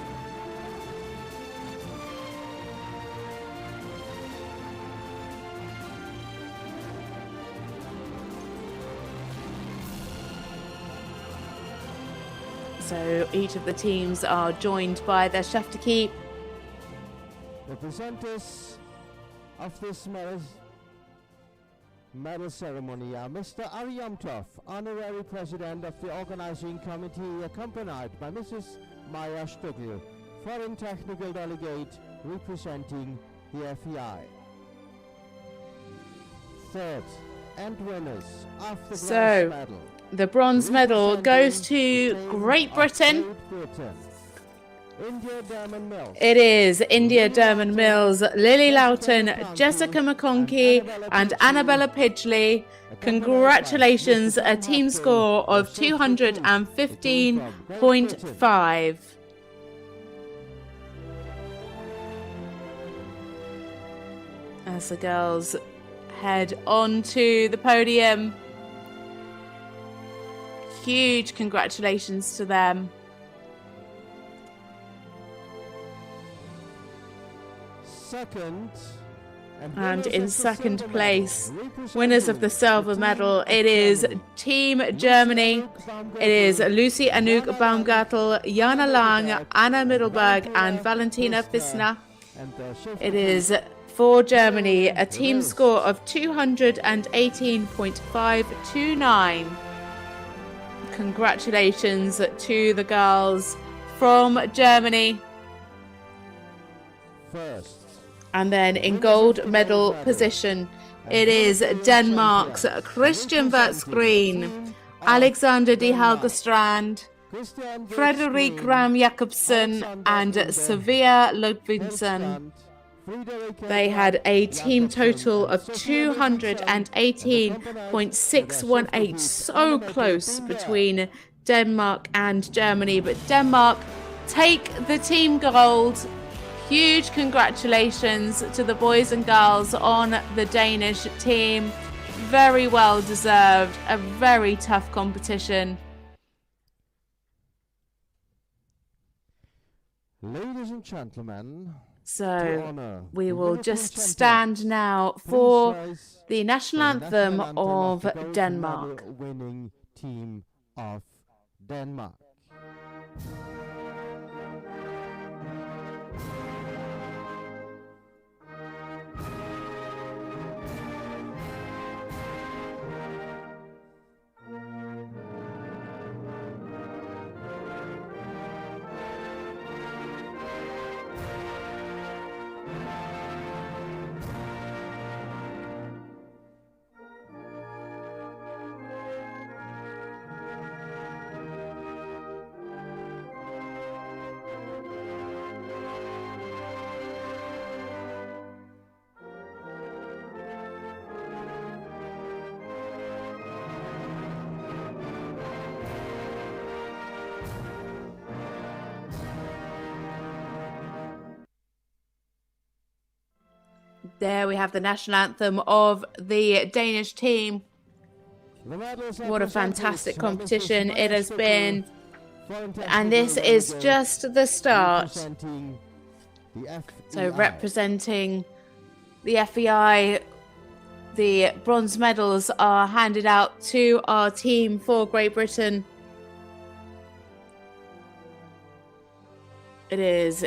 So each of the teams are joined by their chef de keep. The presenters of this medal ceremony are Mr. Ariamtov, Honorary President of the Organizing Committee, accompanied by Mrs. Maya Stugl, Foreign Technical Delegate representing the FEI. Third and winners of the bronze medal. The bronze medal goes to Great Britain. India Derman Mills. It is India Derman Mills, Lily Luyten, Jessica McConkey and Annabella Pidgley. Congratulations, a team score of 215.5. As the girls head on to the podium, huge congratulations to them. Second, and in second place, winners of the silver medal, it is Team Germany. It is Lucy Anouk Baumgartel, Jana Lang, Anna Middelberg and Valentina Fissner. It is for Germany a team score of 218.529. congratulations to the girls from Germany. First. And then in gold medal position, it is Denmark's Christian Vertsgreen, Alexander de Halgerstrand, Frederik Ram Jacobsen, and Sevilla Ludvigsen. They had a team total of 218.618, so close between Denmark and Germany, but Denmark take the team gold. Huge congratulations to the boys and girls on the Danish team. Very well deserved, a very tough competition. Ladies and gentlemen, so we will just stand now for the national anthem of Denmark. Winning team of Denmark. There we have the national anthem of the Danish team. What a fantastic competition it has been. And this is just the start. So representing the FEI, the bronze medals are handed out to our team for Great Britain. It is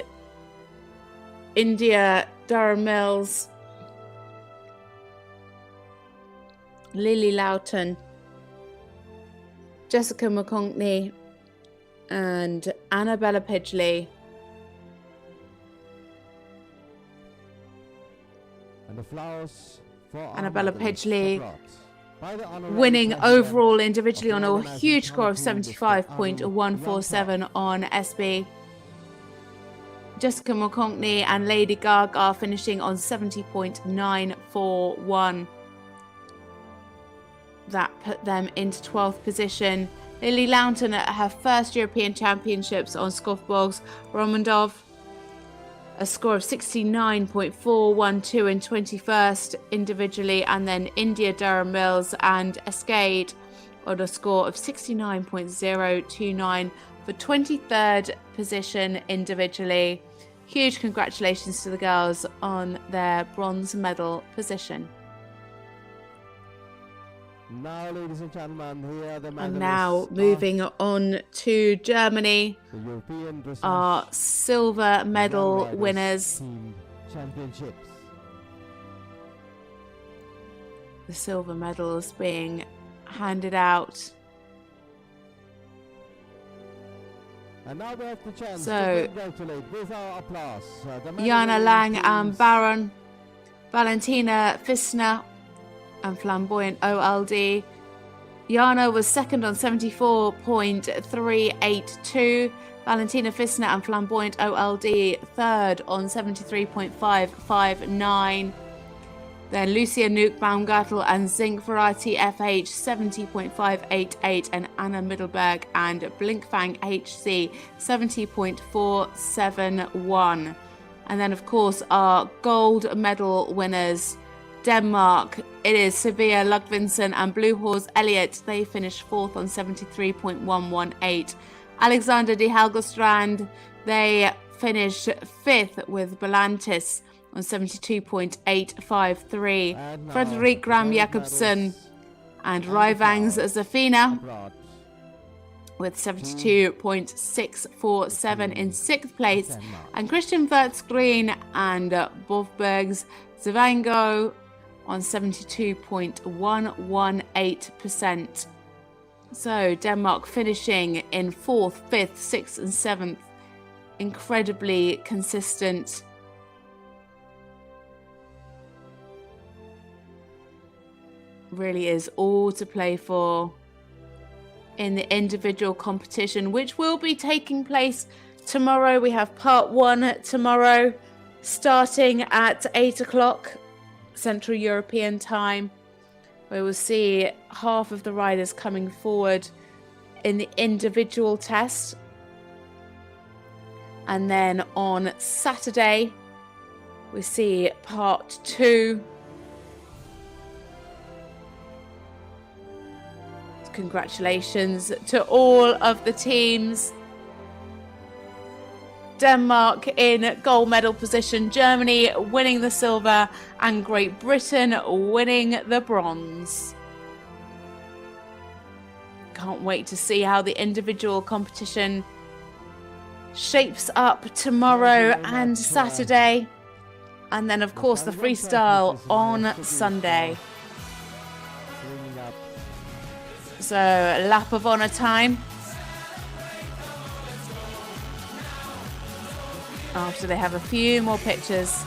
India Durham Mills, Lily Luyten, Jessica McConkney, and Annabella Pidgley. And the flowers for Annabella Pidgley winning overall individually on a huge score of 75.147 on SB. Jessica McConkney and Lady Gaga finishing on 70.941. That put them into 12th position. Lily Luyten at her first European Championships on Skofborgs Romandov, a score of 69.412 in 21st individually, and then India Durham Mills and Escade on a score of 69.029 for 23rd position individually. Huge congratulations to the girls on their bronze medal position. Now, ladies and gentlemen, here are the medalists. And now moving on to Germany, our silver medal winners. Championships. The silver medals being handed out. And now we have the chance to congratulate with our applause Jana Lang and Baron, Valentina Fissner and Flamboyant OLD. Jana was second on 74.382. Valentina Fissner and Flamboyant OLD third on 73.559. Then Lucia Nuke Baumgartel and Zinc Variety FH 70.588, and Anna Middelberg and Blinkfang HC 70.471. And then, of course, our gold medal winners, Denmark, it is Sevilla Ludvigsen and Blue Horse Elliot. They finished fourth on 73.118. Alexander de Halgerstrand, they finished fifth with Belantis on 72.853. Frederik Gram Jacobsen and Ryvangs Zafina with 72.647 in sixth place. And Christian Vertsgreen and Bovbergs Zvango on 72.118%. So Denmark finishing in 4th, 5th, 6th and 7th. Incredibly consistent. Really is all to play for in the individual competition, which will be taking place tomorrow. We have part 1 tomorrow, starting at 8 o'clock Central European time, where we'll see half of the riders coming forward in the individual test. And then on Saturday, we see part 2. Congratulations to all of the teams. Denmark in gold medal position, Germany winning the silver, and Great Britain winning the bronze. Can't wait to see how the individual competition shapes up tomorrow and Saturday. And then, of course, the freestyle on Sunday. So, lap of honour time. After they have a few more pictures.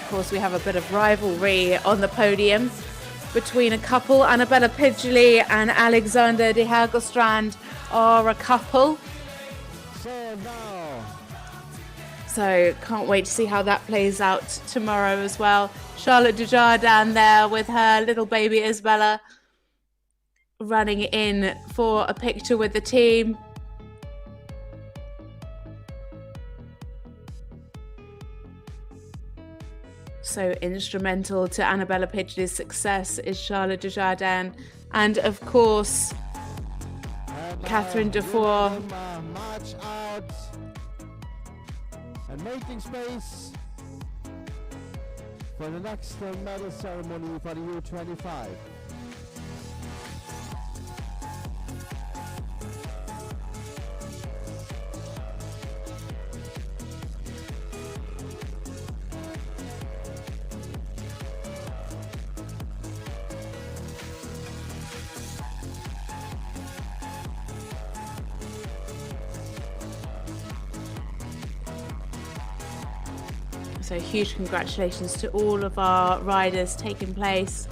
Of course, we have a bit of rivalry on the podium between a couple. Annabella Pidgley and Alexander de Hagelstrand are a couple. So can't wait to see how that plays out tomorrow as well. Charlotte Dujardin there with her little baby Isabella running in for a picture with the team. So instrumental to Annabella Pidgley's success is Charlotte Dujardin, and of course Catherine Dufour. March out and making space for the next medal ceremony for the U25. So huge congratulations to all of our riders taking place.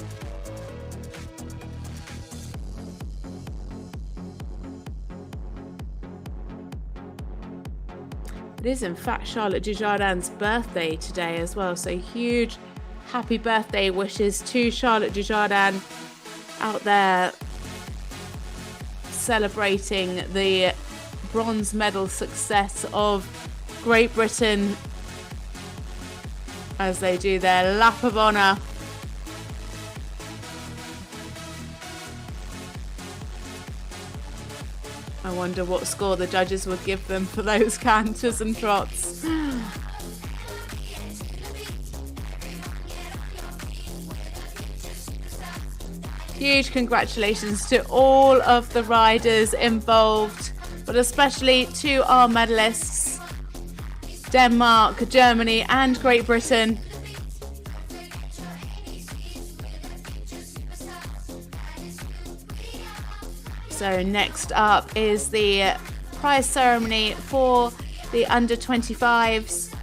It is in fact Charlotte Dujardin's birthday today as well, so huge happy birthday wishes to Charlotte Dujardin out there celebrating the bronze medal success of Great Britain as they do their lap of honour. I wonder what score the judges would give them for those canters and trots. Huge congratulations to all of the riders involved, but especially to our medalists. Denmark, Germany and Great Britain. So next up is the prize ceremony for the under 25s.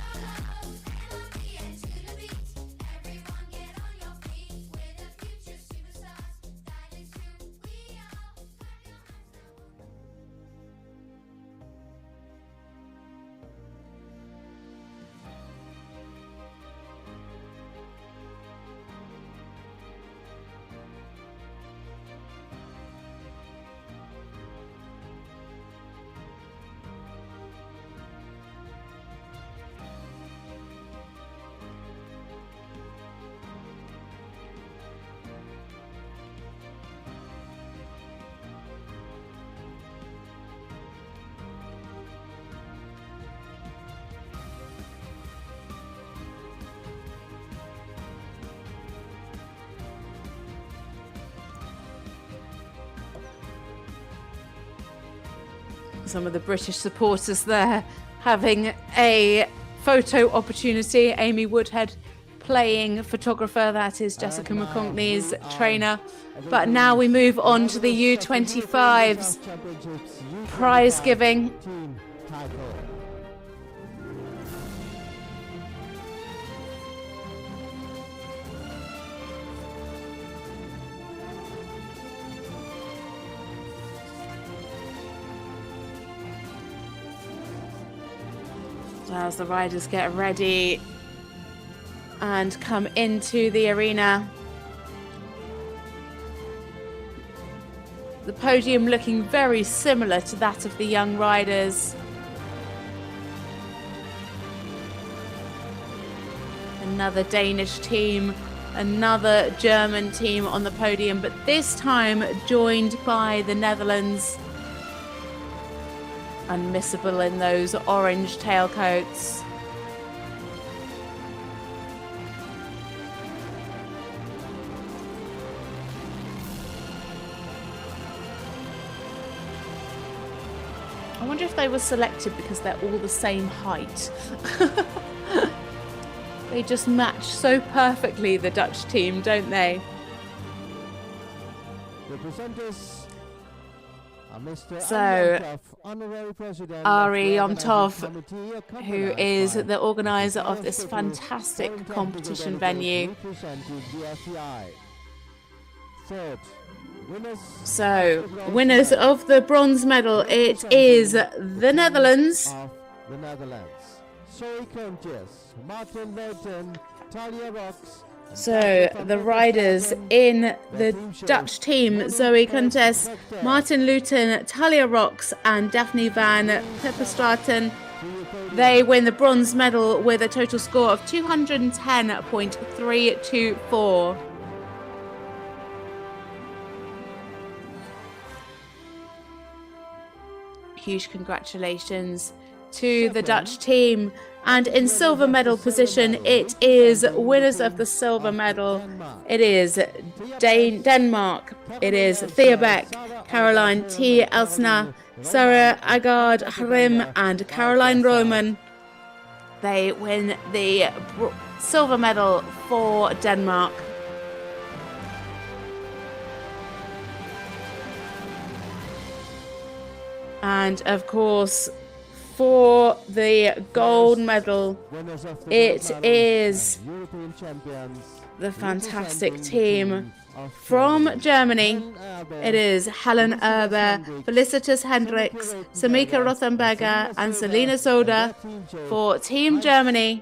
Some of the British supporters there having a photo opportunity. Amy Woodhead playing photographer, that is Jessica McConkney's trainer. But now we move on to the U25's prize giving. As the riders get ready and come into the arena. The podium looking very similar to that of the young riders. Another Danish team, another German team on the podium, but this time joined by the Netherlands. Unmissable in those orange tailcoats. I wonder if they were selected because they're all the same height. They just match so perfectly, the Dutch team, don't they? The presenters are Mr. So, Honorary President Ari of the Yomtov, Committee, who is the organizer of this fantastic competition venue. representing the FEI. Third, winners. So, winners of the bronze medal, it is the Netherlands. Of the Netherlands. Zoe Countess, Martin Luyten, Thalia Rockx. So, the riders in the Dutch team, Zoe Countess, Martin Luyten, Thalia Rockx and Daphne van Pepperstraten, they win the bronze medal with a total score of 210.324. Huge congratulations to the Dutch team. And in silver medal position, it is winners of the silver medal. It is Denmark. It is Thea Bech, Caroline T. Elsner, Sarah Agard Harim, and Caroline Roman. They win the silver medal for Denmark. And of course, for the gold medal, it is the fantastic team from Germany. It is Helen Erbe, Felicitas Hendricks, Semmieke Rothenberger and Selina Soda for Team Germany,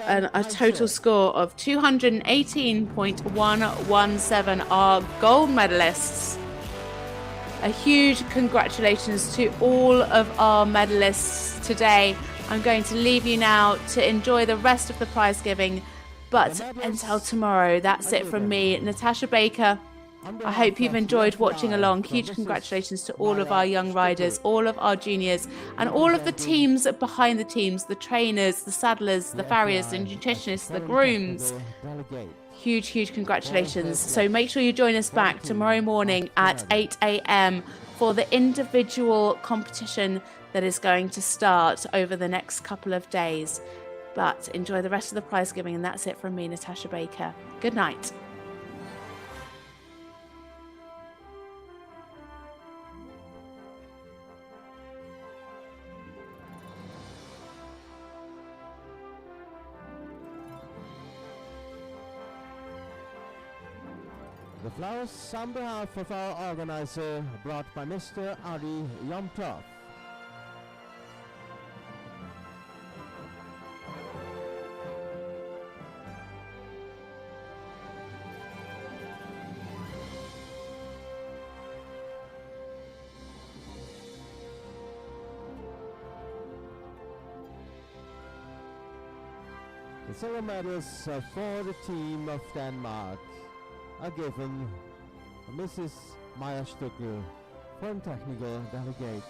and a total score of 218.117 are gold medalists. A huge congratulations to all of our medalists today. I'm going to leave you now to enjoy the rest of the prize giving, but until tomorrow, that's it from me, Natasha Baker. I hope you've enjoyed watching along. Huge congratulations to all of our young riders, all of our juniors, and all of the teams behind the teams, the trainers, the saddlers, the farriers, the nutritionists, the grooms. Huge congratulations. So make sure you join us back tomorrow morning at 8 a.m. for the individual competition that is going to start over the next couple of days. But enjoy the rest of the prize giving, and that's it from me, Natasha Baker. Good night. The flowers on behalf of our organizer, brought by Mr. Ari Yomtov. The silver medals for the team of Denmark are given to Mrs. Maya Stuckel from Technical Delegates.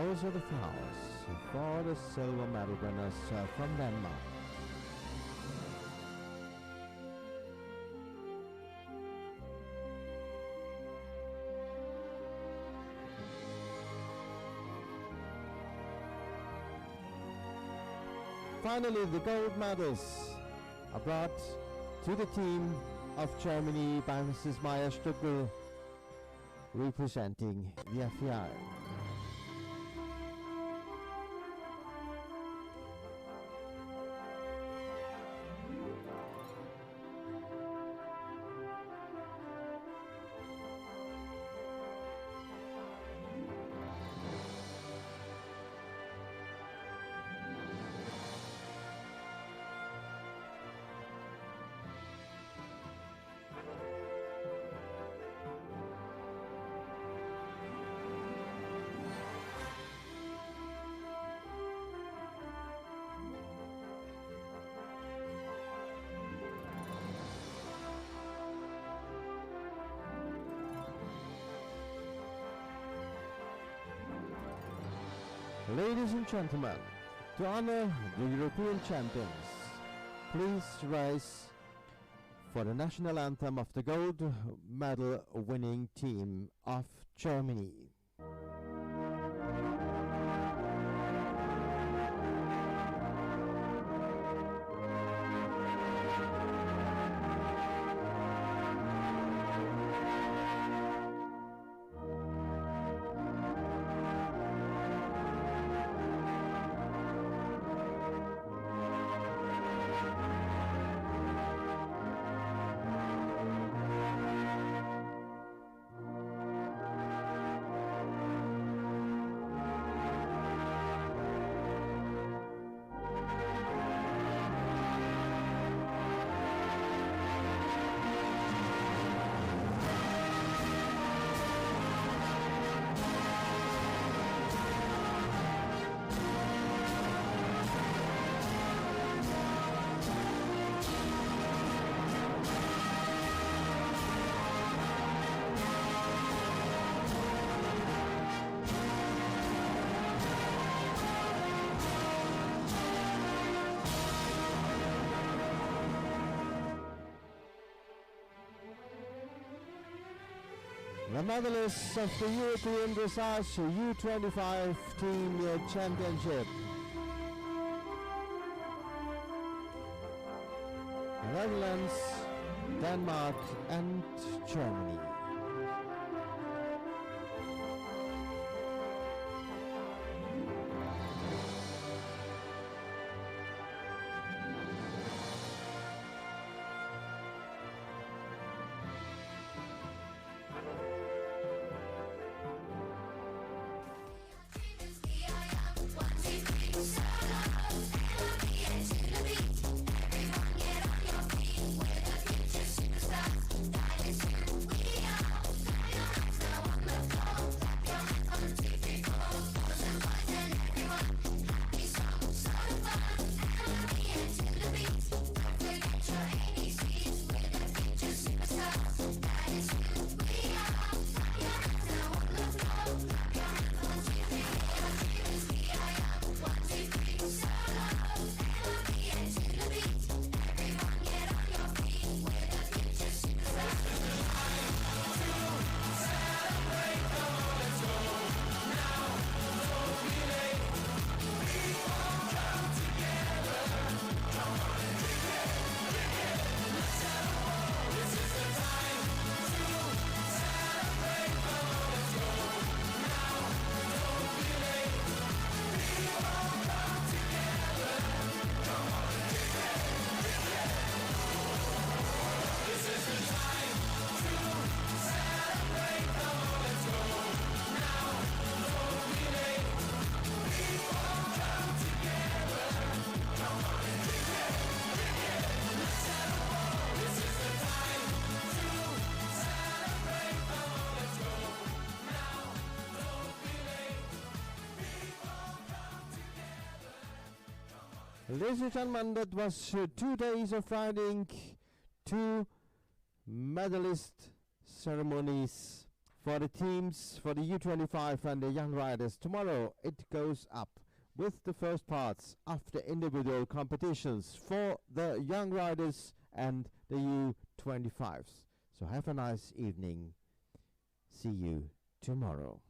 those are the flowers for the silver medal winners from Denmark. Finally, the gold medals are brought to the team of Germany by Mrs. Maya Stuckel, representing the FEI. Ladies and gentlemen, to honor the European champions, please rise for the national anthem of the gold medal winning team of Germany. The medalists of the European Dressage U25 Team Championship. Netherlands, Denmark and Germany. Ladies and gentlemen, that was 2 days of riding, 2 medalist ceremonies for the teams, for the U25 and the young riders. Tomorrow it goes up with the first parts of the individual competitions for the young riders and the U25s. So have a nice evening. See you tomorrow.